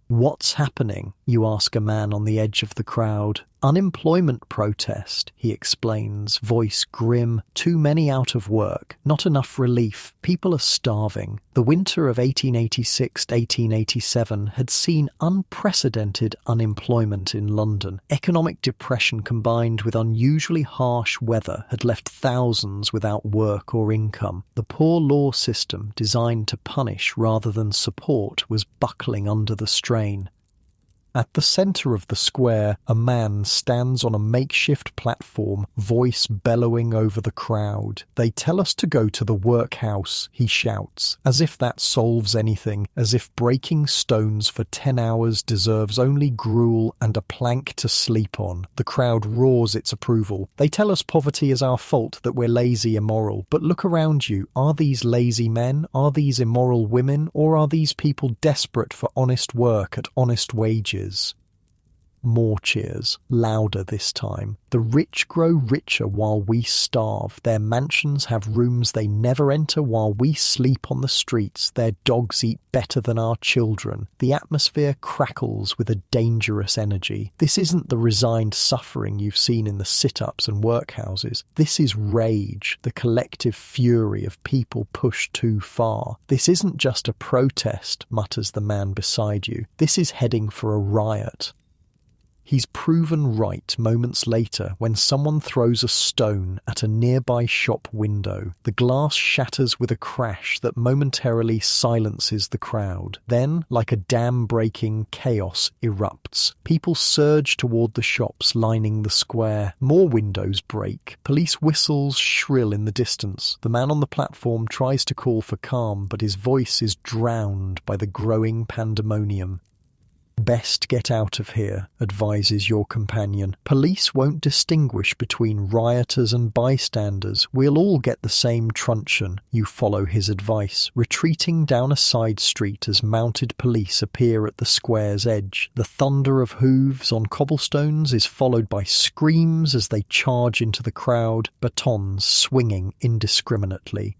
S1: What's happening? You ask a man on the edge of the crowd. Unemployment protest, he explains, voice grim. Too many out of work. Not enough relief. People are starving. The winter of 1886-1887 had seen unprecedented unemployment in London. Economic depression combined with unusually harsh weather had left thousands without work or income. The poor law system, designed to punish rather than support, was buckling under the strain. At the centre of the square, a man stands on a makeshift platform, voice bellowing over the crowd. "They tell us to go to the workhouse," he shouts, as if that solves anything, as if breaking stones for 10 hours deserves only gruel and a plank to sleep on. The crowd roars its approval. "They tell us poverty is our fault, that we're lazy, immoral. But look around you. Are these lazy men? Are these immoral women? Or are these people desperate for honest work at honest wages?" More cheers, louder this time. "The rich grow richer while we starve. Their mansions have rooms they never enter while we sleep on the streets. Their dogs eat better than our children." The atmosphere crackles with a dangerous energy. This isn't the resigned suffering you've seen in the sit-ups and workhouses. This is rage, the collective fury of people pushed too far. "This isn't just a protest," mutters the man beside you. "This is heading for a riot." He's proven right moments later when someone throws a stone at a nearby shop window. The glass shatters with a crash that momentarily silences the crowd. Then, like a dam breaking, chaos erupts. People surge toward the shops lining the square. More windows break. Police whistles shrill in the distance. The man on the platform tries to call for calm, but his voice is drowned by the growing pandemonium. "Best get out of here," advises your companion. "Police won't distinguish between rioters and bystanders. We'll all get the same truncheon." You follow his advice, retreating down a side street as mounted police appear at the square's edge. The thunder of hooves on cobblestones is followed by screams as they charge into the crowd, batons swinging indiscriminately.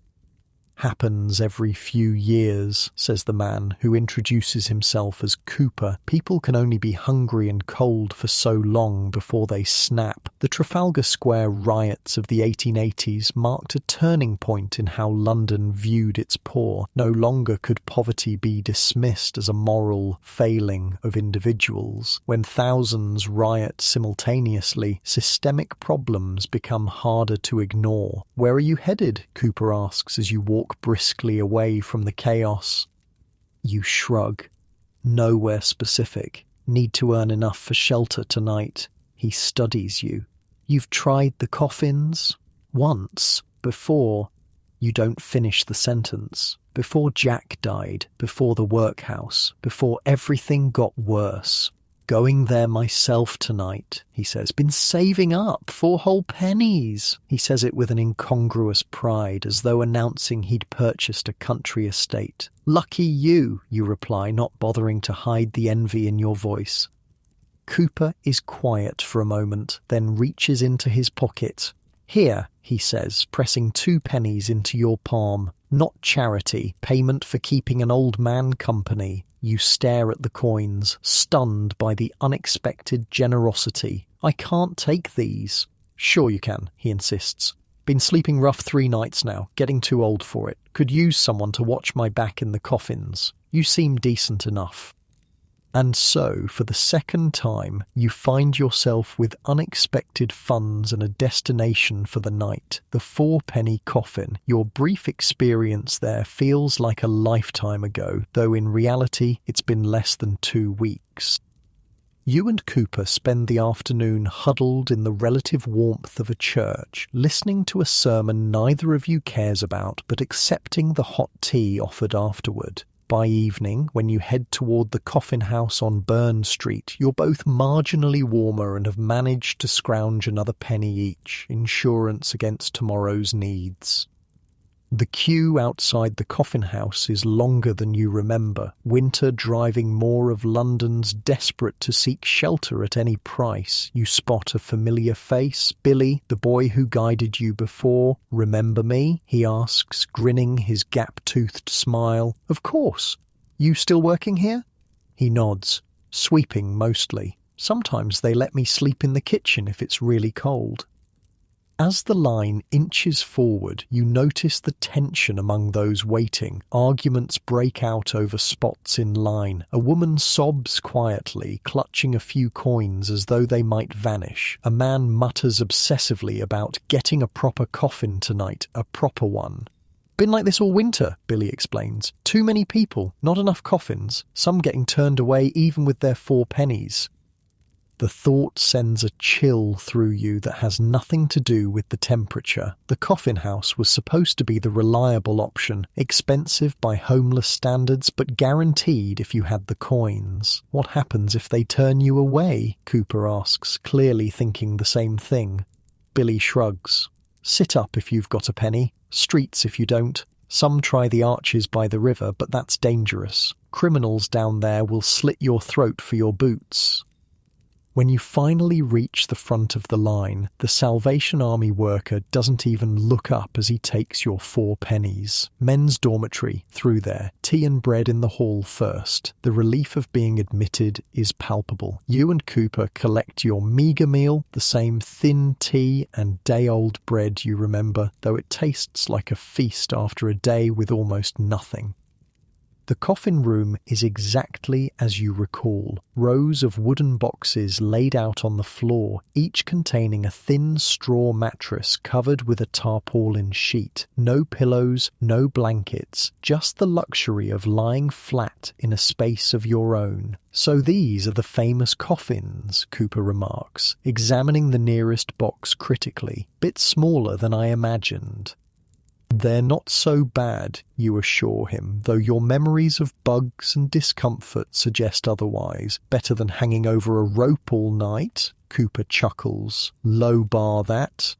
S1: "Happens every few years," says the man, who introduces himself as Cooper. "People can only be hungry and cold for so long before they snap." The Trafalgar Square riots of the 1880s marked a turning point in how London viewed its poor. No longer could poverty be dismissed as a moral failing of individuals. When thousands riot simultaneously, systemic problems become harder to ignore. "Where are you headed?" Cooper asks as you walk briskly away from the chaos. You shrug. "Nowhere specific. Need to earn enough for shelter tonight." He studies you. "You've tried the coffins?" "Once. Before." You don't finish the sentence. "Before Jack died. Before the workhouse. Before everything got worse." "Going there myself tonight," he says. "Been saving up 4 whole pennies." He says it with an incongruous pride, as though announcing he'd purchased a country estate. "Lucky you," you reply, not bothering to hide the envy in your voice. Cooper is quiet for a moment, then reaches into his pocket. "Here," he says, pressing 2 pennies into your palm. "Not charity, payment for keeping an old man company." You stare at the coins, stunned by the unexpected generosity. "I can't take these." "Sure you can," he insists. "Been sleeping rough 3 nights now, getting too old for it. Could use someone to watch my back in the coffins. You seem decent enough." And so, for the second time, you find yourself with unexpected funds and a destination for the night. The 4-penny coffin. Your brief experience there feels like a lifetime ago, though in reality it's been less than 2 weeks. You and Cooper spend the afternoon huddled in the relative warmth of a church, listening to a sermon neither of you cares about, but accepting the hot tea offered afterward. By evening, when you head toward the coffin house on Burn Street, you're both marginally warmer and have managed to scrounge another penny each, insurance against tomorrow's needs. The queue outside the coffin house is longer than you remember, winter driving more of London's desperate to seek shelter at any price. You spot a familiar face. "Billy, the boy who guided you before. Remember me?" he asks, grinning his gap-toothed smile. "Of course. You still working here?" He nods. "Sweeping mostly." Sometimes they let me sleep in the kitchen if it's really cold. As the line inches forward, you notice the tension among those waiting. Arguments break out over spots in line. A woman sobs quietly, clutching a few coins as though they might vanish. A man mutters obsessively about getting a proper coffin tonight, a proper one. Been like this all winter, Billy explains. Too many people, not enough coffins, some getting turned away even with their 4 pennies. The thought sends a chill through you that has nothing to do with the temperature. The coffin house was supposed to be the reliable option, expensive by homeless standards, but guaranteed if you had the coins. What happens if they turn you away? Cooper asks, clearly thinking the same thing. Billy shrugs. Sit up if you've got a penny. Streets if you don't. Some try the arches by the river, but that's dangerous. Criminals down there will slit your throat for your boots. When you finally reach the front of the line, the Salvation Army worker doesn't even look up as he takes your 4 pennies. Men's dormitory, through there. Tea and bread in the hall first. The relief of being admitted is palpable. You and Cooper collect your meagre meal, the same thin tea and day-old bread you remember, though it tastes like a feast after a day with almost nothing. The coffin room is exactly as you recall. Rows of wooden boxes laid out on the floor, each containing a thin straw mattress covered with a tarpaulin sheet. No pillows, no blankets, just the luxury of lying flat in a space of your own. So these are the famous coffins, Cooper remarks, examining the nearest box critically. Bit smaller than I imagined. They're not so bad, you assure him, though your memories of bugs and discomfort suggest otherwise. Better than hanging over a rope all night, Cooper chuckles. Low bar that.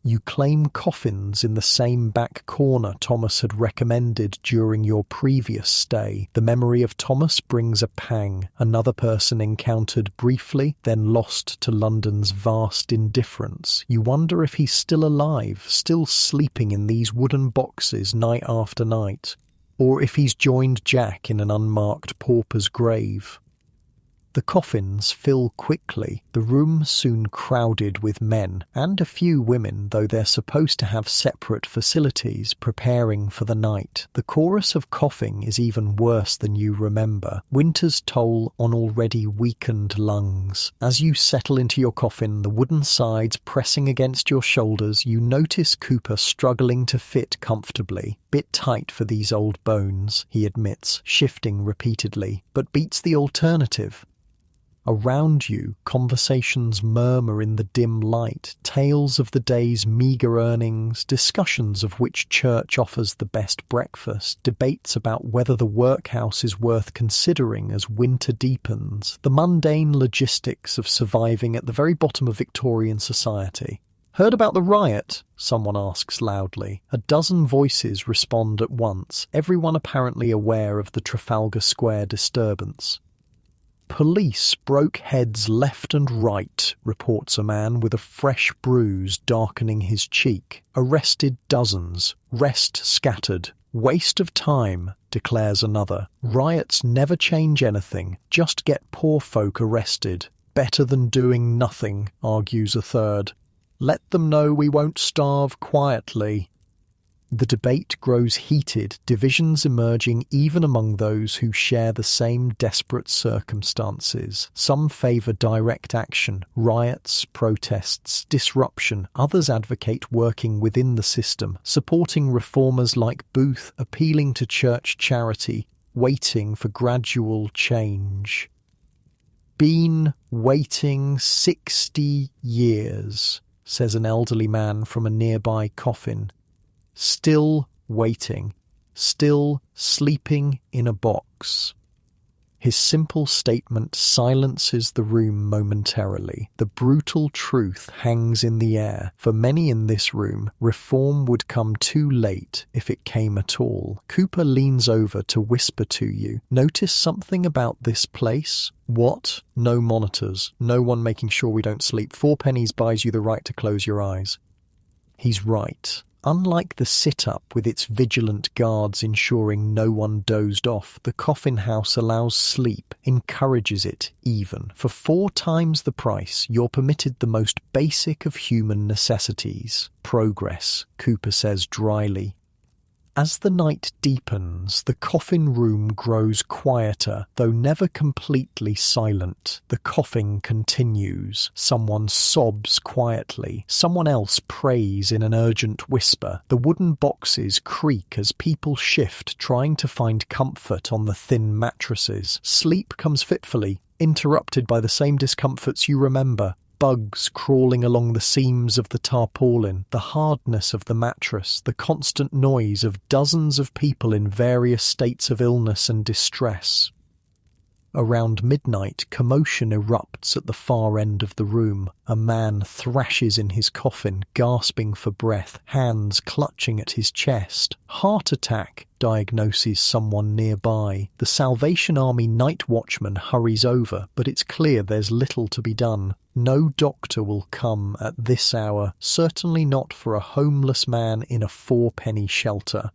S1: You claim coffins in the same back corner Thomas had recommended during your previous stay. The memory of Thomas brings a pang. Another person encountered briefly, then lost to London's vast indifference. You wonder if he's still alive, still sleeping in these wooden boxes night after night. Or if he's joined Jack in an unmarked pauper's grave. The coffins fill quickly, the room soon crowded with men, and a few women, though they're supposed to have separate facilities preparing for the night. The chorus of coughing is even worse than you remember. Winter's toll on already weakened lungs. As you settle into your coffin, the wooden sides pressing against your shoulders, you notice Cooper struggling to fit comfortably. Bit tight for these old bones, he admits, shifting repeatedly, but beats the alternative. Around you, conversations murmur in the dim light, tales of the day's meagre earnings, discussions of which church offers the best breakfast, debates about whether the workhouse is worth considering as winter deepens, the mundane logistics of surviving at the very bottom of Victorian society. Heard about the riot? Someone asks loudly. A dozen voices respond at once, everyone apparently aware of the Trafalgar Square disturbance. Police broke heads left and right, reports a man with a fresh bruise darkening his cheek. Arrested dozens. Rest scattered. Waste of time, declares another. Riots never change anything, just get poor folk arrested. Better than doing nothing, argues a third. Let them know we won't starve quietly. The debate grows heated, divisions emerging even among those who share the same desperate circumstances. Some favour direct action, riots, protests, disruption. Others advocate working within the system, supporting reformers like Booth, appealing to church charity, waiting for gradual change. Been waiting 60 years, says an elderly man from a nearby coffin. Still waiting, still sleeping in a box. His simple statement silences the room momentarily. The brutal truth hangs in the air. For many in this room, reform would come too late if it came at all. Cooper leans over to whisper to you. Notice something about this place? What? No monitors. No one making sure we don't sleep. 4 pennies buys you the right to close your eyes. He's right. Unlike the sit-up with its vigilant guards ensuring no one dozed off, the coffin house allows sleep, encourages it even. For 4 times the price, you're permitted the most basic of human necessities. Progress, Cooper says dryly. As the night deepens, the coffin room grows quieter, though never completely silent. The coughing continues. Someone sobs quietly. Someone else prays in an urgent whisper. The wooden boxes creak as people shift, trying to find comfort on the thin mattresses. Sleep comes fitfully, interrupted by the same discomforts you remember. Bugs crawling along the seams of the tarpaulin, the hardness of the mattress, the constant noise of dozens of people in various states of illness and distress. Around midnight, commotion erupts at the far end of the room. A man thrashes in his coffin, gasping for breath, hands clutching at his chest. Heart attack, diagnoses someone nearby. The Salvation Army night watchman hurries over, but it's clear there's little to be done. No doctor will come at this hour, certainly not for a homeless man in a 4-penny shelter.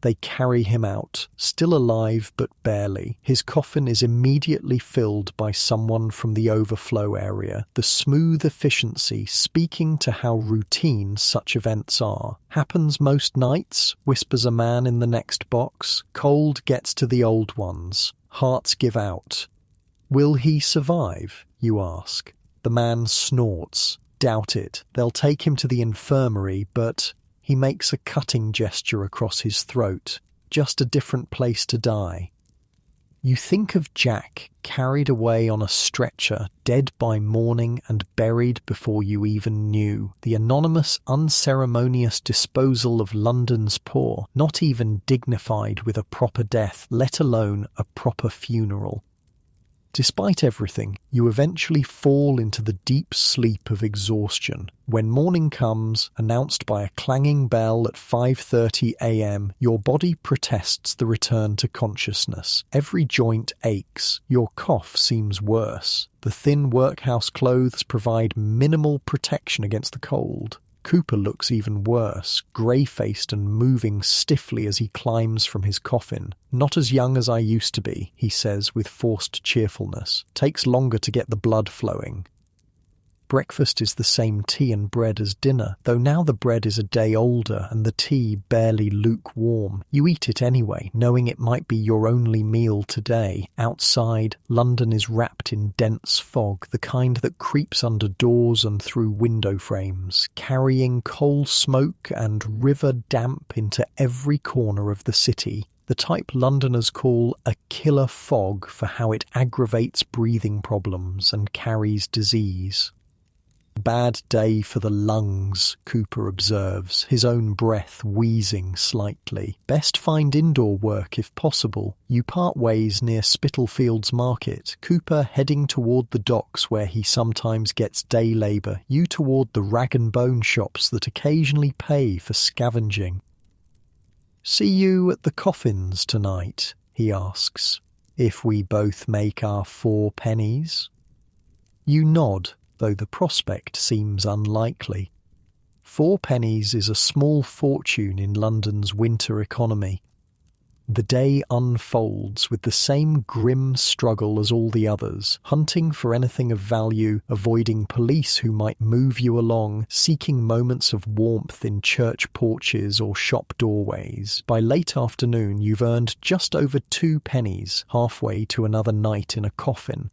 S1: They carry him out, still alive but barely. His coffin is immediately filled by someone from the overflow area, the smooth efficiency speaking to how routine such events are. Happens most nights, whispers a man in the next box. Cold gets to the old ones. Hearts give out. Will he survive, you ask? The man snorts. Doubt it. They'll take him to the infirmary, but... He makes a cutting gesture across his throat. Just a different place to die. You think of Jack, carried away on a stretcher, dead by morning and buried before you even knew. The anonymous, unceremonious disposal of London's poor, not even dignified with a proper death, let alone a proper funeral. Despite everything, you eventually fall into the deep sleep of exhaustion. When morning comes, announced by a clanging bell at 5:30 a.m., your body protests the return to consciousness. Every joint aches. Your cough seems worse. The thin workhouse clothes provide minimal protection against the cold. Cooper looks even worse, grey-faced and moving stiffly as he climbs from his coffin. "Not as young as I used to be," he says with forced cheerfulness. "Takes longer to get the blood flowing." Breakfast is the same tea and bread as dinner, though now the bread is a day older and the tea barely lukewarm. You eat it anyway, knowing it might be your only meal today. Outside, London is wrapped in dense fog, the kind that creeps under doors and through window frames, carrying coal smoke and river damp into every corner of the city. The type Londoners call a killer fog for how it aggravates breathing problems and carries disease. "Bad day for the lungs," Cooper observes, his own breath wheezing slightly. "Best find indoor work if possible." You part ways near Spitalfields Market, Cooper heading toward the docks where he sometimes gets day labour, you toward the rag and bone shops that occasionally pay for scavenging. "See you at the coffins tonight?" he asks. "If we both make our 4 pennies?" You nod, though the prospect seems unlikely. 4 pennies is a small fortune in London's winter economy. The day unfolds with the same grim struggle as all the others, hunting for anything of value, avoiding police who might move you along, seeking moments of warmth in church porches or shop doorways. By late afternoon, you've earned just over 2 pennies, halfway to another night in a coffin.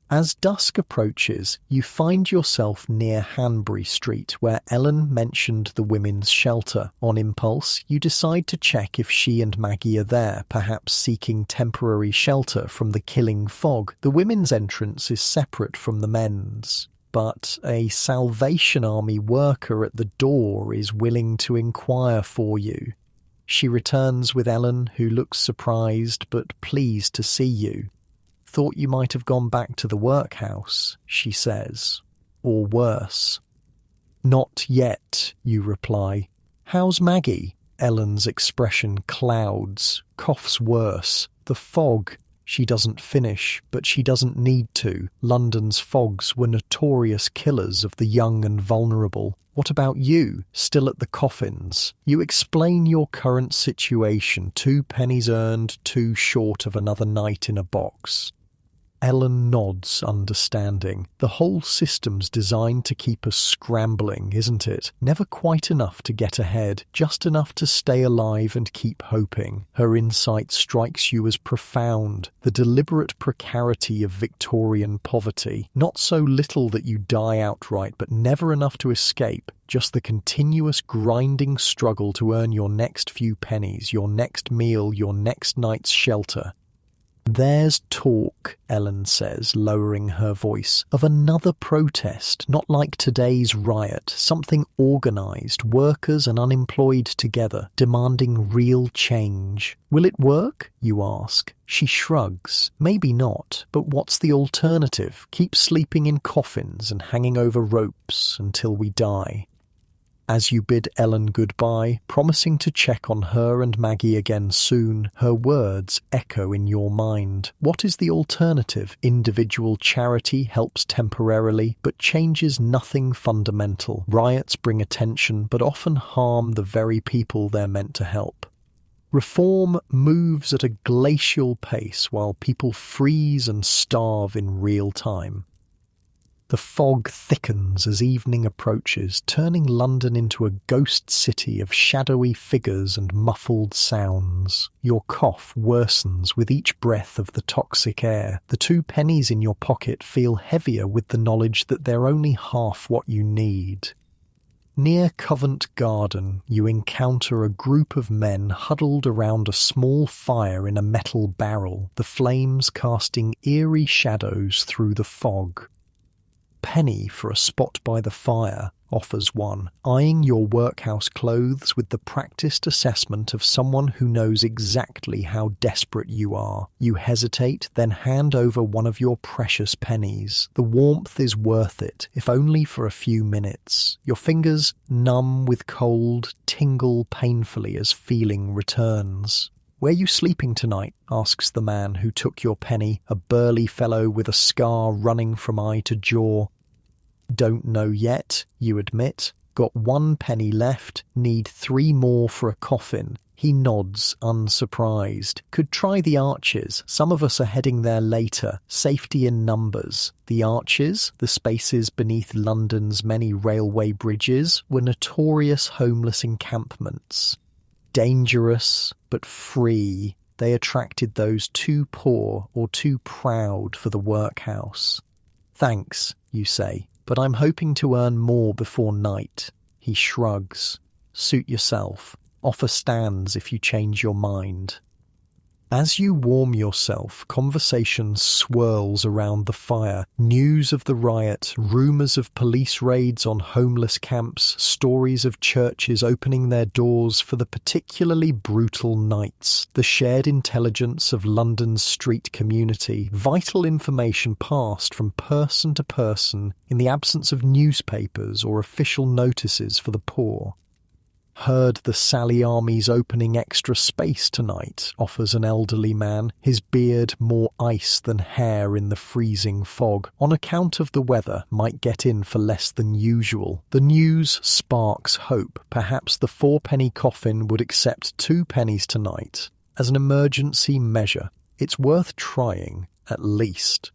S1: As dusk approaches, you find yourself near Hanbury Street, where Ellen mentioned the women's shelter. On impulse, you decide to check if she and Maggie are there, perhaps seeking temporary shelter from the killing fog. The women's entrance is separate from the men's, but a Salvation Army worker at the door is willing to inquire for you. She returns with Ellen, who looks surprised but pleased to see you. "Thought you might have gone back to the workhouse," she says. "Or worse." "Not yet," you reply. "How's Maggie?" Ellen's expression clouds, coughs worse. "The fog. She doesn't finish, but she doesn't need to. London's fogs were notorious killers of the young and vulnerable. What about you, still at the coffins? You explain your current situation, 2 pennies earned, too short of another night in a box. Ellen nods, understanding. The whole system's designed to keep us scrambling, isn't it? Never quite enough to get ahead, just enough to stay alive and keep hoping. Her insight strikes you as profound. The deliberate precarity of Victorian poverty. Not so little that you die outright, but never enough to escape. Just the continuous grinding struggle to earn your next few pennies, your next meal, your next night's shelter. There's talk, Ellen says, lowering her voice, of another protest, not like today's riot, something organised, workers and unemployed together, demanding real change. Will it work, you ask? She shrugs. Maybe not, but what's the alternative? Keep sleeping in coffins and hanging over ropes until we die. As you bid Ellen goodbye, promising to check on her and Maggie again soon, her words echo in your mind. What is the alternative? Individual charity helps temporarily, but changes nothing fundamental. Riots bring attention, but often harm the very people they're meant to help. Reform moves at a glacial pace while people freeze and starve in real time. The fog thickens as evening approaches, turning London into a ghost city of shadowy figures and muffled sounds. Your cough worsens with each breath of the toxic air. The 2 pennies in your pocket feel heavier with the knowledge that they're only half what you need. Near Covent Garden, you encounter a group of men huddled around a small fire in a metal barrel, the flames casting eerie shadows through the fog. Penny for a spot by the fire, offers one, eyeing your workhouse clothes with the practiced assessment of someone who knows exactly how desperate you are. You hesitate, then hand over one of your precious pennies. The warmth is worth it, if only for a few minutes. Your fingers, numb with cold, tingle painfully as feeling returns. "Where you sleeping tonight?" asks the man who took your penny, a burly fellow with a scar running from eye to jaw. "Don't know yet," you admit. "Got 1 penny left, need 3 more for a coffin." He nods, unsurprised. "Could try the Arches. Some of us are heading there later. Safety in numbers." The Arches, the spaces beneath London's many railway bridges, were notorious homeless encampments. Dangerous, but free, they attracted those too poor or too proud for the workhouse. "Thanks," you say, "but I'm hoping to earn more before night." He shrugs. "Suit yourself. Offer stands if you change your mind." As you warm yourself, conversation swirls around the fire. News of the riot, rumours of police raids on homeless camps, stories of churches opening their doors for the particularly brutal nights, the shared intelligence of London's street community, vital information passed from person to person in the absence of newspapers or official notices for the poor. "Heard the Sally Army's opening extra space tonight," offers an elderly man, his beard more ice than hair in the freezing fog. "On account of the weather, might get in for less than usual." The news sparks hope. Perhaps the 4-penny coffin would accept 2 pennies tonight. As an emergency measure, it's worth trying, at least.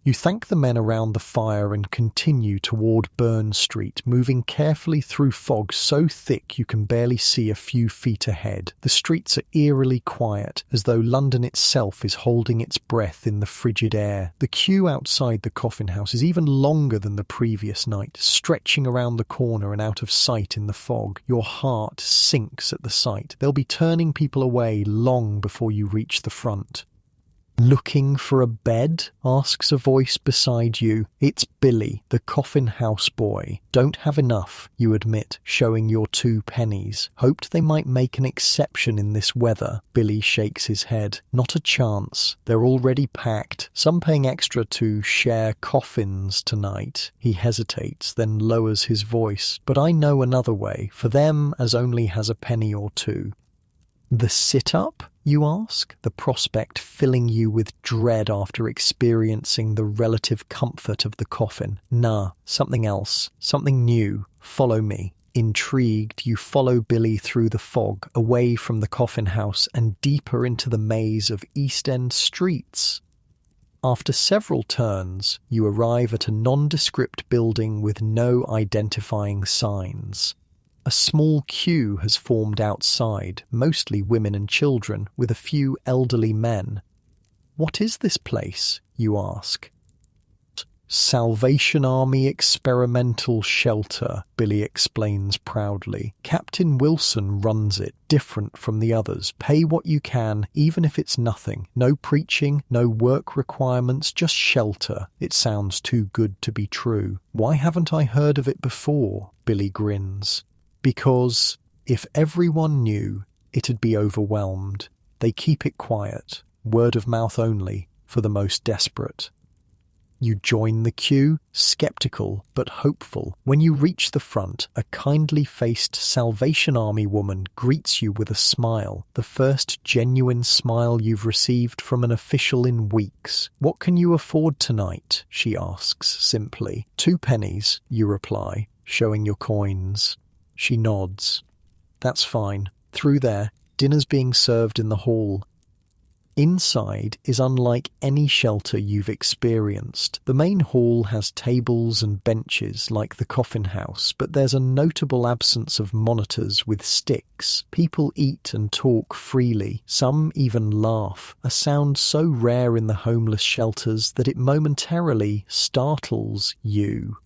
S1: You thank the men around the fire and continue toward Burn Street, moving carefully through fog so thick you can barely see a few feet ahead. The streets are eerily quiet, as though London itself is holding its breath in the frigid air. The queue outside the coffin house is even longer than the previous night, stretching around the corner and out of sight in the fog. Your heart sinks at the sight. They'll be turning people away long before you reach the front. "Looking for a bed?" asks a voice beside you. It's Billy, the coffin house boy. "Don't have enough," you admit, showing your 2 pennies. "Hoped they might make an exception in this weather." Billy shakes his head. "Not a chance. They're already packed. Some paying extra to share coffins tonight." He hesitates, then lowers his voice. "But I know another way, for them as only has a penny or 2. "The situp?" you ask, the prospect filling you with dread after experiencing the relative comfort of the coffin. Nah, something else, something new. Follow me. Intrigued, you follow Billy through the fog, away from the coffin house and deeper into the maze of East End streets. After several turns, you arrive at a nondescript building with no identifying signs. A small queue has formed outside, mostly women and children, with a few elderly men. What is this place, you ask? Salvation Army Experimental Shelter, Billy explains proudly. Captain Wilson runs it, different from the others. Pay what you can, even if it's nothing. No preaching, no work requirements, just shelter. It sounds too good to be true. Why haven't I heard of it before? Billy grins. Because if everyone knew, it'd be overwhelmed. They keep it quiet, word of mouth only, for the most desperate. You join the queue, skeptical but hopeful. When you reach the front, a kindly-faced Salvation Army woman greets you with a smile, the first genuine smile you've received from an official in weeks. What can you afford tonight? She asks simply. 2 pennies, you reply, showing your coins. She nods. That's fine. Through there, dinner's being served in the hall. Inside is unlike any shelter you've experienced. The main hall has tables and benches like the coffin house, but there's a notable absence of monitors with sticks. People eat and talk freely. Some even laugh, a sound so rare in the homeless shelters that it momentarily startles you.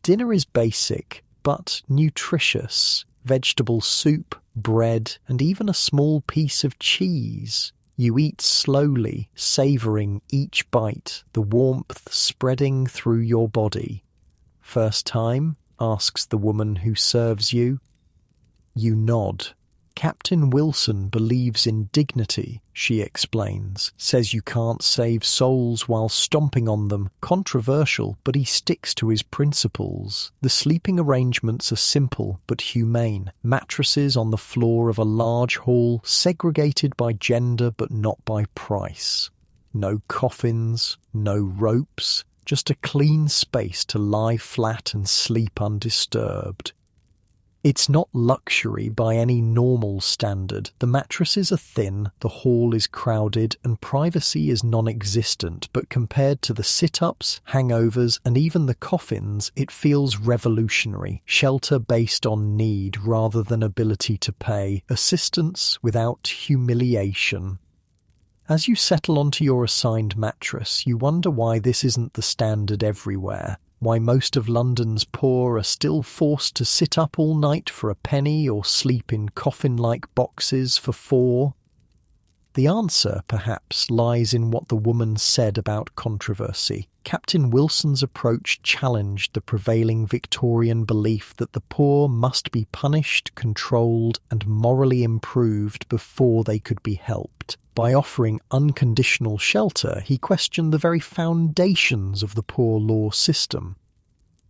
S1: Dinner is basic, but nutritious. Vegetable soup, bread, and even a small piece of cheese. You eat slowly, savouring each bite, the warmth spreading through your body. First time? Asks the woman who serves you. You nod. Captain Wilson believes in dignity, she explains. Says you can't save souls while stomping on them. Controversial, but he sticks to his principles. The sleeping arrangements are simple but humane. Mattresses on the floor of a large hall, segregated by gender but not by price. No coffins, no ropes, just a clean space to lie flat and sleep undisturbed. It's not luxury by any normal standard. The mattresses are thin, the hall is crowded, and privacy is non-existent, but compared to the sit-ups, hangovers, and even the coffins, it feels revolutionary. Shelter based on need rather than ability to pay. Assistance without humiliation. As you settle onto your assigned mattress, you wonder why this isn't the standard everywhere. Why most of London's poor are still forced to sit up all night for a penny or sleep in coffin-like boxes for 4. The answer, perhaps, lies in what the woman said about controversy. Captain Wilson's approach challenged the prevailing Victorian belief that the poor must be punished, controlled, and morally improved before they could be helped. By offering unconditional shelter, he questioned the very foundations of the poor law system.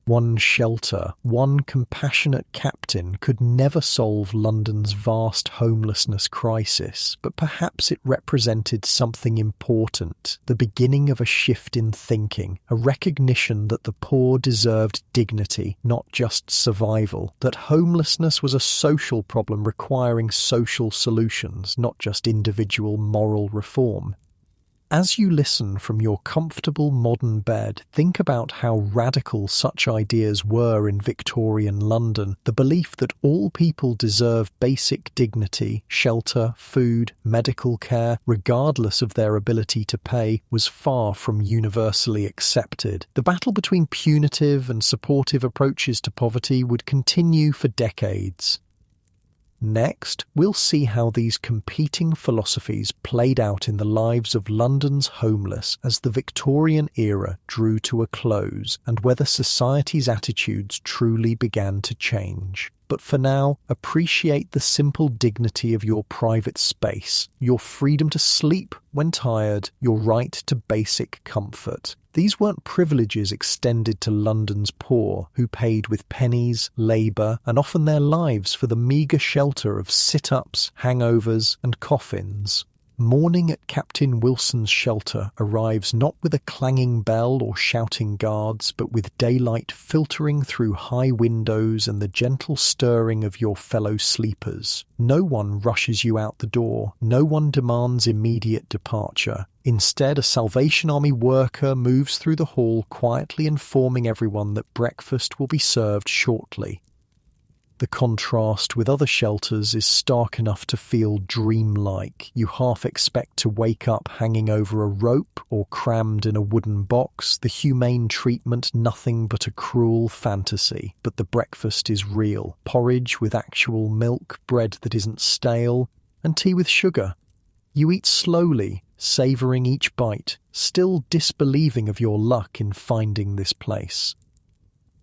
S1: One shelter, one compassionate captain could never solve London's vast homelessness crisis, but perhaps it represented something important, the beginning of a shift in thinking, a recognition that the poor deserved dignity, not just survival, that homelessness was a social problem requiring social solutions, not just individual moral reform. As you listen from your comfortable modern bed, think about how radical such ideas were in Victorian London. The belief that all people deserve basic dignity, shelter, food, medical care, regardless of their ability to pay, was far from universally accepted. The battle between punitive and supportive approaches to poverty would continue for decades. Next, we'll see how these competing philosophies played out in the lives of London's homeless as the Victorian era drew to a close, and whether society's attitudes truly began to change. But for now, appreciate the simple dignity of your private space, your freedom to sleep when tired, your right to basic comfort. These weren't privileges extended to London's poor, who paid with pennies, labour, and often their lives for the meagre shelter of situps, hangovers, and coffins. Morning at Captain Wilson's shelter arrives not with a clanging bell or shouting guards, but with daylight filtering through high windows and the gentle stirring of your fellow sleepers. No one rushes you out the door. No one demands immediate departure. Instead, a Salvation Army worker moves through the hall, quietly informing everyone that breakfast will be served shortly. The contrast with other shelters is stark enough to feel dreamlike. You half expect to wake up hanging over a rope or crammed in a wooden box, the humane treatment nothing but a cruel fantasy. But the breakfast is real. Porridge with actual milk, bread that isn't stale, and tea with sugar. You eat slowly, savouring each bite, still disbelieving of your luck in finding this place.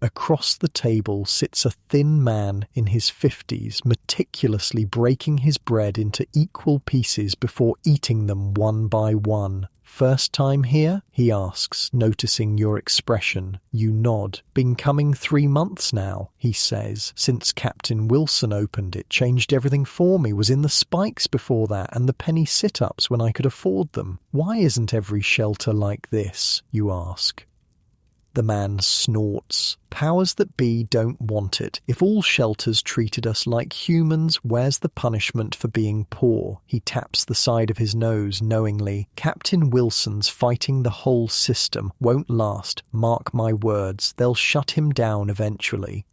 S1: Across the table sits a thin man in his 50s, meticulously breaking his bread into equal pieces before eating them one by one. "First time here?" he asks, noticing your expression. You nod. "Been coming 3 months now," he says. "Since Captain Wilson opened it, changed everything for me, was in the spikes before that, and the penny sit-ups when I could afford them. Why isn't every shelter like this?" you ask. The man snorts. "Powers that be don't want it. If all shelters treated us like humans, where's the punishment for being poor?" He taps the side of his nose knowingly. "Captain Wilson's fighting the whole system. Won't last. Mark my words. They'll shut him down eventually."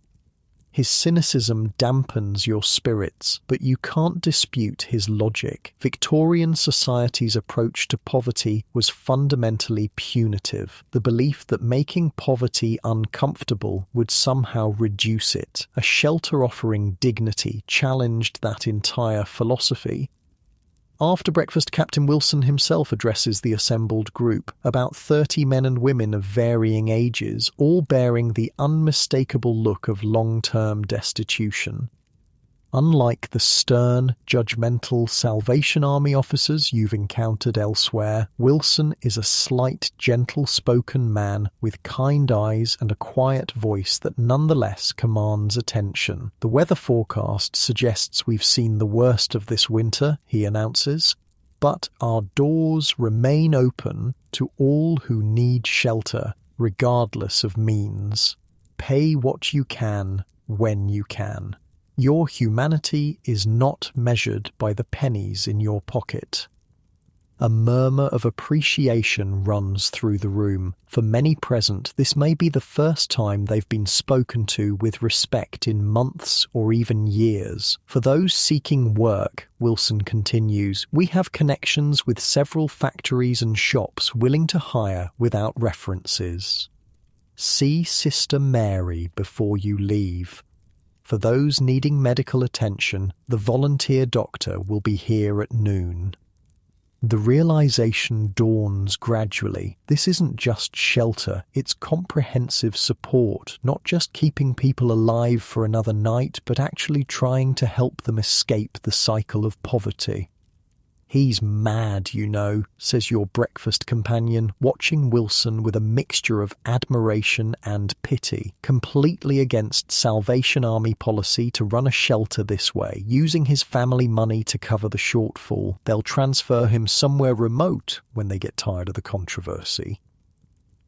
S1: His cynicism dampens your spirits, but you can't dispute his logic. Victorian society's approach to poverty was fundamentally punitive. The belief that making poverty uncomfortable would somehow reduce it. A shelter offering dignity challenged that entire philosophy. After breakfast, Captain Wilson himself addresses the assembled group, about 30 men and women of varying ages, all bearing the unmistakable look of long-term destitution. Unlike the stern, judgmental Salvation Army officers you've encountered elsewhere, Wilson is a slight, gentle-spoken man with kind eyes and a quiet voice that nonetheless commands attention. "The weather forecast suggests we've seen the worst of this winter," he announces, "but our doors remain open to all who need shelter, regardless of means. Pay what you can, when you can. Your humanity is not measured by the pennies in your pocket." A murmur of appreciation runs through the room. For many present, this may be the first time they've been spoken to with respect in months or even years. "For those seeking work," Wilson continues, "we have connections with several factories and shops willing to hire without references. See Sister Mary before you leave. For those needing medical attention, the volunteer doctor will be here at noon." The realization dawns gradually. This isn't just shelter, it's comprehensive support, not just keeping people alive for another night, but actually trying to help them escape the cycle of poverty. "He's mad, you know," says your breakfast companion, watching Wilson with a mixture of admiration and pity. "Completely against Salvation Army policy to run a shelter this way, using his family money to cover the shortfall. They'll transfer him somewhere remote when they get tired of the controversy."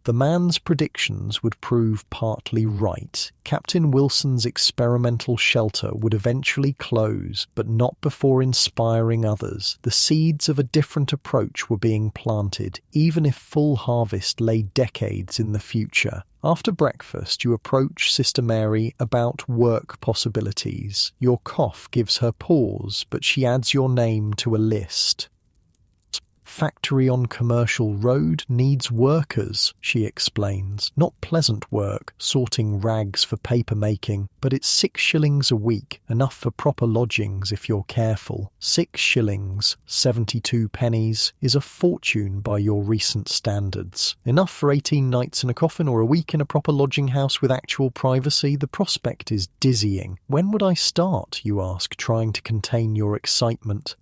S1: The man's predictions would prove partly right. Captain Wilson's experimental shelter would eventually close, but not before inspiring others. The seeds of a different approach were being planted, even if full harvest lay decades in the future. After breakfast, you approach Sister Mary about work possibilities. Your cough gives her pause, but she adds your name to a list. factory on Commercial Road needs workers, she explains. Not pleasant work, sorting rags for paper making, but it's 6 shillings a week, enough for proper lodgings if you're careful. 6 shillings, 72 pennies, is a fortune by your recent standards. Enough for 18 nights in a coffin or a week in a proper lodging house with actual privacy. The prospect is dizzying. When would I start, you ask, trying to contain your excitement.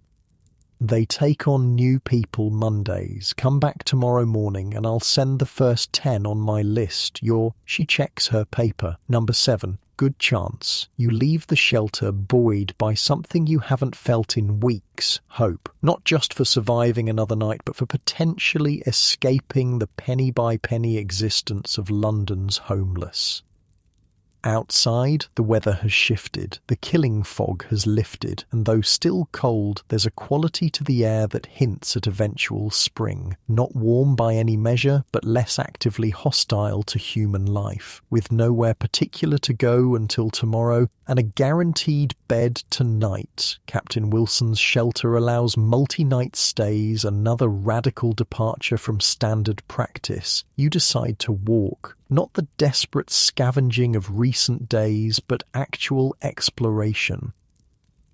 S1: They take on new people Mondays. Come back tomorrow morning and I'll send the first 10 on my list. She checks her paper. Number 7. Good chance. You leave the shelter buoyed by something you haven't felt in weeks. Hope. Not just for surviving another night, but for potentially escaping the penny-by-penny existence of London's homeless. Outside, the weather has shifted, the killing fog has lifted, and though still cold, there's a quality to the air that hints at eventual spring. Not warm by any measure, but less actively hostile to human life. With nowhere particular to go until tomorrow, and a guaranteed bed tonight, Captain Wilson's shelter allows multi-night stays, another radical departure from standard practice. You decide to walk. Not the desperate scavenging of recent days, but actual exploration.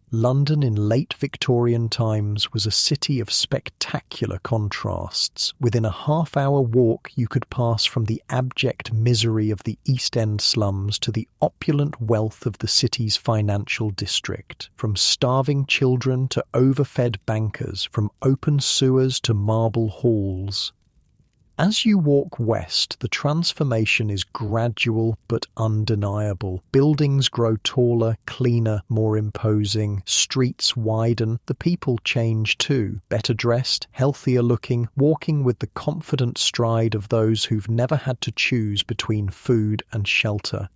S1: London in late Victorian times was a city of spectacular contrasts. Within a half-hour walk you could pass from the abject misery of the East End slums to the opulent wealth of the city's financial district. From starving children to overfed bankers, from open sewers to marble halls. As you walk west, the transformation is gradual but undeniable. Buildings grow taller, cleaner, more imposing. Streets widen. The people change too. Better dressed, healthier looking, walking with the confident stride of those who've never had to choose between food and shelter.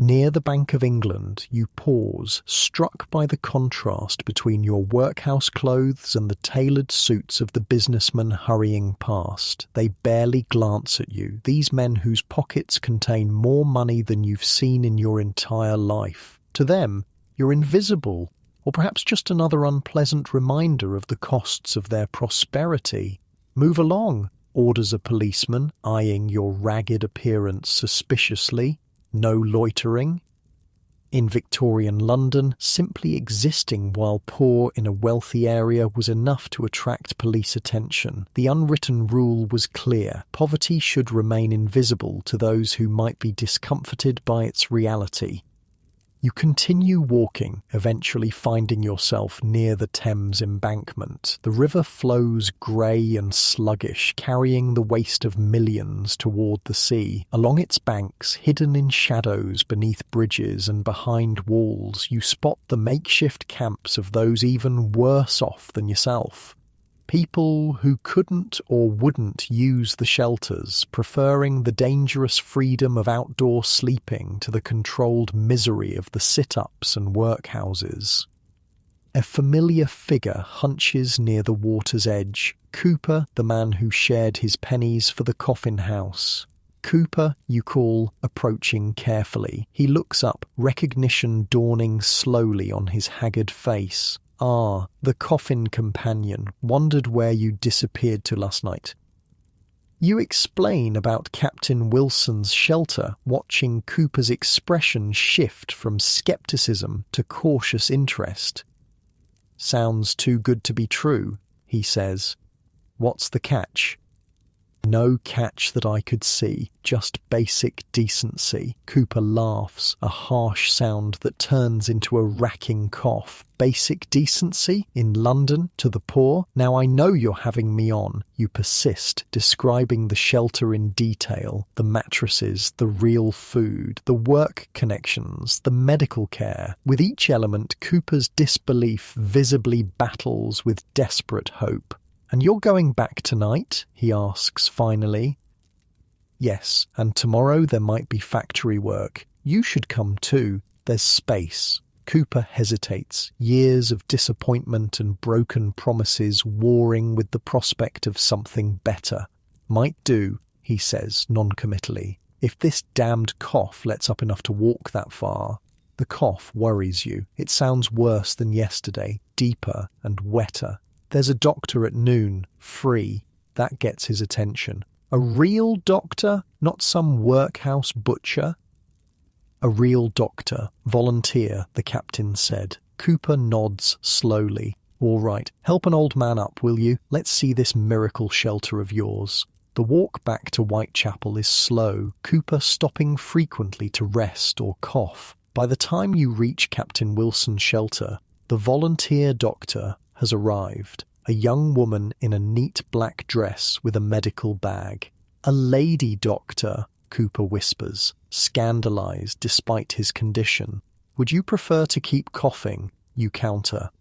S1: Near the Bank of England, you pause, struck by the contrast between your workhouse clothes and the tailored suits of the businessmen hurrying past. They barely glance at you, these men whose pockets contain more money than you've seen in your entire life. To them, you're invisible, or perhaps just another unpleasant reminder of the costs of their prosperity. Move along, orders a policeman, eyeing your ragged appearance suspiciously. No loitering. In Victorian London, simply existing while poor in a wealthy area was enough to attract police attention. The unwritten rule was clear. Poverty should remain invisible to those who might be discomforted by its reality. You continue walking, eventually finding yourself near the Thames embankment. The river flows grey and sluggish, carrying the waste of millions toward the sea. Along its banks, hidden in shadows beneath bridges and behind walls, you spot the makeshift camps of those even worse off than yourself. People who couldn't or wouldn't use the shelters, preferring the dangerous freedom of outdoor sleeping to the controlled misery of the situps and workhouses. A familiar figure hunches near the water's edge. Cooper, the man who shared his pennies for the coffin house. Cooper, you call, approaching carefully. He looks up, recognition dawning slowly on his haggard face. Ah, the coffin companion, wondered where you disappeared to last night. You explain about Captain Wilson's shelter, watching Cooper's expression shift from scepticism to cautious interest. Sounds too good to be true, he says. What's the catch? No catch that I could see, just basic decency. Cooper laughs, a harsh sound that turns into a racking cough. Basic decency? In London? To the poor? Now I know you're having me on. You persist, describing the shelter in detail, the mattresses, the real food, the work connections, the medical care. With each element, Cooper's disbelief visibly battles with desperate hope. And you're going back tonight? He asks finally. Yes, and tomorrow there might be factory work. You should come too. There's space. Cooper hesitates, years of disappointment and broken promises warring with the prospect of something better. Might do, he says noncommittally. If this damned cough lets up enough to walk that far. The cough worries you. It sounds worse than yesterday, deeper and wetter. There's a doctor at noon, free. That gets his attention. A real doctor, not some workhouse butcher. A real doctor, volunteer, the captain said. Cooper nods slowly. All right, help an old man up, will you? Let's see this miracle shelter of yours. The walk back to Whitechapel is slow, Cooper stopping frequently to rest or cough. By the time you reach Captain Wilson's shelter, the volunteer doctor has arrived. A young woman in a neat black dress with a medical bag. A lady doctor, Cooper whispers, scandalized despite his condition. Would you prefer to keep coughing? You counter.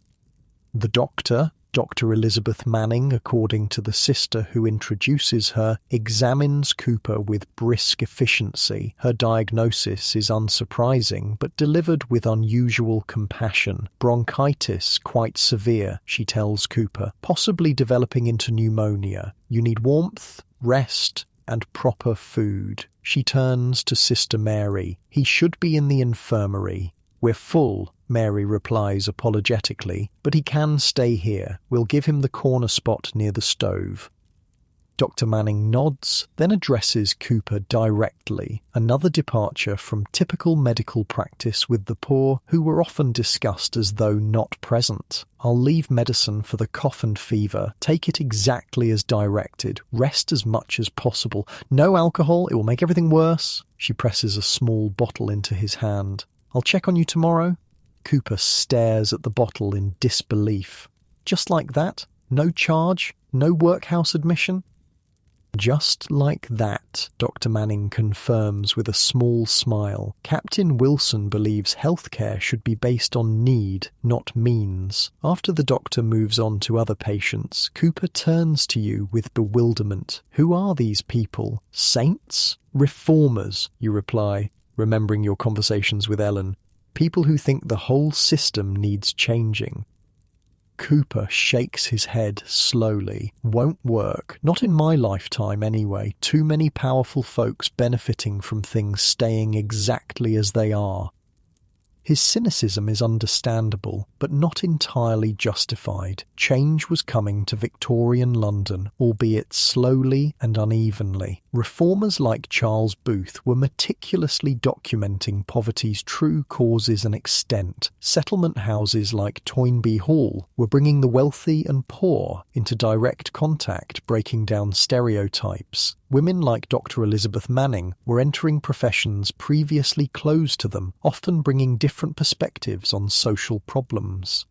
S1: The doctor, Dr. Elizabeth Manning, according to the sister who introduces her, examines Cooper with brisk efficiency. Her diagnosis is unsurprising, but delivered with unusual compassion. Bronchitis, quite severe, she tells Cooper, possibly developing into pneumonia. You need warmth, rest, and proper food. She turns to Sister Mary. He should be in the infirmary. We're full, Mary replies apologetically, but he can stay here. We'll give him the corner spot near the stove. Dr. Manning nods, then addresses Cooper directly, another departure from typical medical practice with the poor, who were often discussed as though not present. I'll leave medicine for the cough and fever. Take it exactly as directed. Rest as much as possible. No alcohol, it will make everything worse. She presses a small bottle into his hand. I'll check on you tomorrow. Cooper stares at the bottle in disbelief. Just like that? No charge? No workhouse admission? Just like that, Dr. Manning confirms with a small smile. Captain Wilson believes healthcare should be based on need, not means. After the doctor moves on to other patients, Cooper turns to you with bewilderment. Who are these people? Saints? Reformers, you reply, remembering your conversations with Ellen. People who think the whole system needs changing. Cooper shakes his head slowly. Won't work. Not in my lifetime anyway. Too many powerful folks benefiting from things staying exactly as they are. His cynicism is understandable, but not entirely justified. Change was coming to Victorian London, albeit slowly and unevenly. Reformers like Charles Booth were meticulously documenting poverty's true causes and extent. Settlement houses like Toynbee Hall were bringing the wealthy and poor into direct contact, breaking down stereotypes. Women like Dr. Elizabeth Manning were entering professions previously closed to them, often bringing different perspectives on social problems.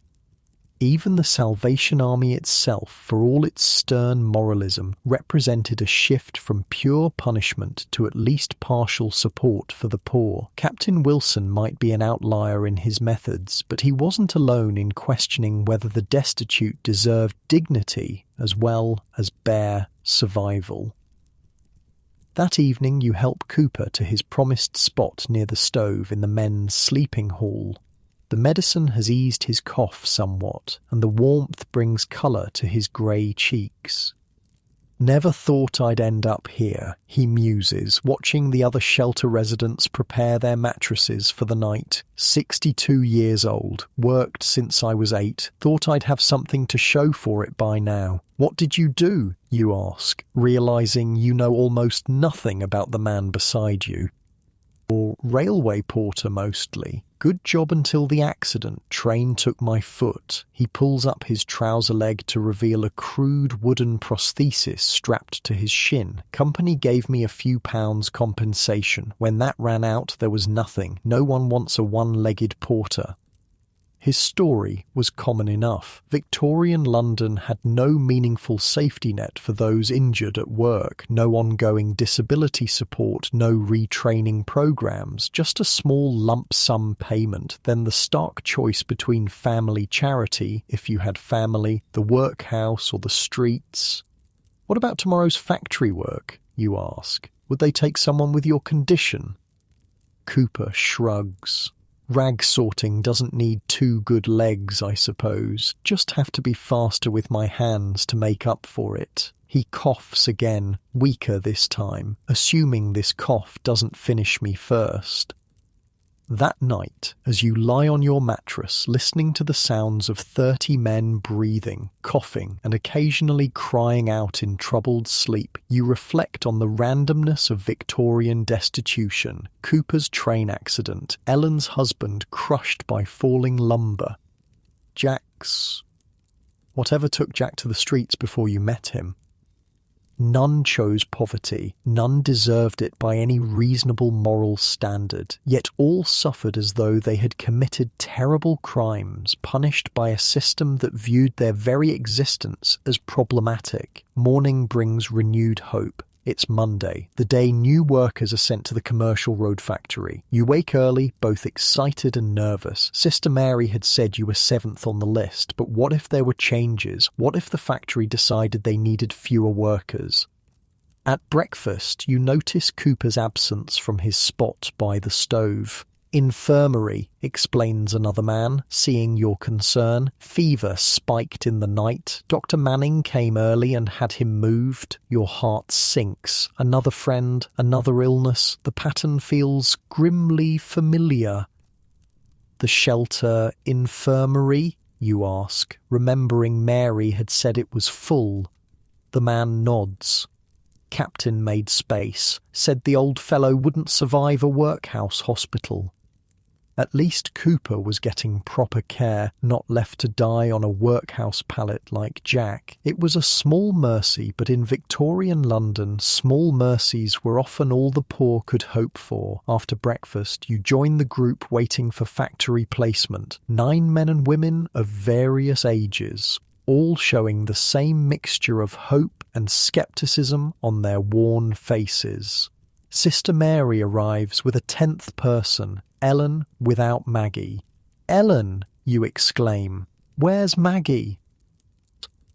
S1: Even the Salvation Army itself, for all its stern moralism, represented a shift from pure punishment to at least partial support for the poor. Captain Wilson might be an outlier in his methods, but he wasn't alone in questioning whether the destitute deserved dignity as well as bare survival. That evening you help Cooper to his promised spot near the stove in the men's sleeping hall. The medicine has eased his cough somewhat, and the warmth brings colour to his grey cheeks. Never thought I'd end up here, he muses, watching the other shelter residents prepare their mattresses for the night. 62 years old, worked since I was 8, thought I'd have something to show for it by now. What did you do, you ask, realising you know almost nothing about the man beside you. Or railway porter mostly. Good job until the accident. Train took my foot. He pulls up his trouser leg to reveal a crude wooden prosthesis strapped to his shin. Company gave me a few pounds compensation. When that ran out, there was nothing. No one wants a one-legged porter. His story was common enough. Victorian London had no meaningful safety net for those injured at work, no ongoing disability support, no retraining programs, just a small lump sum payment, then the stark choice between family charity, if you had family, the workhouse or the streets. What about tomorrow's factory work, you ask? Would they take someone with your condition? Cooper shrugs. Rag sorting doesn't need 2 good legs, I suppose. Just have to be faster with my hands to make up for it. He coughs again, weaker this time, assuming this cough doesn't finish me first. That night, as you lie on your mattress listening to the sounds of 30 men breathing, coughing, and occasionally crying out in troubled sleep, you reflect on the randomness of Victorian destitution, Cooper's train accident, Ellen's husband crushed by falling lumber, Jack's... whatever took Jack to the streets before you met him. None chose poverty, none deserved it by any reasonable moral standard, yet all suffered as though they had committed terrible crimes, punished by a system that viewed their very existence as problematic. Morning brings renewed hope. It's Monday, the day new workers are sent to the commercial road factory. You wake early, both excited and nervous. Sister Mary had said you were 7th on the list, but what if there were changes? What if the factory decided they needed fewer workers? At breakfast, you notice Cooper's absence from his spot by the stove. Infirmary, explains another man, seeing your concern. Fever spiked in the night. Dr. Manning came early and had him moved. Your heart sinks. Another friend, another illness. The pattern feels grimly familiar. The shelter infirmary, you ask, remembering Mary had said it was full. The man nods. Captain made space, said the old fellow wouldn't survive a workhouse hospital. At least Cooper was getting proper care, not left to die on a workhouse pallet like Jack. It was a small mercy, but in Victorian London, small mercies were often all the poor could hope for. After breakfast, you join the group waiting for factory placement. 9 men and women of various ages, all showing the same mixture of hope and skepticism on their worn faces. Sister Mary arrives with a 10th person, Ellen without Maggie. "Ellen!" you exclaim. "Where's Maggie?"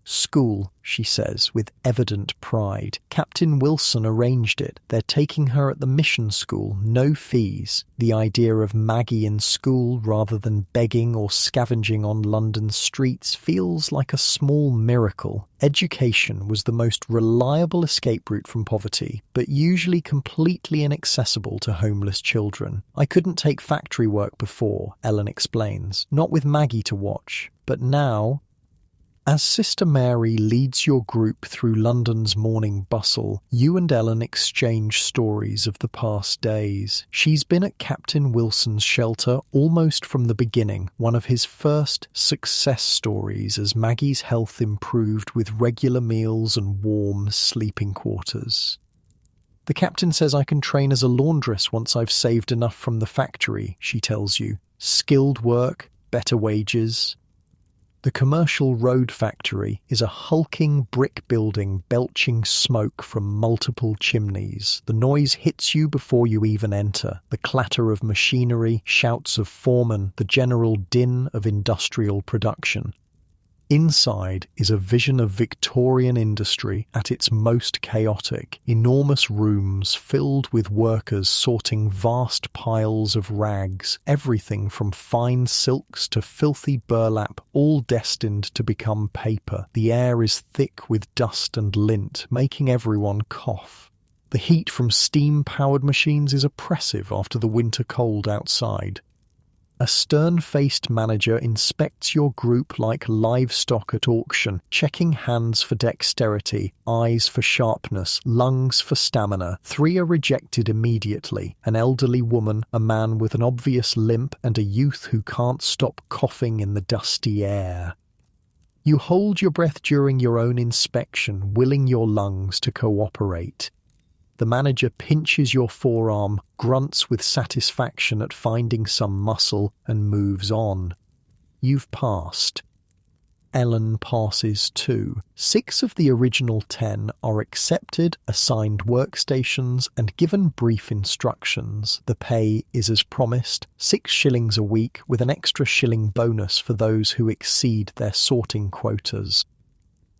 S1: "School," she says with evident pride. "Captain Wilson arranged it. They're taking her at the mission school, no fees." The idea of Maggie in school rather than begging or scavenging on London streets feels like a small miracle. Education was the most reliable escape route from poverty, but usually completely inaccessible to homeless children. "I couldn't take factory work before," Ellen explains, "not with Maggie to watch. But now..." As Sister Mary leads your group through London's morning bustle, you and Ellen exchange stories of the past days. She's been at Captain Wilson's shelter almost from the beginning, one of his first success stories as Maggie's health improved with regular meals and warm sleeping quarters. "The captain says I can train as a laundress once I've saved enough from the factory," she tells you. "Skilled work, better wages." The commercial road factory is a hulking brick building belching smoke from multiple chimneys. The noise hits you before you even enter. The clatter of machinery, shouts of foremen, the general din of industrial production. Inside is a vision of Victorian industry at its most chaotic. Enormous rooms filled with workers sorting vast piles of rags, everything from fine silks to filthy burlap, all destined to become paper. The air is thick with dust and lint, making everyone cough. The heat from steam-powered machines is oppressive after the winter cold outside. A stern-faced manager inspects your group like livestock at auction, checking hands for dexterity, eyes for sharpness, lungs for stamina. 3 are rejected immediately: an elderly woman, a man with an obvious limp, and a youth who can't stop coughing in the dusty air. You hold your breath during your own inspection, willing your lungs to cooperate. The manager pinches your forearm, grunts with satisfaction at finding some muscle, and moves on. You've passed. Ellen passes too. 6 of the original 10 are accepted, assigned workstations, and given brief instructions. The pay is as promised, 6 shillings a week, with an extra shilling bonus for those who exceed their sorting quotas.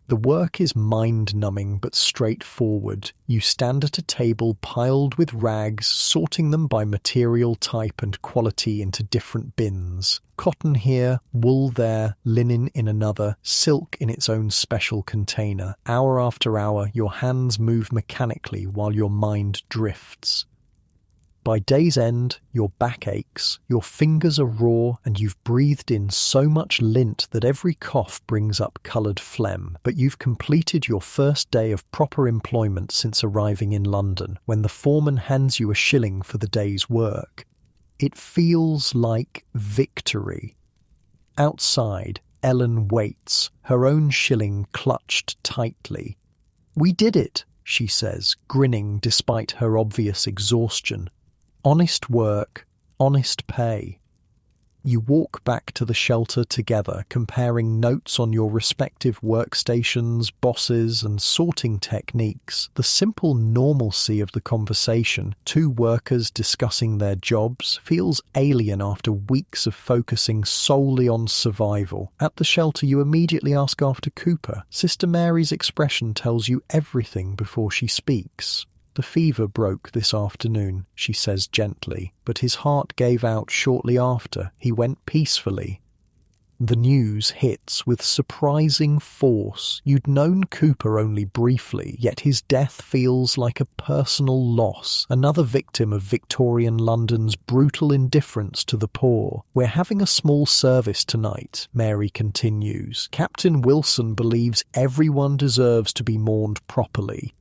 S1: The work is mind-numbing but straightforward. You stand at a table piled with rags, sorting them by material type and quality into different bins. Cotton here, wool there, linen in another, silk in its own special container. Hour after hour, your hands move mechanically while your mind drifts. By day's end, your back aches, your fingers are raw, and you've breathed in so much lint that every cough brings up coloured phlegm. But you've completed your first day of proper employment since arriving in London, when the foreman hands you a shilling for the day's work. It feels like victory. Outside, Ellen waits, her own shilling clutched tightly. "We did it," she says, grinning despite her obvious exhaustion. "Honest work, honest pay." You walk back to the shelter together, comparing notes on your respective workstations, bosses, and sorting techniques. The simple normalcy of the conversation, two workers discussing their jobs, feels alien after weeks of focusing solely on survival. At the shelter, you immediately ask after Cooper. Sister Mary's expression tells you everything before she speaks. "The fever broke this afternoon," she says gently, "but his heart gave out shortly after. He went peacefully." The news hits with surprising force. You'd known Cooper only briefly, yet his death feels like a personal loss, another victim of Victorian London's brutal indifference to the poor. "We're having a small service tonight," Mary continues. "Captain Wilson believes everyone deserves to be mourned properly."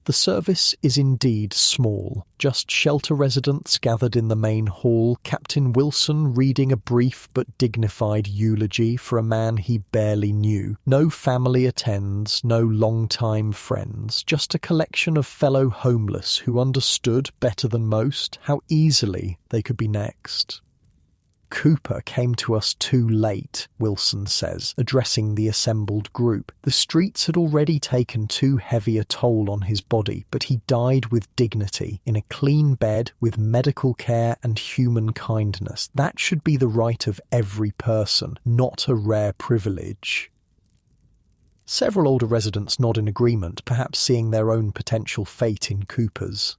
S1: The service is indeed small, just shelter residents gathered in the main hall, Captain Wilson reading a brief but dignified eulogy for a man he barely knew. No family attends, no long-time friends, just a collection of fellow homeless who understood, better than most, how easily they could be next. "Cooper came to us too late," Wilson says, addressing the assembled group. "The streets had already taken too heavy a toll on his body, but he died with dignity, in a clean bed, with medical care and human kindness. That should be the right of every person, not a rare privilege." Several older residents nod in agreement, perhaps seeing their own potential fate in Cooper's.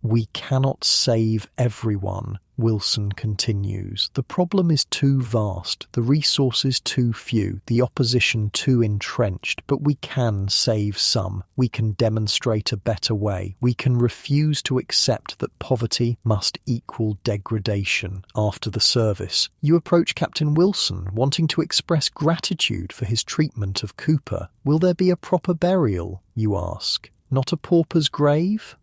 S1: "We cannot save everyone," Wilson continues. "The problem is too vast, the resources too few, the opposition too entrenched, but we can save some. We can demonstrate a better way. We can refuse to accept that poverty must equal degradation." After the service, you approach Captain Wilson, wanting to express gratitude for his treatment of Cooper. "Will there be a proper burial?" you ask. "Not a pauper's grave?"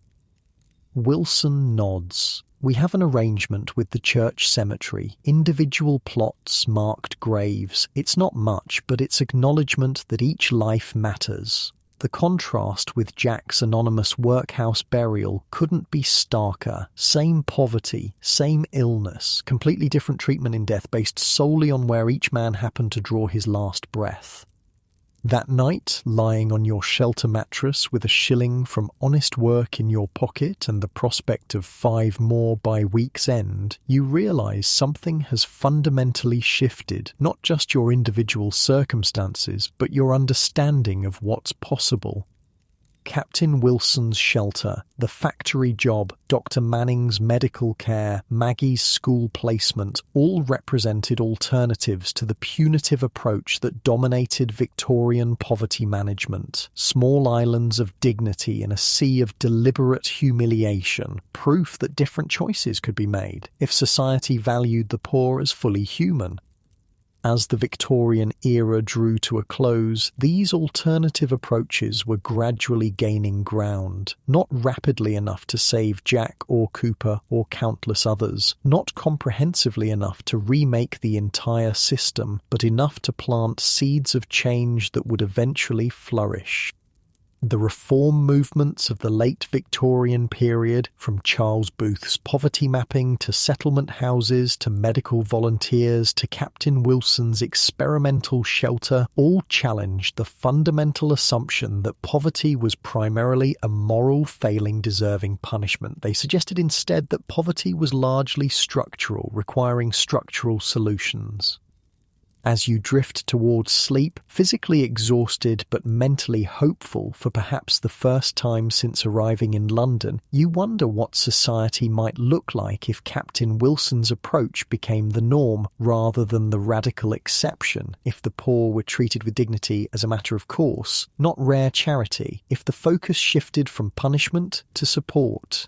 S1: Wilson nods. "We have an arrangement with the church cemetery, individual plots, marked graves. It's not much, but it's acknowledgement that each life matters." The contrast with Jack's anonymous workhouse burial couldn't be starker. Same poverty, same illness, completely different treatment in death based solely on where each man happened to draw his last breath. That night, lying on your shelter mattress with a shilling from honest work in your pocket and the prospect of 5 more by week's end, you realise something has fundamentally shifted, not just your individual circumstances, but your understanding of what's possible. Captain Wilson's shelter, the factory job, Dr. Manning's medical care, Maggie's school placement, all represented alternatives to the punitive approach that dominated Victorian poverty management. Small islands of dignity in a sea of deliberate humiliation, proof that different choices could be made if society valued the poor as fully human. As the Victorian era drew to a close, these alternative approaches were gradually gaining ground, not rapidly enough to save Jack or Cooper or countless others, not comprehensively enough to remake the entire system, but enough to plant seeds of change that would eventually flourish. The reform movements of the late Victorian period, from Charles Booth's poverty mapping to settlement houses to medical volunteers to Captain Wilson's experimental shelter, all challenged the fundamental assumption that poverty was primarily a moral failing deserving punishment. They suggested instead that poverty was largely structural, requiring structural solutions. As you drift towards sleep, physically exhausted but mentally hopeful for perhaps the first time since arriving in London, you wonder what society might look like if Captain Wilson's approach became the norm rather than the radical exception, if the poor were treated with dignity as a matter of course, not rare charity, if the focus shifted from punishment to support.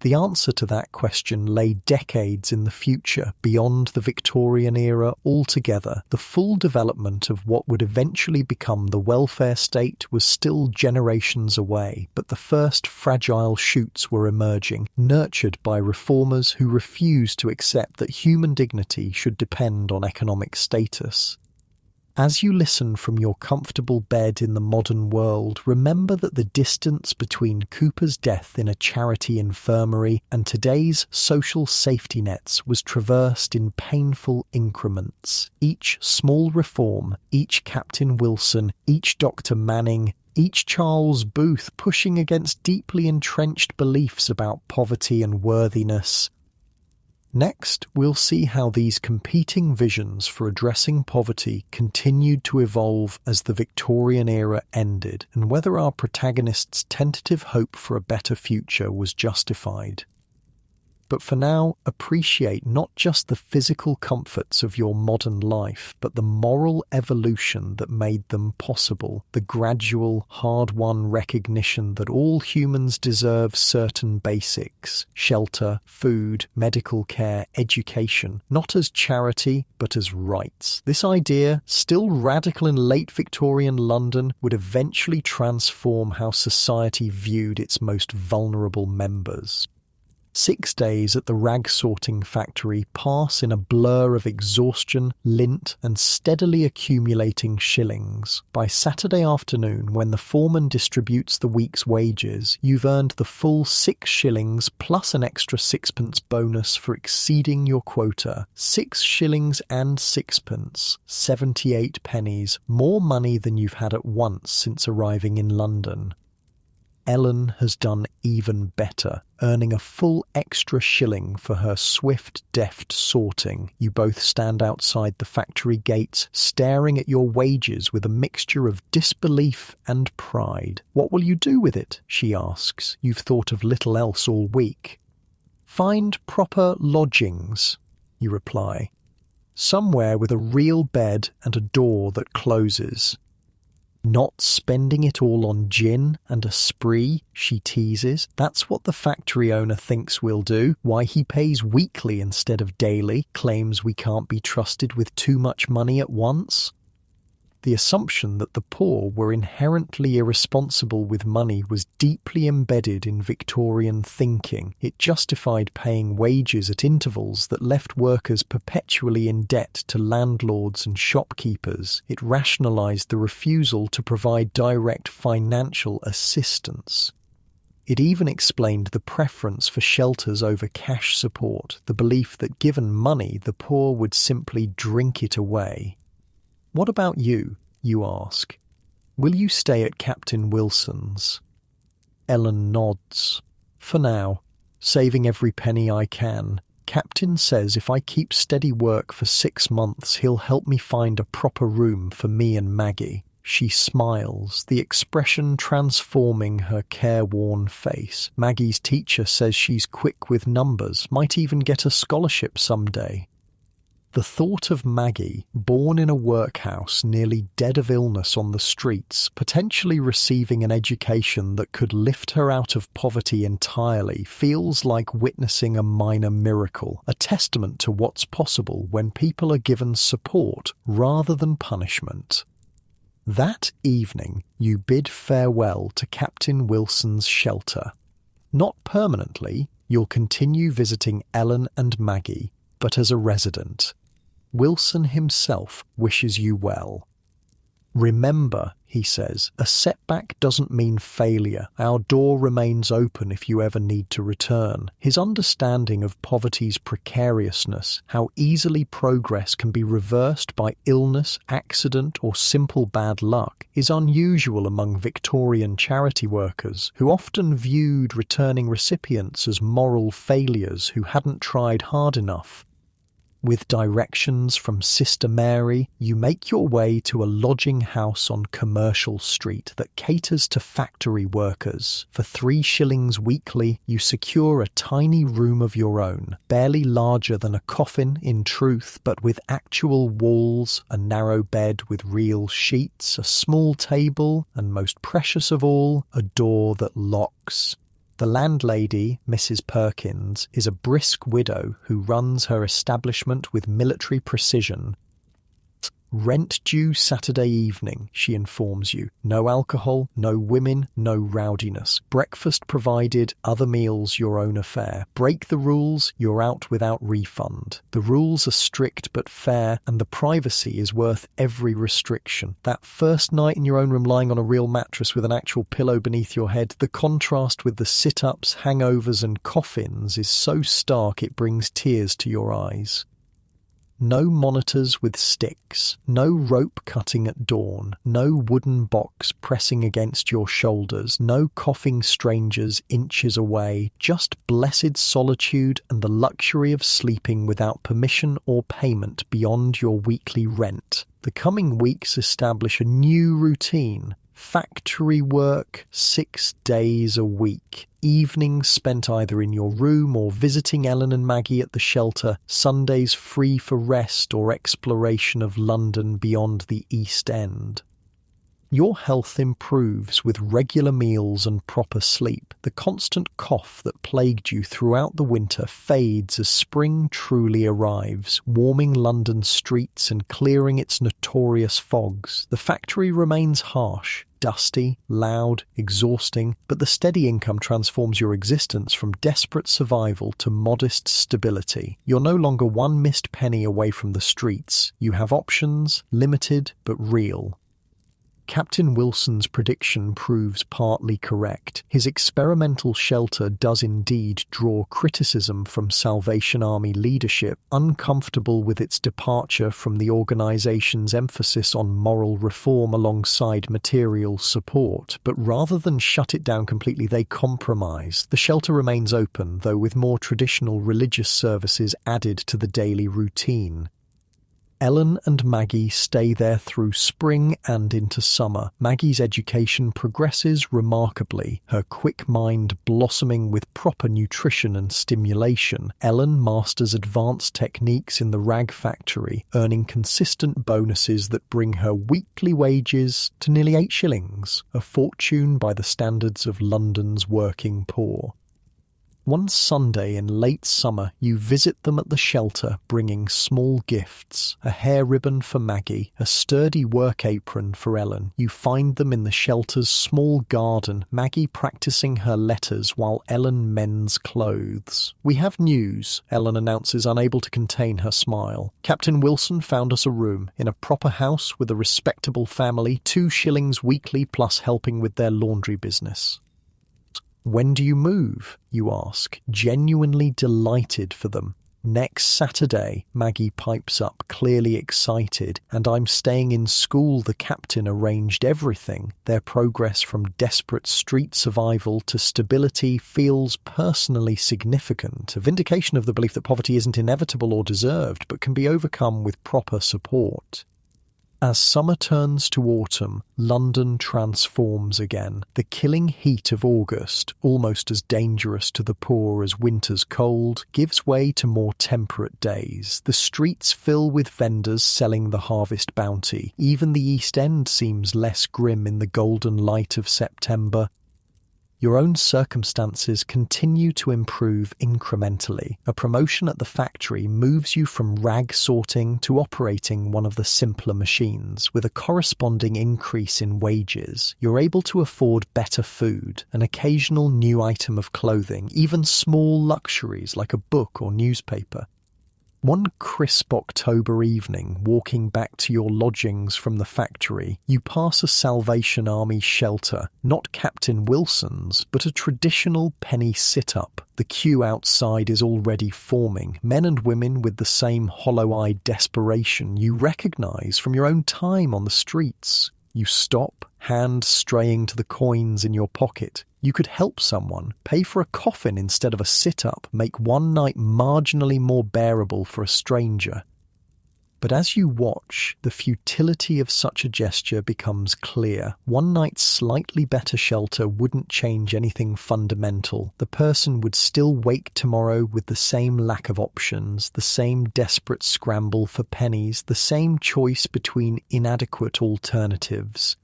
S1: The answer to that question lay decades in the future, beyond the Victorian era altogether. The full development of what would eventually become the welfare state was still generations away, but the first fragile shoots were emerging, nurtured by reformers who refused to accept that human dignity should depend on economic status. As you listen from your comfortable bed in the modern world, remember that the distance between Cooper's death in a charity infirmary and today's social safety nets was traversed in painful increments. Each small reform, each Captain Wilson, each Dr. Manning, each Charles Booth pushing against deeply entrenched beliefs about poverty and worthiness. Next, we'll see how these competing visions for addressing poverty continued to evolve as the Victorian era ended, and whether our protagonist's tentative hope for a better future was justified. But for now, appreciate not just the physical comforts of your modern life, but the moral evolution that made them possible, the gradual, hard-won recognition that all humans deserve certain basics: shelter, food, medical care, education, not as charity, but as rights. This idea, still radical in late Victorian London, would eventually transform how society viewed its most vulnerable members. 6 days at the rag-sorting factory pass in a blur of exhaustion, lint, and steadily accumulating shillings. By Saturday afternoon, when the foreman distributes the week's wages, you've earned the full 6 shillings plus an extra 6p bonus for exceeding your quota. 6 shillings and 6p, 78 pennies, more money than you've had at once since arriving in London. Ellen has done even better, earning a full extra shilling for her swift, deft sorting. You both stand outside the factory gates, staring at your wages with a mixture of disbelief and pride. "What will you do with it?" she asks. "You've thought of little else all week." "Find proper lodgings," you reply. "Somewhere with a real bed and a door that closes." "Not spending it all on gin and a spree," she teases. "That's what the factory owner thinks we'll do. Why he pays weekly instead of daily, claims we can't be trusted with too much money at once." The assumption that the poor were inherently irresponsible with money was deeply embedded in Victorian thinking. It justified paying wages at intervals that left workers perpetually in debt to landlords and shopkeepers. It rationalised the refusal to provide direct financial assistance. It even explained the preference for shelters over cash support, the belief that given money, the poor would simply drink it away. "What about you?" you ask. "Will you stay at Captain Wilson's?" Ellen nods. "For now, saving every penny I can. Captain says if I keep steady work for 6 months, he'll help me find a proper room for me and Maggie." She smiles, the expression transforming her careworn face. Maggie's teacher says she's quick with numbers, might even get a scholarship someday. The thought of Maggie, born in a workhouse, nearly dead of illness on the streets, potentially receiving an education that could lift her out of poverty entirely, feels like witnessing a minor miracle, a testament to what's possible when people are given support rather than punishment. That evening, you bid farewell to Captain Wilson's shelter. Not permanently, you'll continue visiting Ellen and Maggie, but as a resident. Wilson himself wishes you well. "Remember," he says, "a setback doesn't mean failure. Our door remains open if you ever need to return." His understanding of poverty's precariousness, how easily progress can be reversed by illness, accident, or simple bad luck, is unusual among Victorian charity workers, who often viewed returning recipients as moral failures who hadn't tried hard enough. With directions from Sister Mary, you make your way to a lodging house on Commercial Street that caters to factory workers. For 3 shillings weekly, you secure a tiny room of your own, barely larger than a coffin in truth, but with actual walls, a narrow bed with real sheets, a small table, and most precious of all, a door that locks. The landlady, Mrs. Perkins, is a brisk widow who runs her establishment with military precision. Rent due Saturday evening, she informs you. No alcohol, no women, no rowdiness. Breakfast provided, other meals your own affair. Break the rules, you're out without refund. The rules are strict but fair, and the privacy is worth every restriction. That first night in your own room lying on a real mattress with an actual pillow beneath your head, the contrast with the sit-ups, hangovers and coffins is so stark it brings tears to your eyes. No monitors with sticks, no rope cutting at dawn, no wooden box pressing against your shoulders, no coughing strangers inches away, just blessed solitude and the luxury of sleeping without permission or payment beyond your weekly rent. The coming weeks establish a new routine. Factory work 6 days a week. Evenings spent either in your room or visiting Ellen and Maggie at the shelter. Sundays free for rest or exploration of London beyond the East End. Your health improves with regular meals and proper sleep. The constant cough that plagued you throughout the winter fades as spring truly arrives, warming London's streets and clearing its notorious fogs. The factory remains harsh, dusty, loud, exhausting, but the steady income transforms your existence from desperate survival to modest stability. You're no longer one missed penny away from the streets. You have options, limited but real. Captain Wilson's prediction proves partly correct. His experimental shelter does indeed draw criticism from Salvation Army leadership, uncomfortable with its departure from the organization's emphasis on moral reform alongside material support. But rather than shut it down completely, they compromise. The shelter remains open, though with more traditional religious services added to the daily routine. Ellen and Maggie stay there through spring and into summer. Maggie's education progresses remarkably, her quick mind blossoming with proper nutrition and stimulation. Ellen masters advanced techniques in the rag factory, earning consistent bonuses that bring her weekly wages to nearly 8 shillings, a fortune by the standards of London's working poor. One Sunday in late summer, you visit them at the shelter, bringing small gifts, a hair ribbon for Maggie, a sturdy work apron for Ellen. You find them in the shelter's small garden, Maggie practicing her letters while Ellen mends clothes. "We have news," Ellen announces, unable to contain her smile. "Captain Wilson found us a room in a proper house with a respectable family, 2 shillings weekly plus helping with their laundry business." "When do you move?" you ask, genuinely delighted for them. "Next Saturday," Maggie pipes up, clearly excited, "and I'm staying in school. The captain arranged everything." Their progress from desperate street survival to stability feels personally significant, a vindication of the belief that poverty isn't inevitable or deserved, but can be overcome with proper support. As summer turns to autumn, London transforms again. The killing heat of August, almost as dangerous to the poor as winter's cold, gives way to more temperate days. The streets fill with vendors selling the harvest bounty. Even the East End seems less grim in the golden light of September. Your own circumstances continue to improve incrementally. A promotion at the factory moves you from rag sorting to operating one of the simpler machines. With a corresponding increase in wages, you're able to afford better food, an occasional new item of clothing, even small luxuries like a book or newspaper. One crisp October evening, walking back to your lodgings from the factory, you pass a Salvation Army shelter, not Captain Wilson's, but a traditional penny sit-up. The queue outside is already forming, men and women with the same hollow-eyed desperation you recognise from your own time on the streets. You stop, hand straying to the coins in your pocket. You could help someone, pay for a coffin instead of a sit-up, make one night marginally more bearable for a stranger. But as you watch, the futility of such a gesture becomes clear. One night's slightly better shelter wouldn't change anything fundamental. The person would still wake tomorrow with the same lack of options, the same desperate scramble for pennies, the same choice between inadequate alternatives.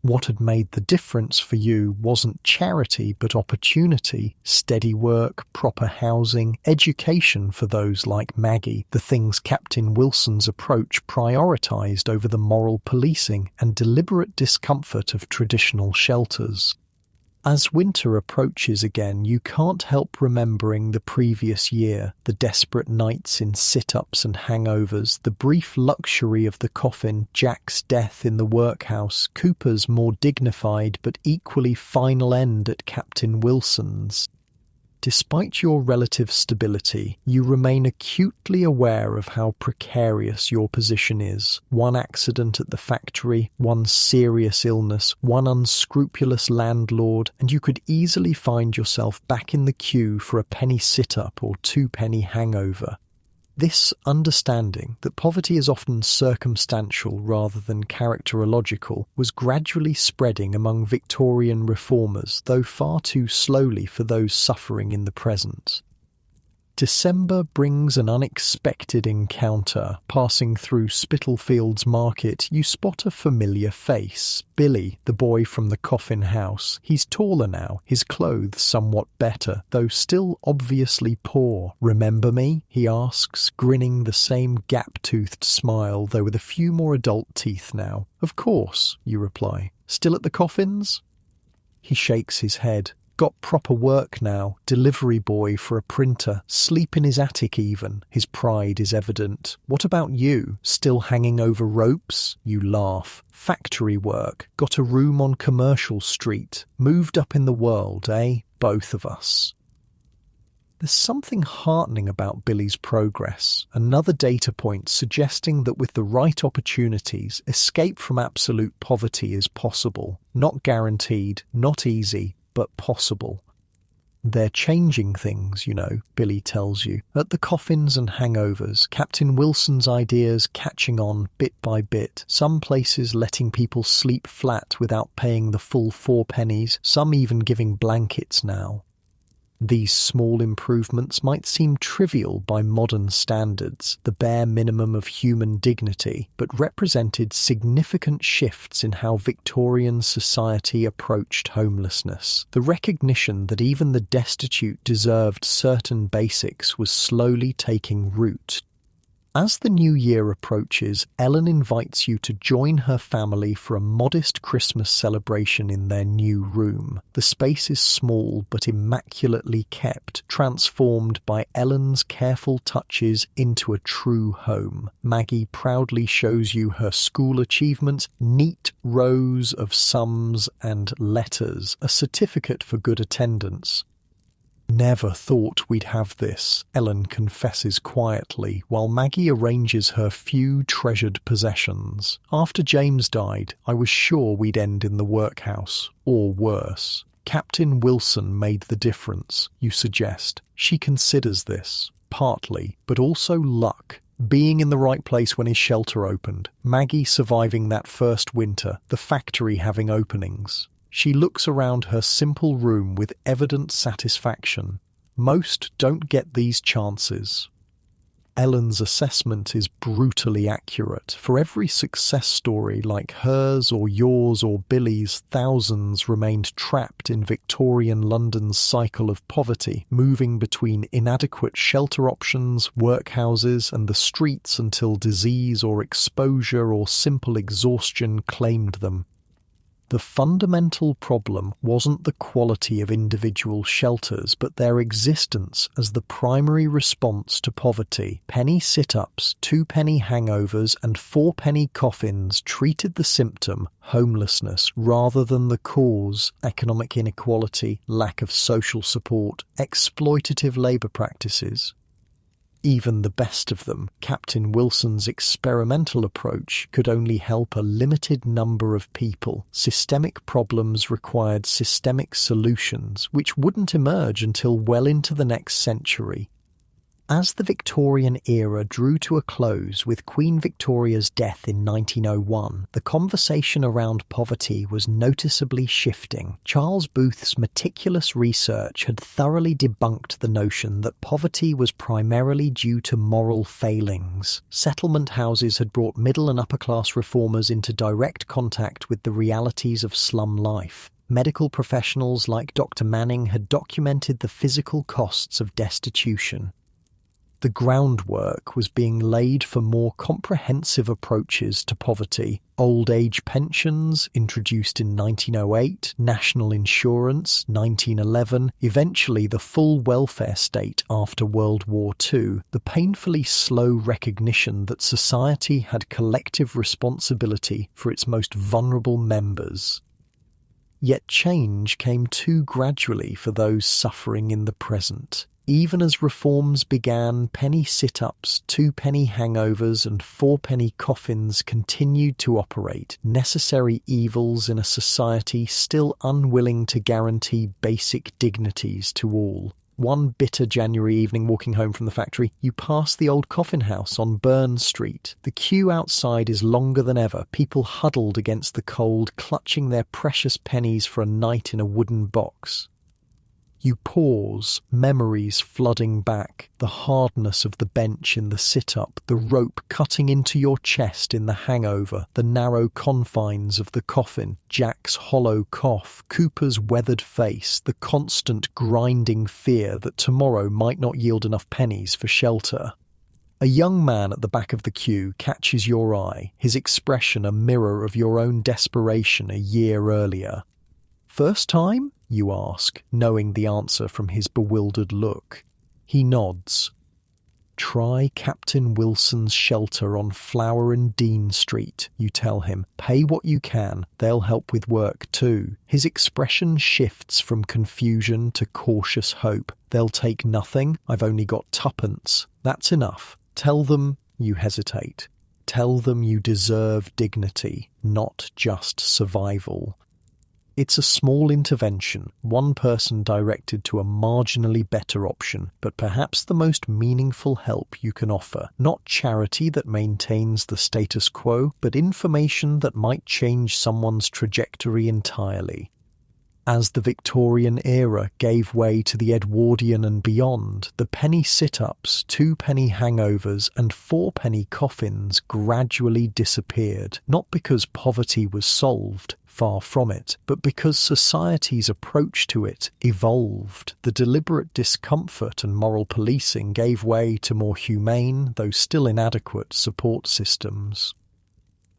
S1: What had made the difference for you wasn't charity but opportunity, steady work, proper housing, education for those like Maggie, the things Captain Wilson's approach prioritised over the moral policing and deliberate discomfort of traditional shelters. As winter approaches again, you can't help remembering the previous year, the desperate nights in sit-ups and hangovers, the brief luxury of the coffin, Jack's death in the workhouse, Cooper's more dignified but equally final end at Captain Wilson's. Despite your relative stability, you remain acutely aware of how precarious your position is. One accident at the factory, one serious illness, one unscrupulous landlord, and you could easily find yourself back in the queue for a penny sit-up or 2-penny hangover. This understanding that poverty is often circumstantial rather than characterological was gradually spreading among Victorian reformers, though far too slowly for those suffering in the present. December brings an unexpected encounter. Passing through Spitalfields Market, you spot a familiar face. Billy, the boy from the coffin house. He's taller now, his clothes somewhat better, though still obviously poor. "Remember me?" he asks, grinning the same gap-toothed smile, though with a few more adult teeth now. "Of course," you reply. "Still at the coffins?" He shakes his head. "Got proper work now, delivery boy for a printer, sleep in his attic even." His pride is evident. "What about you? Still hanging over ropes?" You laugh. "Factory work, got a room on Commercial Street, moved up in the world, eh? Both of us." There's something heartening about Billy's progress, another data point suggesting that with the right opportunities, escape from absolute poverty is possible. Not guaranteed, not easy, but possible. "They're changing things, you know," Billy tells you. At the coffins and hangovers, Captain Wilson's ideas catching on bit by bit, some places letting people sleep flat without paying the full 4 pennies, some even giving blankets now. These small improvements might seem trivial by modern standards, the bare minimum of human dignity, but represented significant shifts in how Victorian society approached homelessness. The recognition that even the destitute deserved certain basics was slowly taking root. As the new year approaches, Ellen invites you to join her family for a modest Christmas celebration in their new room. The space is small but immaculately kept, transformed by Ellen's careful touches into a true home. Maggie proudly shows you her school achievements, neat rows of sums and letters, a certificate for good attendance. "Never thought we'd have this," Ellen confesses quietly, while Maggie arranges her few treasured possessions. "After James died, I was sure we'd end in the workhouse, or worse. Captain Wilson made the difference, you suggest. She considers this, partly, but also luck. Being in the right place when his shelter opened, Maggie surviving that first winter, the factory having openings." She looks around her simple room with evident satisfaction. Most don't get these chances. Ellen's assessment is brutally accurate. For every success story like hers or yours or Billy's, thousands remained trapped in Victorian London's cycle of poverty, moving between inadequate shelter options, workhouses, and the streets until disease or exposure or simple exhaustion claimed them. The fundamental problem wasn't the quality of individual shelters, but their existence as the primary response to poverty. Penny sit-ups, 2-penny hangovers, and 4-penny coffins treated the symptom, homelessness, rather than the cause, economic inequality, lack of social support, exploitative labour practices. Even the best of them, Captain Wilson's experimental approach, could only help a limited number of people. Systemic problems required systemic solutions, which wouldn't emerge until well into the next century. As the Victorian era drew to a close with Queen Victoria's death in 1901, the conversation around poverty was noticeably shifting. Charles Booth's meticulous research had thoroughly debunked the notion that poverty was primarily due to moral failings. Settlement houses had brought middle and upper-class reformers into direct contact with the realities of slum life. Medical professionals like Dr. Manning had documented the physical costs of destitution. The groundwork was being laid for more comprehensive approaches to poverty. Old age pensions, introduced in 1908, national insurance, 1911, eventually the full welfare state after World War II, the painfully slow recognition that society had collective responsibility for its most vulnerable members. Yet change came too gradually for those suffering in the present. Even as reforms began, penny sit-ups, 2-penny hangovers and 4-penny coffins continued to operate, necessary evils in a society still unwilling to guarantee basic dignities to all. One bitter January evening walking home from the factory, you pass the old coffin house on Burn Street. The queue outside is longer than ever, people huddled against the cold, clutching their precious pennies for a night in a wooden box. You pause, memories flooding back, the hardness of the bench in the sit-up, the rope cutting into your chest in the hangover, the narrow confines of the coffin, Jack's hollow cough, Cooper's weathered face, the constant grinding fear that tomorrow might not yield enough pennies for shelter. A young man at the back of the queue catches your eye, his expression a mirror of your own desperation a year earlier. First time? You ask, knowing the answer from his bewildered look. He nods. Try Captain Wilson's shelter on Flower and Dean Street, you tell him. Pay what you can, they'll help with work too. His expression shifts from confusion to cautious hope. They'll take nothing, I've only got tuppence. That's enough. Tell them you hesitate. Tell them you deserve dignity, not just survival. It's a small intervention, one person directed to a marginally better option, but perhaps the most meaningful help you can offer. Not charity that maintains the status quo, but information that might change someone's trajectory entirely. As the Victorian era gave way to the Edwardian and beyond, the penny sit-ups, 2-penny hangovers and 4-penny coffins gradually disappeared, not because poverty was solved, far from it, but because society's approach to it evolved. The deliberate discomfort and moral policing gave way to more humane, though still inadequate, support systems.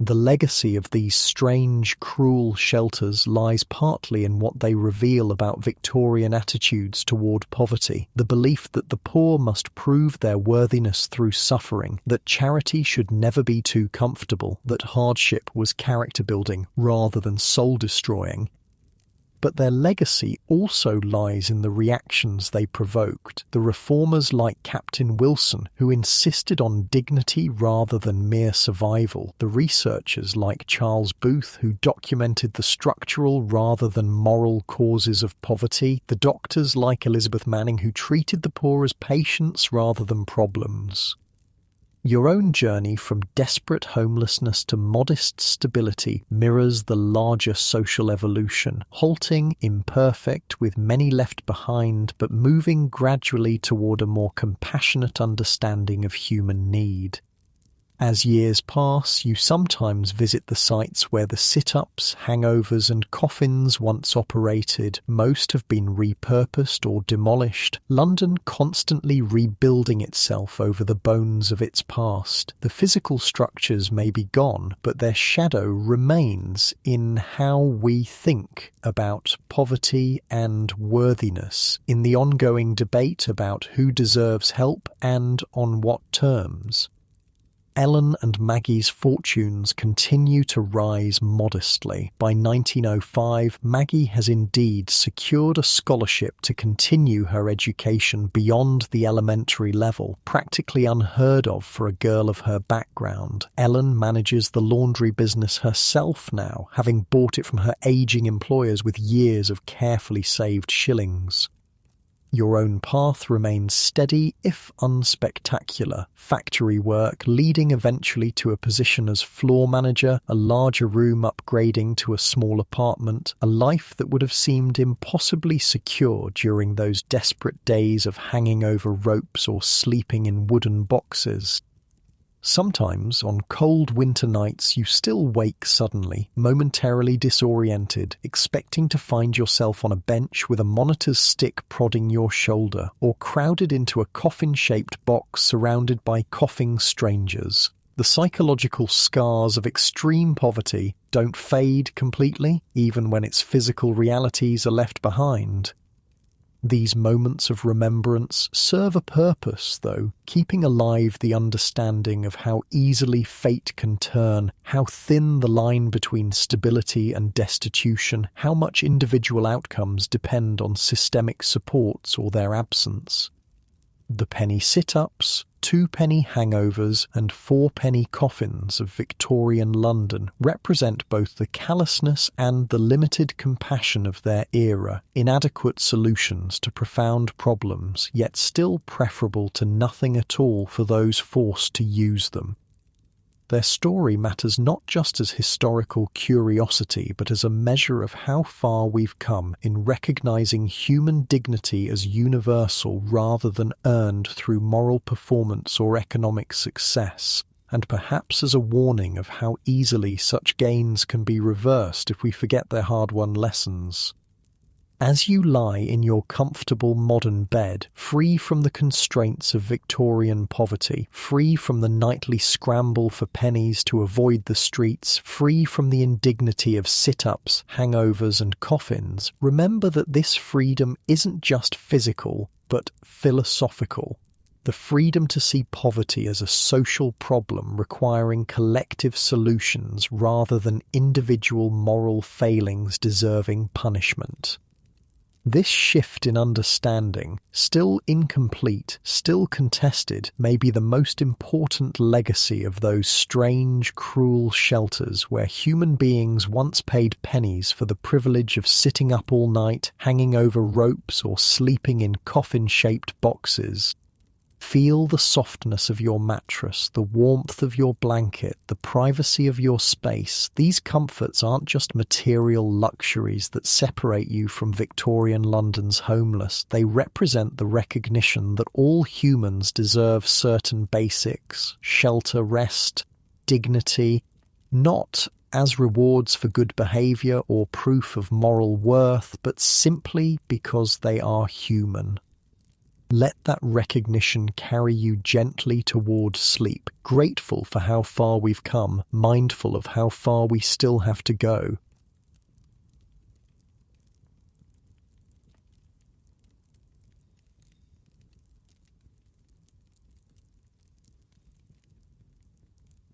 S1: The legacy of these strange, cruel shelters lies partly in what they reveal about Victorian attitudes toward poverty, the belief that the poor must prove their worthiness through suffering, that charity should never be too comfortable, that hardship was character-building rather than soul-destroying. But their legacy also lies in the reactions they provoked. The reformers like Captain Wilson, who insisted on dignity rather than mere survival. The researchers like Charles Booth, who documented the structural rather than moral causes of poverty. The doctors like Elizabeth Manning, who treated the poor as patients rather than problems. Your own journey from desperate homelessness to modest stability mirrors the larger social evolution, halting, imperfect, with many left behind, but moving gradually toward a more compassionate understanding of human need. As years pass, you sometimes visit the sites where the sit-ups, hangovers and coffins once operated. Most have been repurposed or demolished, London constantly rebuilding itself over the bones of its past. The physical structures may be gone, but their shadow remains in how we think about poverty and worthiness, in the ongoing debate about who deserves help and on what terms. Ellen and Maggie's fortunes continue to rise modestly. By 1905, Maggie has indeed secured a scholarship to continue her education beyond the elementary level, practically unheard of for a girl of her background. Ellen manages the laundry business herself now, having bought it from her aging employers with years of carefully saved shillings. Your own path remains steady, if unspectacular. Factory work leading eventually to a position as floor manager, a larger room upgrading to a small apartment, a life that would have seemed impossibly secure during those desperate days of hanging over ropes or sleeping in wooden boxes. Sometimes, on cold winter nights, you still wake suddenly, momentarily disoriented, expecting to find yourself on a bench with a monitor's stick prodding your shoulder, or crowded into a coffin-shaped box surrounded by coughing strangers. The psychological scars of extreme poverty don't fade completely, even when its physical realities are left behind. These moments of remembrance serve a purpose, though, keeping alive the understanding of how easily fate can turn, how thin the line between stability and destitution, how much individual outcomes depend on systemic supports or their absence. The penny sit-ups, 2-penny hangovers and 4-penny coffins of Victorian London represent both the callousness and the limited compassion of their era, inadequate solutions to profound problems, yet still preferable to nothing at all for those forced to use them. Their story matters not just as historical curiosity, but as a measure of how far we've come in recognizing human dignity as universal rather than earned through moral performance or economic success, and perhaps as a warning of how easily such gains can be reversed if we forget their hard-won lessons. As you lie in your comfortable modern bed, free from the constraints of Victorian poverty, free from the nightly scramble for pennies to avoid the streets, free from the indignity of sit-ups, hangovers and coffins, remember that this freedom isn't just physical, but philosophical. The freedom to see poverty as a social problem requiring collective solutions rather than individual moral failings deserving punishment. This shift in understanding, still incomplete, still contested, may be the most important legacy of those strange, cruel shelters where human beings once paid pennies for the privilege of sitting up all night, hanging over ropes or sleeping in coffin-shaped boxes. Feel the softness of your mattress, the warmth of your blanket, the privacy of your space. These comforts aren't just material luxuries that separate you from Victorian London's homeless. They represent the recognition that all humans deserve certain basics: shelter, rest, dignity, not as rewards for good behaviour or proof of moral worth, but simply because they are human. Let that recognition carry you gently toward sleep, grateful for how far we've come, mindful of how far we still have to go.